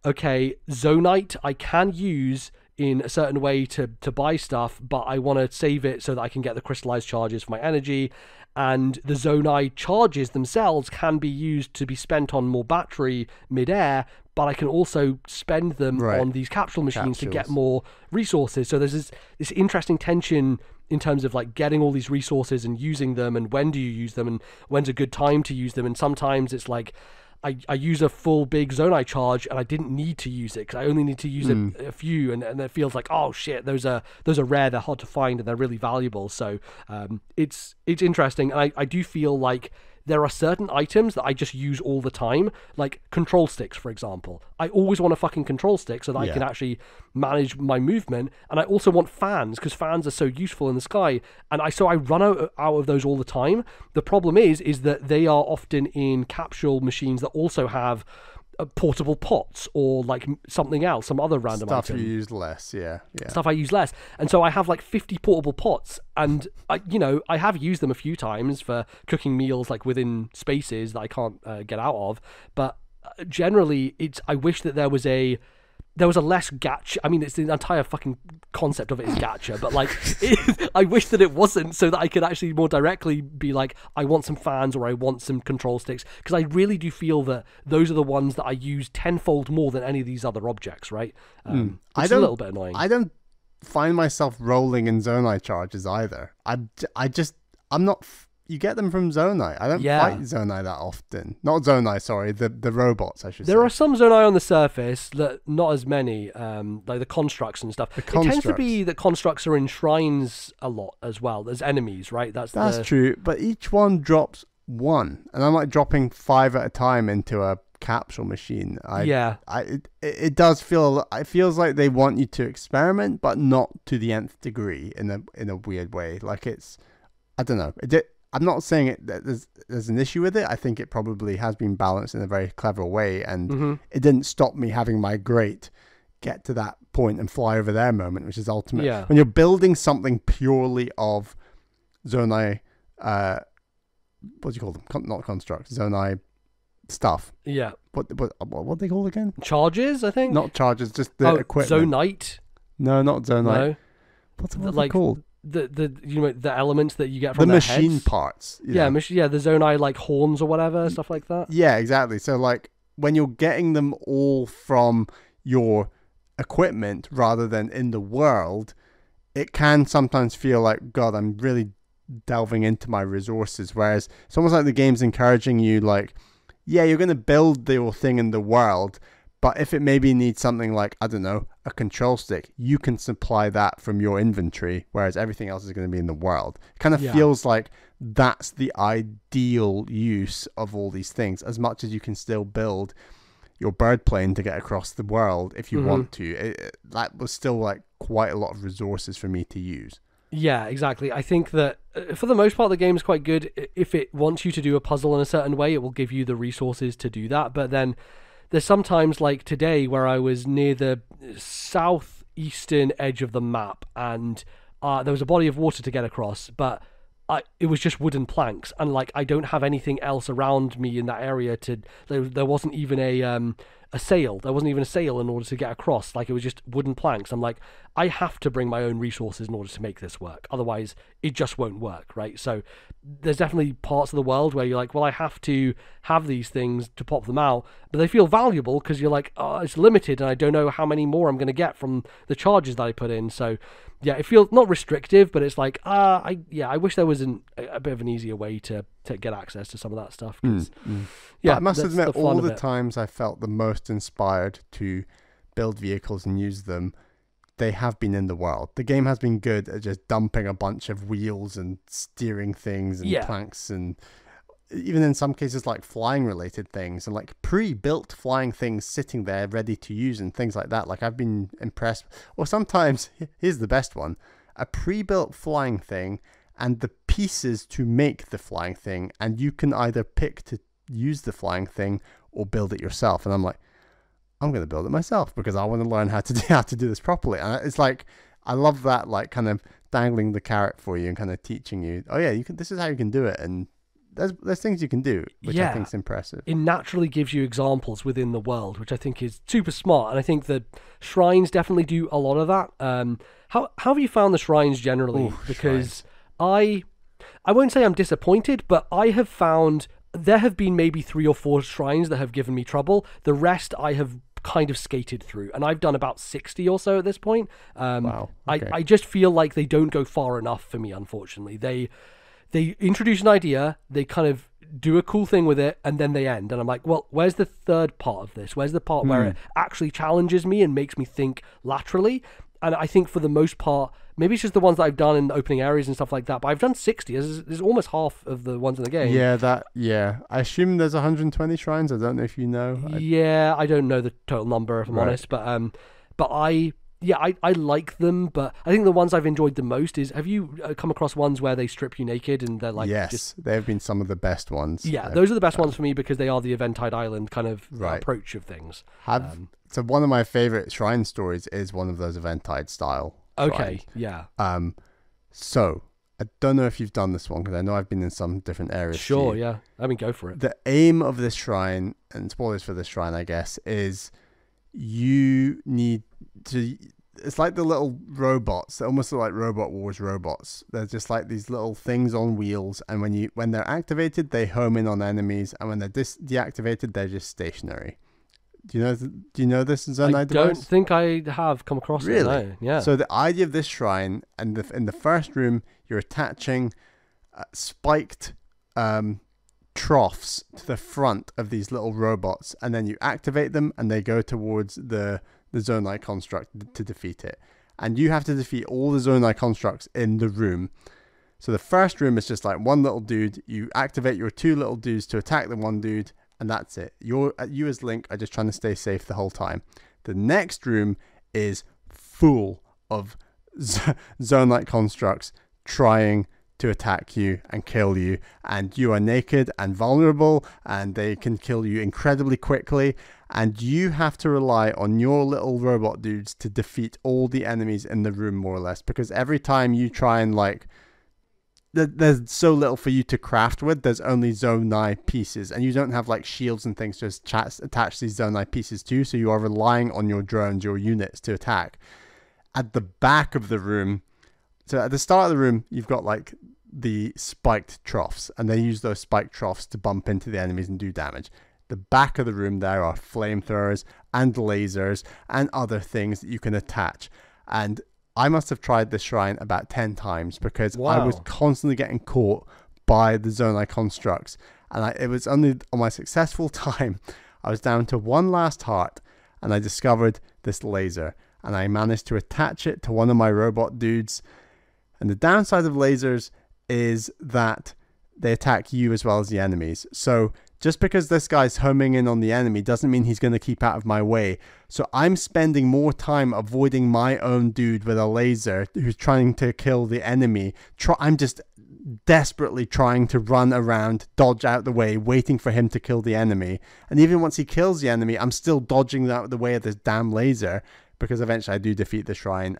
okay, Zonite I can use in a certain way to buy stuff, but I want to save it so that I can get the crystallized charges for my energy. And the Zonai charges themselves can be used to be spent on more battery mid-air, but I can also spend them on these capsule machines to get more resources. So there's this interesting tension in terms of like getting all these resources and using them, and when do you use them, and when's a good time to use them. And sometimes it's like, I use a full big Zonai charge and I didn't need to use it because I only need to use a few, and it feels like, oh shit, those are rare, they're hard to find, and they're really valuable. So it's interesting, and I do feel like there are certain items that I just use all the time, like control sticks, for example. I always want a fucking control stick so that I can actually manage my movement, and I also want fans because fans are so useful in the sky, and I run out of those all the time. The problem is that they are often in capsule machines that also have portable pots or like something else, some other random stuff item. You use less, yeah. Stuff I use less, and so I have like 50 portable pots, and I have used them a few times for cooking meals like within spaces that I can't get out of. But generally, I wish that there was a less gacha. I mean, it's the entire fucking concept of it is gacha, but like, I wish that it wasn't, so that I could actually more directly be like, I want some fans or I want some control sticks, because I really do feel that those are the ones that I use tenfold more than any of these other objects, right? It's a little bit annoying. I don't find myself rolling in Zonai charges either. I'm not. You get them from Zonai. I don't fight Zonai that often. Not Zonai, sorry. The robots, I should say. There are some Zonai on the surface, that not as many, like the constructs and stuff. It tends to be that constructs are in shrines a lot as well. There's enemies, right? That's true, but each one drops one. And I'm like dropping 5 at a time into a capsule machine. It does feel, it feels like they want you to experiment, but not to the nth degree in a weird way. Like it's, I don't know. I'm not saying there's an issue with it. I think it probably has been balanced in a very clever way, and it didn't stop me having my great get to that point and fly over there moment, which is ultimate. Yeah. When you're building something purely of Zonai, what do you call them? Not constructs, Zonai stuff. Yeah. What are they called again? Charges, I think. Not charges, just the equipment. Zonite. No, not Zonite. No. What's it called? The elements that you get from the their machine heads. Parts. The Zonai like horns or whatever, stuff like that. Yeah, exactly. So like when you're getting them all from your equipment rather than in the world, it can sometimes feel like, God, I'm really delving into my resources. Whereas it's almost like the game's encouraging you, like, yeah, you're going to build your thing in the world, but if it maybe needs something like, I don't know, a control stick, you can supply that from your inventory, whereas everything else is going to be in the world. It kind of feels like that's the ideal use of all these things, as much as you can still build your bird plane to get across the world if you want to. That was still like quite a lot of resources for me to use. Yeah, exactly. I think that for the most part, the game is quite good. If it wants you to do a puzzle in a certain way, it will give you the resources to do that. But then there's sometimes like today where I was near the southeastern edge of the map, and there was a body of water to get across, but it was just wooden planks, and like I don't have anything else around me in that area to. There wasn't even a sail. There wasn't even a sail in order to get across. Like, it was just wooden planks. I'm like, I have to bring my own resources in order to make this work. Otherwise, it just won't work, right? So there's definitely parts of the world where you're like, well, I have to have these things to pop them out, but they feel valuable because you're like, oh, it's limited and I don't know how many more I'm going to get from the charges that I put in. So yeah, it feels not restrictive, but it's like, I wish there was a bit of an easier way to get access to some of that stuff. Yeah, I must admit, all the times I felt the most inspired to build vehicles and use them, they have been in the world. The game has been good at just dumping a bunch of wheels and steering things and planks, and even in some cases like flying related things and like pre-built flying things sitting there ready to use and things like that. Like, I've been impressed. Or sometimes, here's the best one, a pre-built flying thing and the pieces to make the flying thing, and you can either pick to use the flying thing or build it yourself. And I'm like, I'm going to build it myself because I want to learn how to do this properly. And it's like, I love that, like, kind of dangling the carrot for you and kind of teaching you, oh yeah, you can, this is how you can do it. And there's things you can do, which I think is impressive. It naturally gives you examples within the world, which I think is super smart. And I think the shrines definitely do a lot of that. How have you found the shrines generally? Ooh, because shrines. I won't say I'm disappointed, but I have found there have been maybe 3 or 4 shrines that have given me trouble. The rest I have kind of skated through, and I've done about 60 or so at this point. Wow. Okay. I just feel like they don't go far enough for me, unfortunately. They introduce an idea, they kind of do a cool thing with it, and then they end. And I'm like, well, where's the third part of this? Where's the part where it actually challenges me and makes me think laterally? And I think for the most part, maybe it's just the ones that I've done in the opening areas and stuff like that, but I've done 60. There's almost half of the ones in the game. Yeah. I assume there's 120 shrines. I don't know if you know. I don't know the total number, if I'm honest, but I like them, but I think the ones I've enjoyed the most is, have you come across ones where they strip you naked and they're like... Yes, they've been some of the best ones. Yeah, those are the best ones for me because they are the Eventide Island kind of approach of things. So one of my favorite shrine stories is one of those Eventide style shrines. Yeah. So I don't know if you've done this one because I know I've been in some different areas. Sure, yeah. I mean, go for it. The aim of this shrine, and spoilers for this shrine, I guess, is you need to... It's like the little robots. They almost look like Robot Wars robots. They're just like these little things on wheels, and when they're activated, they home in on enemies, and when they're deactivated, they're just stationary. Do you know this Zonai device? I don't think I have come across it. No. Yeah. So the idea of this shrine, and in the first room, you're attaching spiked troughs to the front of these little robots, and then you activate them, and they go towards the Zonai construct to defeat it. And you have to defeat all the Zonai constructs in the room. So the first room is just like one little dude. You activate your 2 little dudes to attack the one dude, and that's it. You as Link are just trying to stay safe the whole time. The next room is full of Zonai constructs trying to attack you and kill you, and you are naked and vulnerable, and they can kill you incredibly quickly, and you have to rely on your little robot dudes to defeat all the enemies in the room, more or less, because every time you try and there's so little for you to craft with. There's only Zonai pieces, and you don't have like shields and things to attach these Zonai pieces to, so you are relying on your drones, your units, to attack. At the back of the room, so at the start of the room, you've got like the spiked troughs, and they use those spiked troughs to bump into the enemies and do damage. The back of the room, there are flamethrowers and lasers and other things that you can attach. And I must have tried this shrine about 10 times because I was constantly getting caught by the Zonai constructs. And it was only on my successful time, I was down to one last heart, and I discovered this laser. And I managed to attach it to one of my robot dudes. And the downside of lasers is that they attack you as well as the enemies. So just because this guy's homing in on the enemy doesn't mean he's going to keep out of my way. So I'm spending more time avoiding my own dude with a laser who's trying to kill the enemy. I'm just desperately trying to run around, dodge out the way, waiting for him to kill the enemy. And even once he kills the enemy, I'm still dodging out the way of this damn laser, because eventually I do defeat the shrine.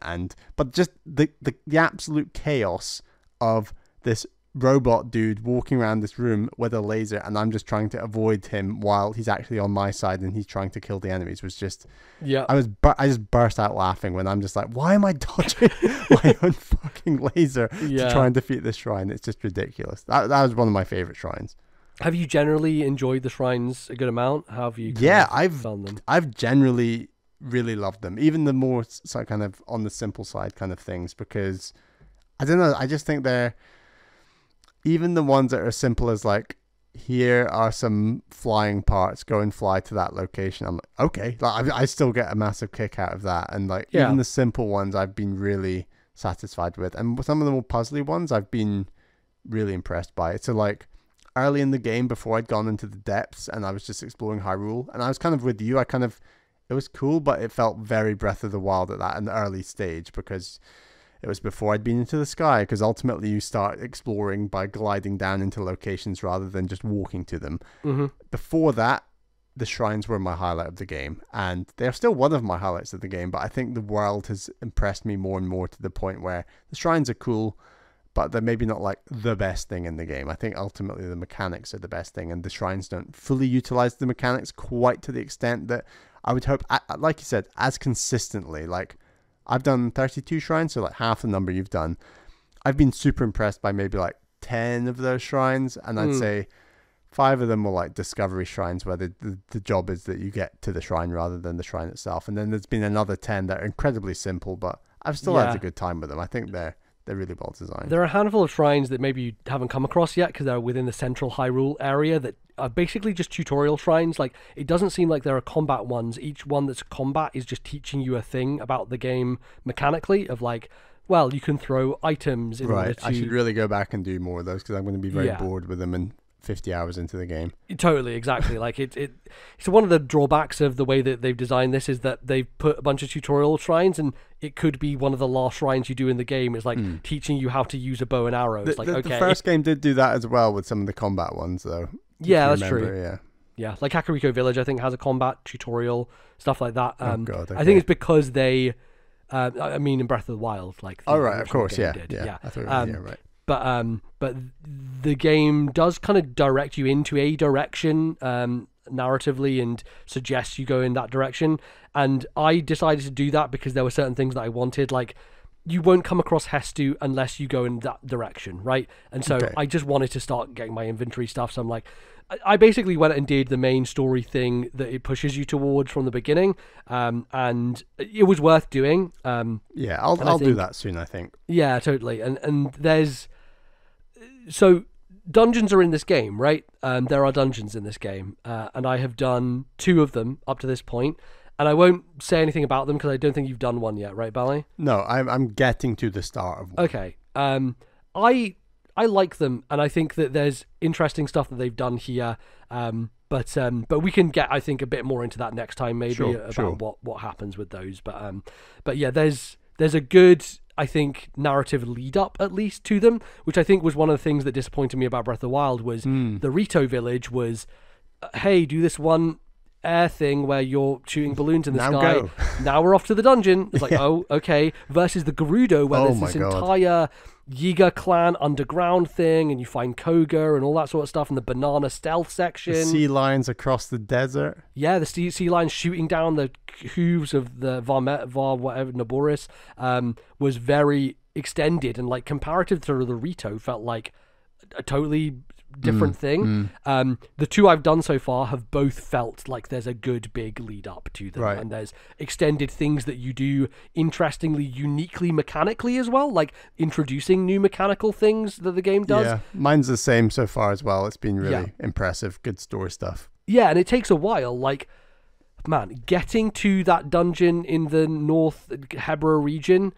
But just the absolute chaos of this robot dude walking around this room with a laser, and I'm just trying to avoid him while he's actually on my side and he's trying to kill the enemies. Was just, I just burst out laughing when I'm just like, why am I dodging my own fucking laser to try and defeat this shrine? It's just ridiculous. That was one of my favorite shrines. Have you generally enjoyed the shrines a good amount? How have you found them? I've generally really loved them, even the more kind of on the simple side kind of things, because I don't know, I just think they're, even the ones that are simple as like, here are some flying parts, go and fly to that location. I'm like, okay, like, I still get a massive kick out of that. And like, even the simple ones I've been really satisfied with. And some of the more puzzly ones I've been really impressed by. So like early in the game, before I'd gone into the depths and I was just exploring Hyrule, and I was kind of with you, it was cool, but it felt very Breath of the Wild at that an early stage, because it was before I'd been into the sky, because ultimately you start exploring by gliding down into locations rather than just walking to them. Mm-hmm. Before that, the shrines were my highlight of the game, and they're still one of my highlights of the game, but I think the world has impressed me more and more to the point where the shrines are cool, but they're maybe not like the best thing in the game. I think ultimately the mechanics are the best thing, and the shrines don't fully utilize the mechanics quite to the extent that I would hope, like you said, as consistently. Like, I've done 32 shrines, so like half the number you've done. I've been super impressed by maybe like 10 of those shrines, and I'd say 5 of them were like discovery shrines, where the job is that you get to the shrine rather than the shrine itself. And then there's been another 10 that are incredibly simple, but I've still had a good time with them. I think they're really well designed. There are a handful of shrines that maybe you haven't come across yet because they're within the central Hyrule area that are basically just tutorial shrines. Like, it doesn't seem like there are combat ones. Each one that's combat is just teaching you a thing about the game mechanically, of like, well, you can throw items in order to... I should really go back and do more of those, because I'm going to be very bored with them and 50 hours into the game. Totally, exactly. Like it's one of the drawbacks of the way that they've designed this is that they've put a bunch of tutorial shrines, and it could be one of the last shrines you do in the game is like teaching you how to use a bow and arrow. It's the first game did do that as well with some of the combat ones, though. Yeah, that's true. Yeah, like Kakariko Village, I think, has a combat tutorial, stuff like that. Oh God, okay. I think it's because they, I mean, in Breath of the Wild, like. Oh right, of course, yeah. I thought, right. But the game does kind of direct you into a direction narratively and suggests you go in that direction. And I decided to do that because there were certain things that I wanted. Like, you won't come across Hestu unless you go in that direction, right? And so I just wanted to start getting my inventory stuff. So I'm like, I basically went and did the main story thing that it pushes you towards from the beginning, and it was worth doing. I'll do that soon, I think. Yeah, totally. And there's... So dungeons are in this game, right? There are dungeons in this game, and I have done 2 of them up to this point, and I won't say anything about them because I don't think you've done one yet, right, Bally? No, I'm getting to the start of one. Okay. I like them, and I think that there's interesting stuff that they've done here. But we can get, I think, a bit more into that next time, maybe about what happens with those. But yeah, there's a good, I think, narrative lead up at least to them, which I think was one of the things that disappointed me about Breath of the Wild was the Rito village was, hey, do this one air thing where you're shooting balloons in the sky. Go. Now we're off to the dungeon. It's like, oh, okay. Versus the Gerudo, where there's this entire Yiga clan underground thing, and you find Koga and all that sort of stuff in the banana stealth section. The sea lions across the desert. Yeah, the sea lions shooting down the hooves of the whatever Naboris was very extended, and like comparative to the Rito felt like a totally different thing. The 2 I've done so far have both felt like there's a good big lead up to them, and there's extended things that you do interestingly, uniquely, mechanically as well, like introducing new mechanical things that the game does. Yeah, mine's the same so far as well. It's been really impressive, good story stuff. Yeah, and it takes a while. Like, man, getting to that dungeon in the North Hebra region,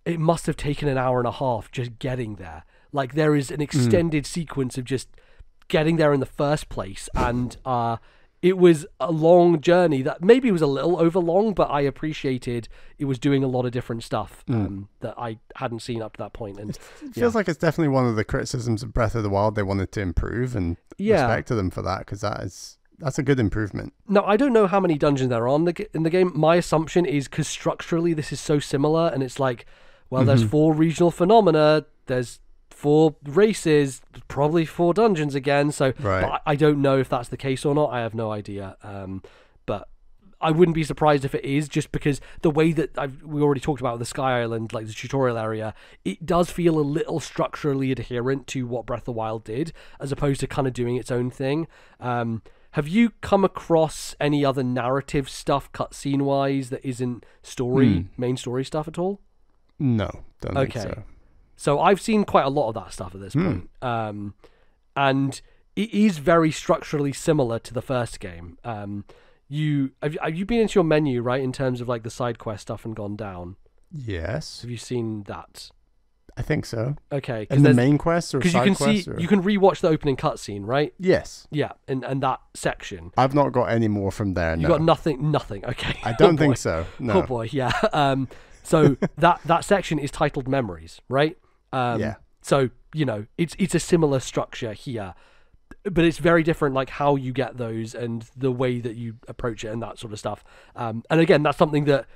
it must have taken an hour and a half just getting there. Like, there is an extended sequence of just getting there in the first place, and it was a long journey that maybe was a little over long, but I appreciated it was doing a lot of different stuff that I hadn't seen up to that point. And it feels like it's definitely one of the criticisms of Breath of the Wild they wanted to improve, and respect to them for that, because that's a good improvement. No, I don't know how many dungeons there are in the game. My assumption is because structurally this is so similar, and it's like, well, there's 4 regional phenomena, there's 4 races, probably 4 dungeons again. So but I don't know if that's the case or not. I have no idea. But I wouldn't be surprised if it is, just because the way that we already talked about the Sky Island, like the tutorial area, it does feel a little structurally adherent to what Breath of the Wild did, as opposed to kind of doing its own thing. Have you come across any other narrative stuff, cutscene wise, that isn't main story stuff at all? No, don't think so. So I've seen quite a lot of that stuff at this point. And it is very structurally similar to the first game. Have you been into your menu, right, in terms of like the side quest stuff and gone down? Yes. Have you seen that? I think so. Okay. In the main quest or side quest? You can rewatch the opening cutscene, right? Yes. Yeah, and that section. I've not got any more from there. You got nothing. Okay. I don't think so. No. Oh boy, yeah. So that section is titled Memories, right? Yeah. So it's a similar structure here, but it's very different, like how you get those and the way that you approach it and that sort of stuff. And again, that's something that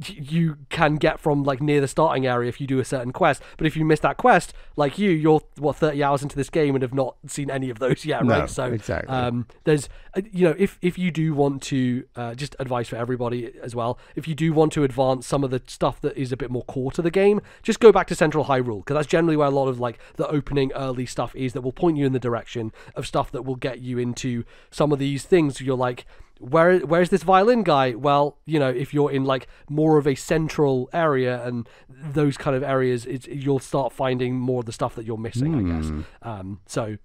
you can get from like near the starting area if you do a certain quest, but if you miss that quest, like you're 30 hours into this game and have not seen any of those yet, right? So exactly. There's if you do want to just advice for everybody as well, if you do want to advance some of the stuff that is a bit more core to the game, just go back to Central Hyrule, because that's generally where a lot of like the opening early stuff is, that will point you in the direction of stuff that will get you into some of these things. You're like, where's this violin guy? Well, if you're in like more of a central area and those kind of areas, you'll start finding more of the stuff that you're missing, I guess.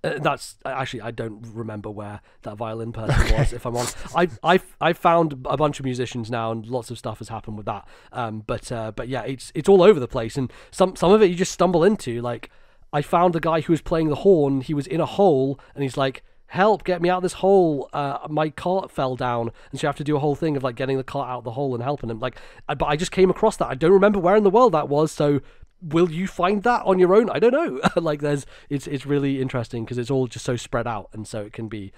That's actually, I don't remember where that violin person was, if I'm honest. I've found a bunch of musicians now, and lots of stuff has happened with that. But yeah, it's all over the place, and some of it you just stumble into. Like, I found a guy who was playing the horn. He was in a hole, and he's like, help, get me out of this hole, my cart fell down. And so you have to do a whole thing of like getting the cart out of the hole and helping him. But I just came across that. I don't remember where in the world that was, so will you find that on your own? I don't know. Like, it's really interesting because it's all just so spread out, and so it can be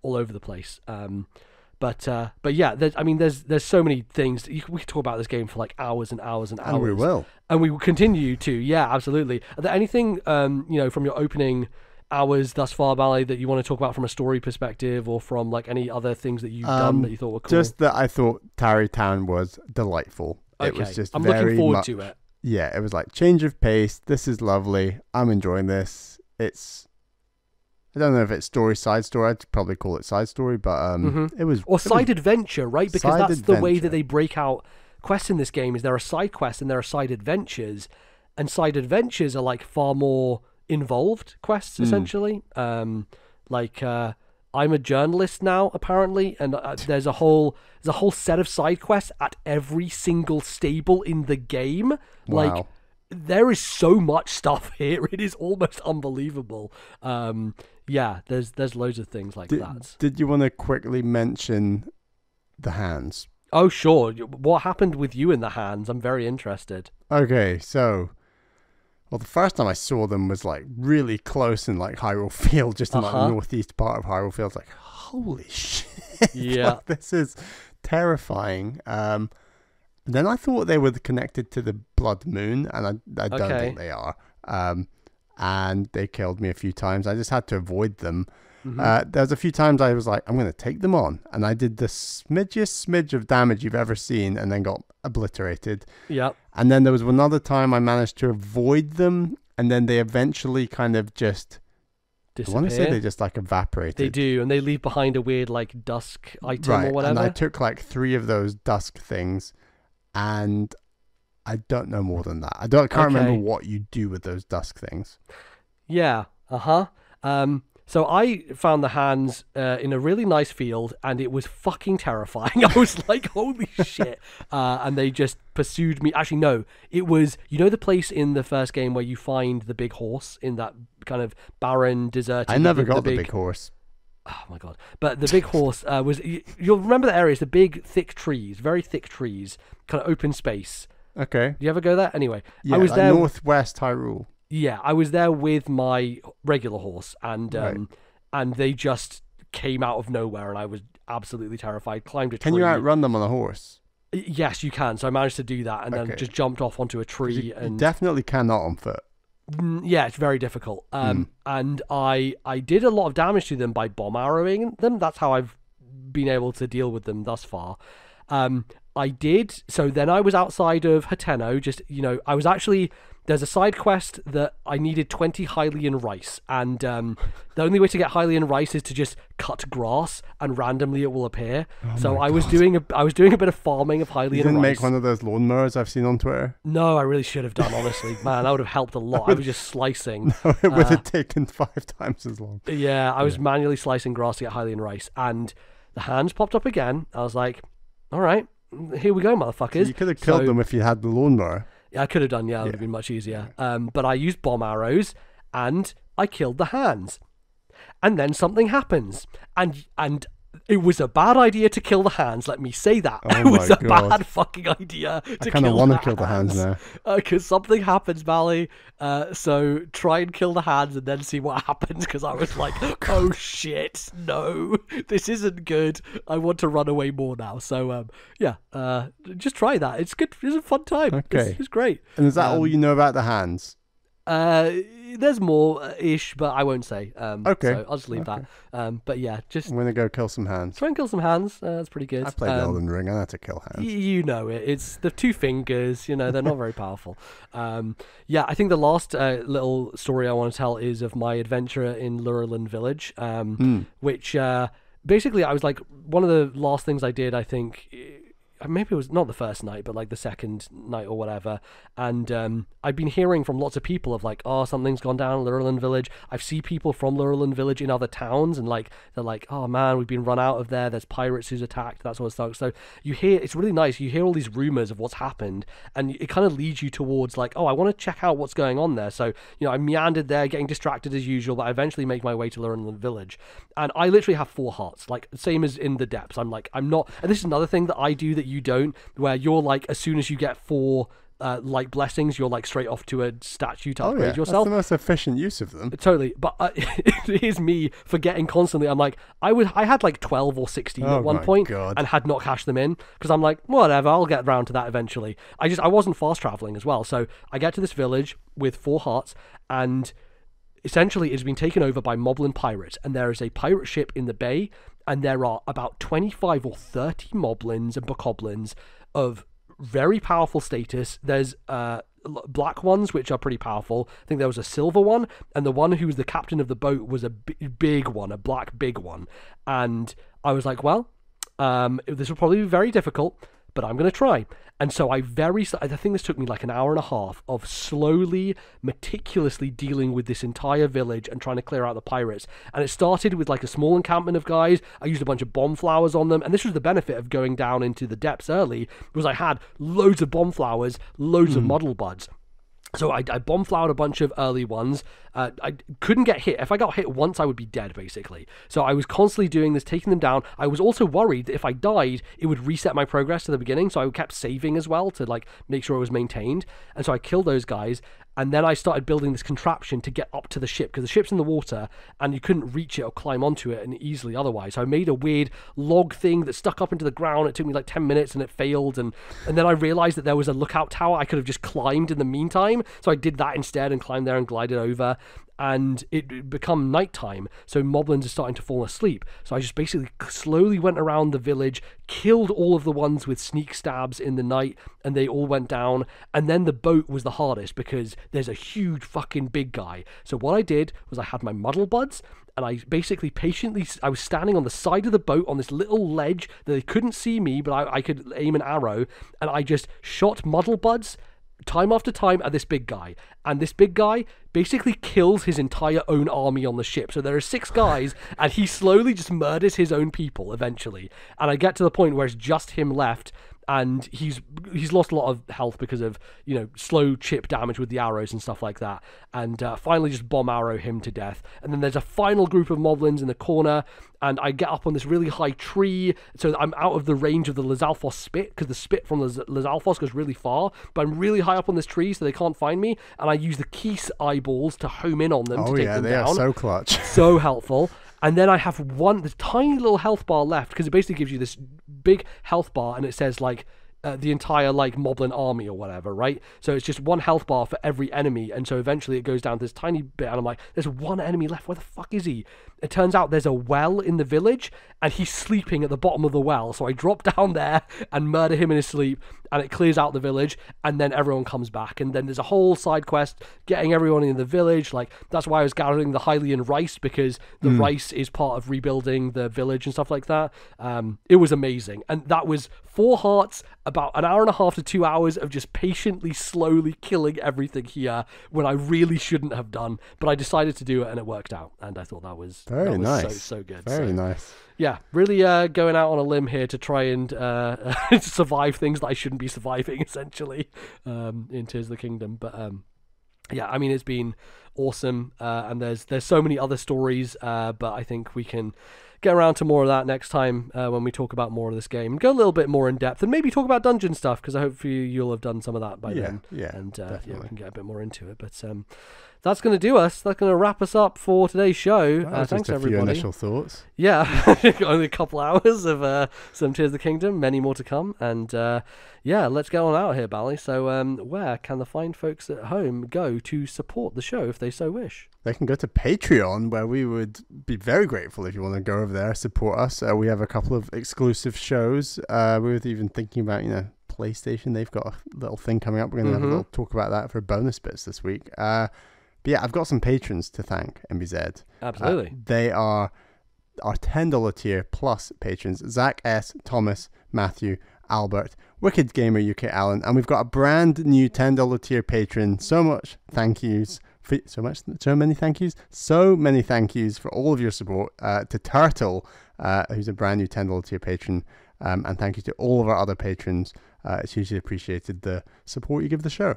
all over the place. But yeah, there's so many things. We could talk about this game for like hours and hours and hours. And we will. And we will continue to. Yeah, absolutely. Are there anything from your opening hours thus far, Bally, that you want to talk about from a story perspective, or from like any other things that you've done that you thought were cool? Just that I thought Tarry Town was delightful. Okay. It was just I'm very looking forward much, to it. Yeah, it was like change of pace. This is lovely. I'm enjoying this. I don't know if it's side story. I'd probably call it side story, but it was... Or side adventure, right? Because that's the way that they break out quests in this game, is there are side quests and there are side adventures. And side adventures are like far more involved quests, essentially. I'm a journalist now, apparently, and there's a whole set of side quests at every single stable in the game. Wow. Like, there is so much stuff here. It is almost unbelievable. Yeah, there's loads of things like that. Did you want to quickly mention the hands? Oh, sure. What happened with you in the hands? I'm very interested. Okay, so... Well, the first time I saw them was like really close in like Hyrule Field, just in like the northeast part of Hyrule Field. It's like, holy shit! Yeah, like, this is terrifying. Then I thought they were connected to the Blood Moon, and I don't think they are. And they killed me a few times. I just had to avoid them. There's a few times I was like, I'm going to take them on, and I did the smidge of damage you've ever seen, and then got obliterated. Yep. And then there was one other time I managed to avoid them, and then they eventually kind of just disappear. I want to say they just like evaporated. They do, and they leave behind a weird like dusk item or whatever. And I took like 3 of those dusk things, and I don't know more than that. I can't remember what you do with those dusk things. Yeah. So I found the hands in a really nice field, and it was fucking terrifying. I was like, holy shit. And they just pursued me. Actually, no, it was, the place in the first game where you find the big horse in that kind of barren, deserted... I never got the big horse. Oh my God. But the big horse was... You'll remember the areas, the big, thick trees, very thick trees, kind of open space. Okay. Do you ever go there? Anyway, yeah, I was like there... Northwest Hyrule. Yeah, I was there with my regular horse, and they just came out of nowhere, and I was absolutely terrified. Climbed a tree. Can you outrun them on a horse? Yes, you can. So I managed to do that, and then just jumped off onto a tree. You definitely cannot on foot. Yeah, it's very difficult. And I did a lot of damage to them by bomb arrowing them. That's how I've been able to deal with them thus far. So then I was outside of Hateno, just, I was actually, there's a side quest that I needed 20 Hylian rice, and the only way to get Hylian rice is to just cut grass, and randomly it will appear. So I was doing a bit of farming of Hylian rice. You didn't make one of those lawnmowers I've seen on Twitter? No, I really should have done, honestly. Man, that would have helped a lot. I was just slicing. No, it would have taken 5 times as long. Yeah, I was manually slicing grass to get Hylian rice, and the hands popped up again. I was like, all right, here we go, motherfuckers. So you could have killed them if you had the lawnmower. Yeah, I could have done, yeah, it would have been much easier. But I used bomb arrows, and I killed the hands. And then something happens. And it was a bad idea to kill the hands, let me say that. Oh it was my a God. bad fucking idea to kill the hands. I kind of want to kill the hands now. Because something happens, Mally. So try and kill the hands and then see what happens, because I was like, oh shit, no, this isn't good. I want to run away more now. So just try that. It's good. It's a fun time. Okay. It's great. And is that all you know about the hands? There's more ish, but I won't say. Okay. So I'll just leave that. But yeah, just I'm gonna go kill some hands. try and kill some hands. That's pretty good. I played Elden Ring. I had to kill hands. You know it. It's the 2 fingers. They're not very powerful. I think the last little story I want to tell is of my adventure in Lurelin Village, which basically I was like, one of the last things I did, I think. Maybe it was not the first night, but like the second night or whatever. And I've been hearing from lots of people of like, oh, something's gone down in Lurelin Village. I've seen people from Lurelin Village in other towns, and like they're like, oh man, we've been run out of there. There's pirates who's attacked, that sort of stuff. So you hear, it's really nice. You hear all these rumors of what's happened, and it kind of leads you towards like, oh, I want to check out what's going on there. So I meandered there, getting distracted as usual, but I eventually make my way to Lurelin Village, and I literally have 4 hearts, like same as in the depths. I'm not, and this is another thing that I do that you don't, where you're like, as soon as you get 4 like blessings, you're like straight off to a statue to upgrade yourself. That's the most efficient use of them. Totally. But here's me forgetting constantly. I'm like, I had like 12 or 16 at one point, and had not cashed them in, because I'm like, whatever, I'll get around to that eventually. I wasn't fast traveling as well. So I get to this village with 4 hearts, and essentially it's been taken over by Moblin pirates, and there is a pirate ship in the bay, and there are about 25 or 30 Moblins and Bokoblins of very powerful status. There's black ones, which are pretty powerful. I think there was a silver one, and the one who was the captain of the boat was a big one, a black big one. And I was like, well, this will probably be very difficult, but I'm going to try. And so I think this took me like an hour and a half of slowly, meticulously dealing with this entire village and trying to clear out the pirates. And it started with like a small encampment of guys. I used a bunch of bomb flowers on them. And this was the benefit of going down into the depths early, was I had loads of bomb flowers, loads of muddle buds. So I bomb flowered a bunch of early ones. I couldn't get hit. If I got hit once, I would be dead, basically. So I was constantly doing this, taking them down. I was also worried that if I died, it would reset my progress to the beginning. So I kept saving as well to like make sure it was maintained. And so I killed those guys. And then I started building this contraption to get up to the ship, because the ship's in the water and you couldn't reach it or climb onto it and easily otherwise. So I made a weird log thing that stuck up into the ground. It took me like 10 minutes and it failed. And then I realized that there was a lookout tower I could have just climbed in the meantime. So I did that instead and climbed there and glided over. And it become nighttime, so Moblins are starting to fall asleep. So I just basically slowly went around the village, killed all of the ones with sneak stabs in the night, and they all went down. And then the boat was the hardest, because there's a huge fucking big guy. So what I did was I had my muddle buds, and I basically I was standing on the side of the boat on this little ledge that they couldn't see me, but I could aim an arrow, and I just shot muddle buds time after time at this big guy. And this big guy basically kills his entire own army on the ship. So there are 6 guys, and he slowly just murders his own people eventually. And I get to the point where it's just him left, and he's lost a lot of health because of, slow chip damage with the arrows and stuff like that. And finally just bomb arrow him to death. And then there's a final group of Moblins in the corner, and I get up on this really high tree, so that I'm out of the range of the Lizalfos spit, because the spit from Lizalfos goes really far, but I'm really high up on this tree so they can't find me, and I use the Keese eyeballs to home in on them to take them down. Oh yeah, they are so clutch. So helpful. And then I have this tiny little health bar left, because it basically gives you this big health bar, and it says like, the entire like moblin army or whatever, right? So it's just one health bar for every enemy, and so eventually it goes down to this tiny bit, and I'm like, there's one enemy left. Where the fuck is he? It turns out there's a well in the village, and he's sleeping at the bottom of the well. So I drop down there and murder him in his sleep, and it clears out the village, and then everyone comes back, and then there's a whole side quest getting everyone in the village. Like, that's why I was gathering the Hylian rice, because the rice is part of rebuilding the village and stuff like that. It was amazing, and that was 4 hearts, about an hour and a half to 2 hours of just patiently, slowly killing everything here when I really shouldn't have done, but I decided to do it, and it worked out, and I thought that was nice. so good. Very nice. Yeah, really going out on a limb here to try and survive things that I shouldn't be surviving, essentially, in Tears of the Kingdom. But yeah, I mean, it's been awesome, and there's so many other stories, but I think we can get around to more of that next time when we talk about more of this game and go a little bit more in depth, and maybe talk about dungeon stuff, because I hope you'll have done some of that by then. Yeah, and definitely. we can get a bit more into it. But that's going to do us. That's going to wrap us up for today's show. Thanks, just a everybody. few initial thoughts. Yeah, only a couple hours of some Tears of the Kingdom, many more to come. And yeah, let's get on out here, Bally. So where can the fine folks at home go to support the show if they so wish? They can go to Patreon, where we would be very grateful if you want to go over there, support us. We have a couple of exclusive shows. We were even thinking about, PlayStation. They've got a little thing coming up. We're going to have a little talk about that for bonus bits this week. But yeah, I've got some patrons to thank, MBZ. Absolutely. They are our $10 tier plus patrons: Zach S., Thomas, Matthew, Albert, Wicked Gamer UK Alan, and we've got a brand new $10 tier patron. So many thank yous for all of your support to Turtle, who's a brand new $10 tier patron, and thank you to all of our other patrons. It's hugely appreciated, the support you give the show.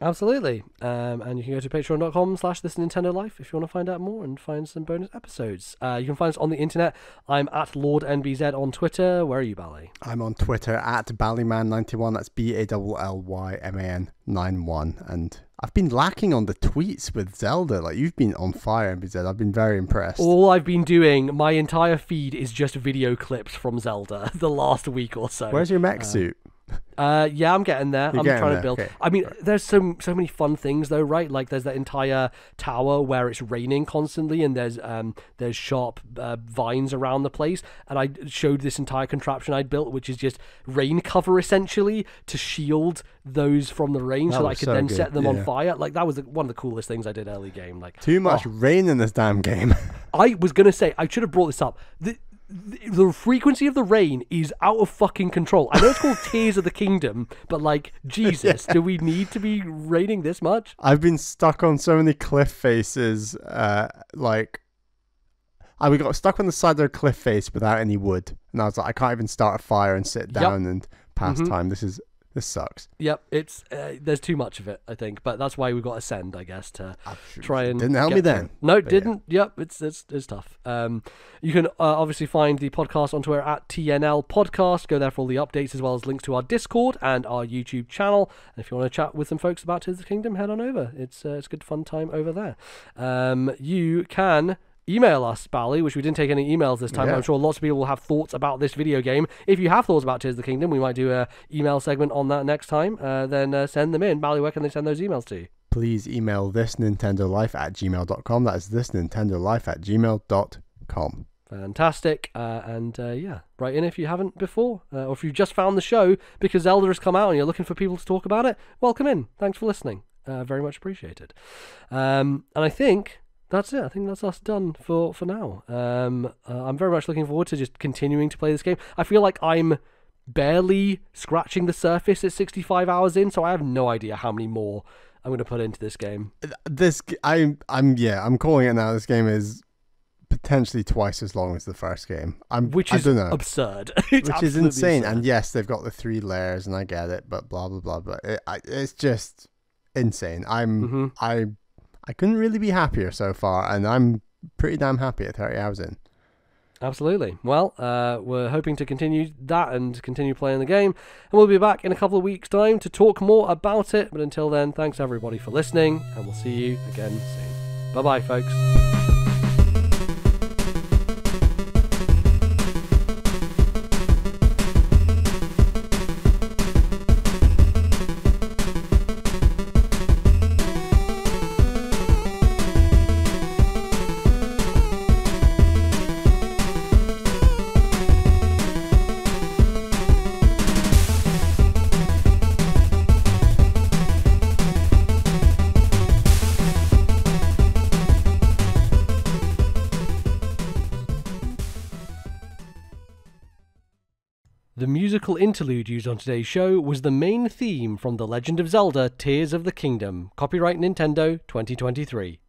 Absolutely. And you can go to patreon.com/ThisNintendoLife if you want to find out more and find some bonus episodes. You can find us on the internet. I'm at LordNBZ on Twitter. Where are you, Bally? I'm on Twitter at Ballyman91. That's BALLYMAN91. And I've been lacking on the tweets with Zelda. Like, you've been on fire, MBZ. I've been very impressed. All I've been doing, my entire feed is just video clips from Zelda the last week or so. Where's your mech suit? Yeah, I'm getting there. I'm trying to build. Okay. I mean, there's so many fun things though, right? Like there's that entire tower where it's raining constantly, and there's sharp vines around the place. And I showed this entire contraption I'd built, which is just rain cover essentially to shield those from the rain, so that I could then set them on fire. Like that was one of the coolest things I did early game. Like too much rain in this damn game. I was gonna say I should have brought this up. The frequency of the rain is out of fucking control. I know it's called Tears of the Kingdom, but like, Jesus, do we need to be raining this much? I've been stuck on so many cliff faces. We got stuck on the side of a cliff face without any wood, and I was like, I can't even start a fire and sit down and pass time. This sucks. Yep, it's there's too much of it, I think, but that's why we've got Ascend, I guess, to try and didn't help me then. No, it didn't. Yeah. Yep, it's tough. You can obviously find the podcast on Twitter at TNL Podcast. Go there for all the updates as well as links to our Discord and our YouTube channel. And if you want to chat with some folks about Tears of the Kingdom, head on over. It's good fun time over there. You can email us, Bally, which we didn't take any emails this time. I'm sure lots of people will have thoughts about this video game. If you have thoughts about Tears of the Kingdom, we might do a email segment on that next time. Then send them in. Bally, where can they send those emails to? Please email thisnintendolife@gmail.com. That is thisnintendolife@gmail.com. Fantastic. And write in if you haven't before, or if you've just found the show because Zelda has come out and you're looking for people to talk about it. Welcome in. Thanks for listening. Very much appreciated. And I think that's it. I think that's us done for now. I'm very much looking forward to just continuing to play this game. I feel like I'm barely scratching the surface at 65 hours in, so I have no idea how many more I'm going to put into this game. I'm calling it now. This game is potentially twice as long as the first game. Which is absurd. Which is insane. Absurd. And yes, they've got the 3 layers, and I get it, but blah blah blah. But it's just insane. I couldn't really be happier so far, and I'm pretty damn happy at 30 hours in. Absolutely. Well, we're hoping to continue that and continue playing the game, and we'll be back in a couple of weeks' time to talk more about it. But until then, thanks everybody for listening, and we'll see you again soon. Bye-bye, folks. The musical interlude used on today's show was the main theme from The Legend of Zelda Tears of the Kingdom. Copyright Nintendo 2023.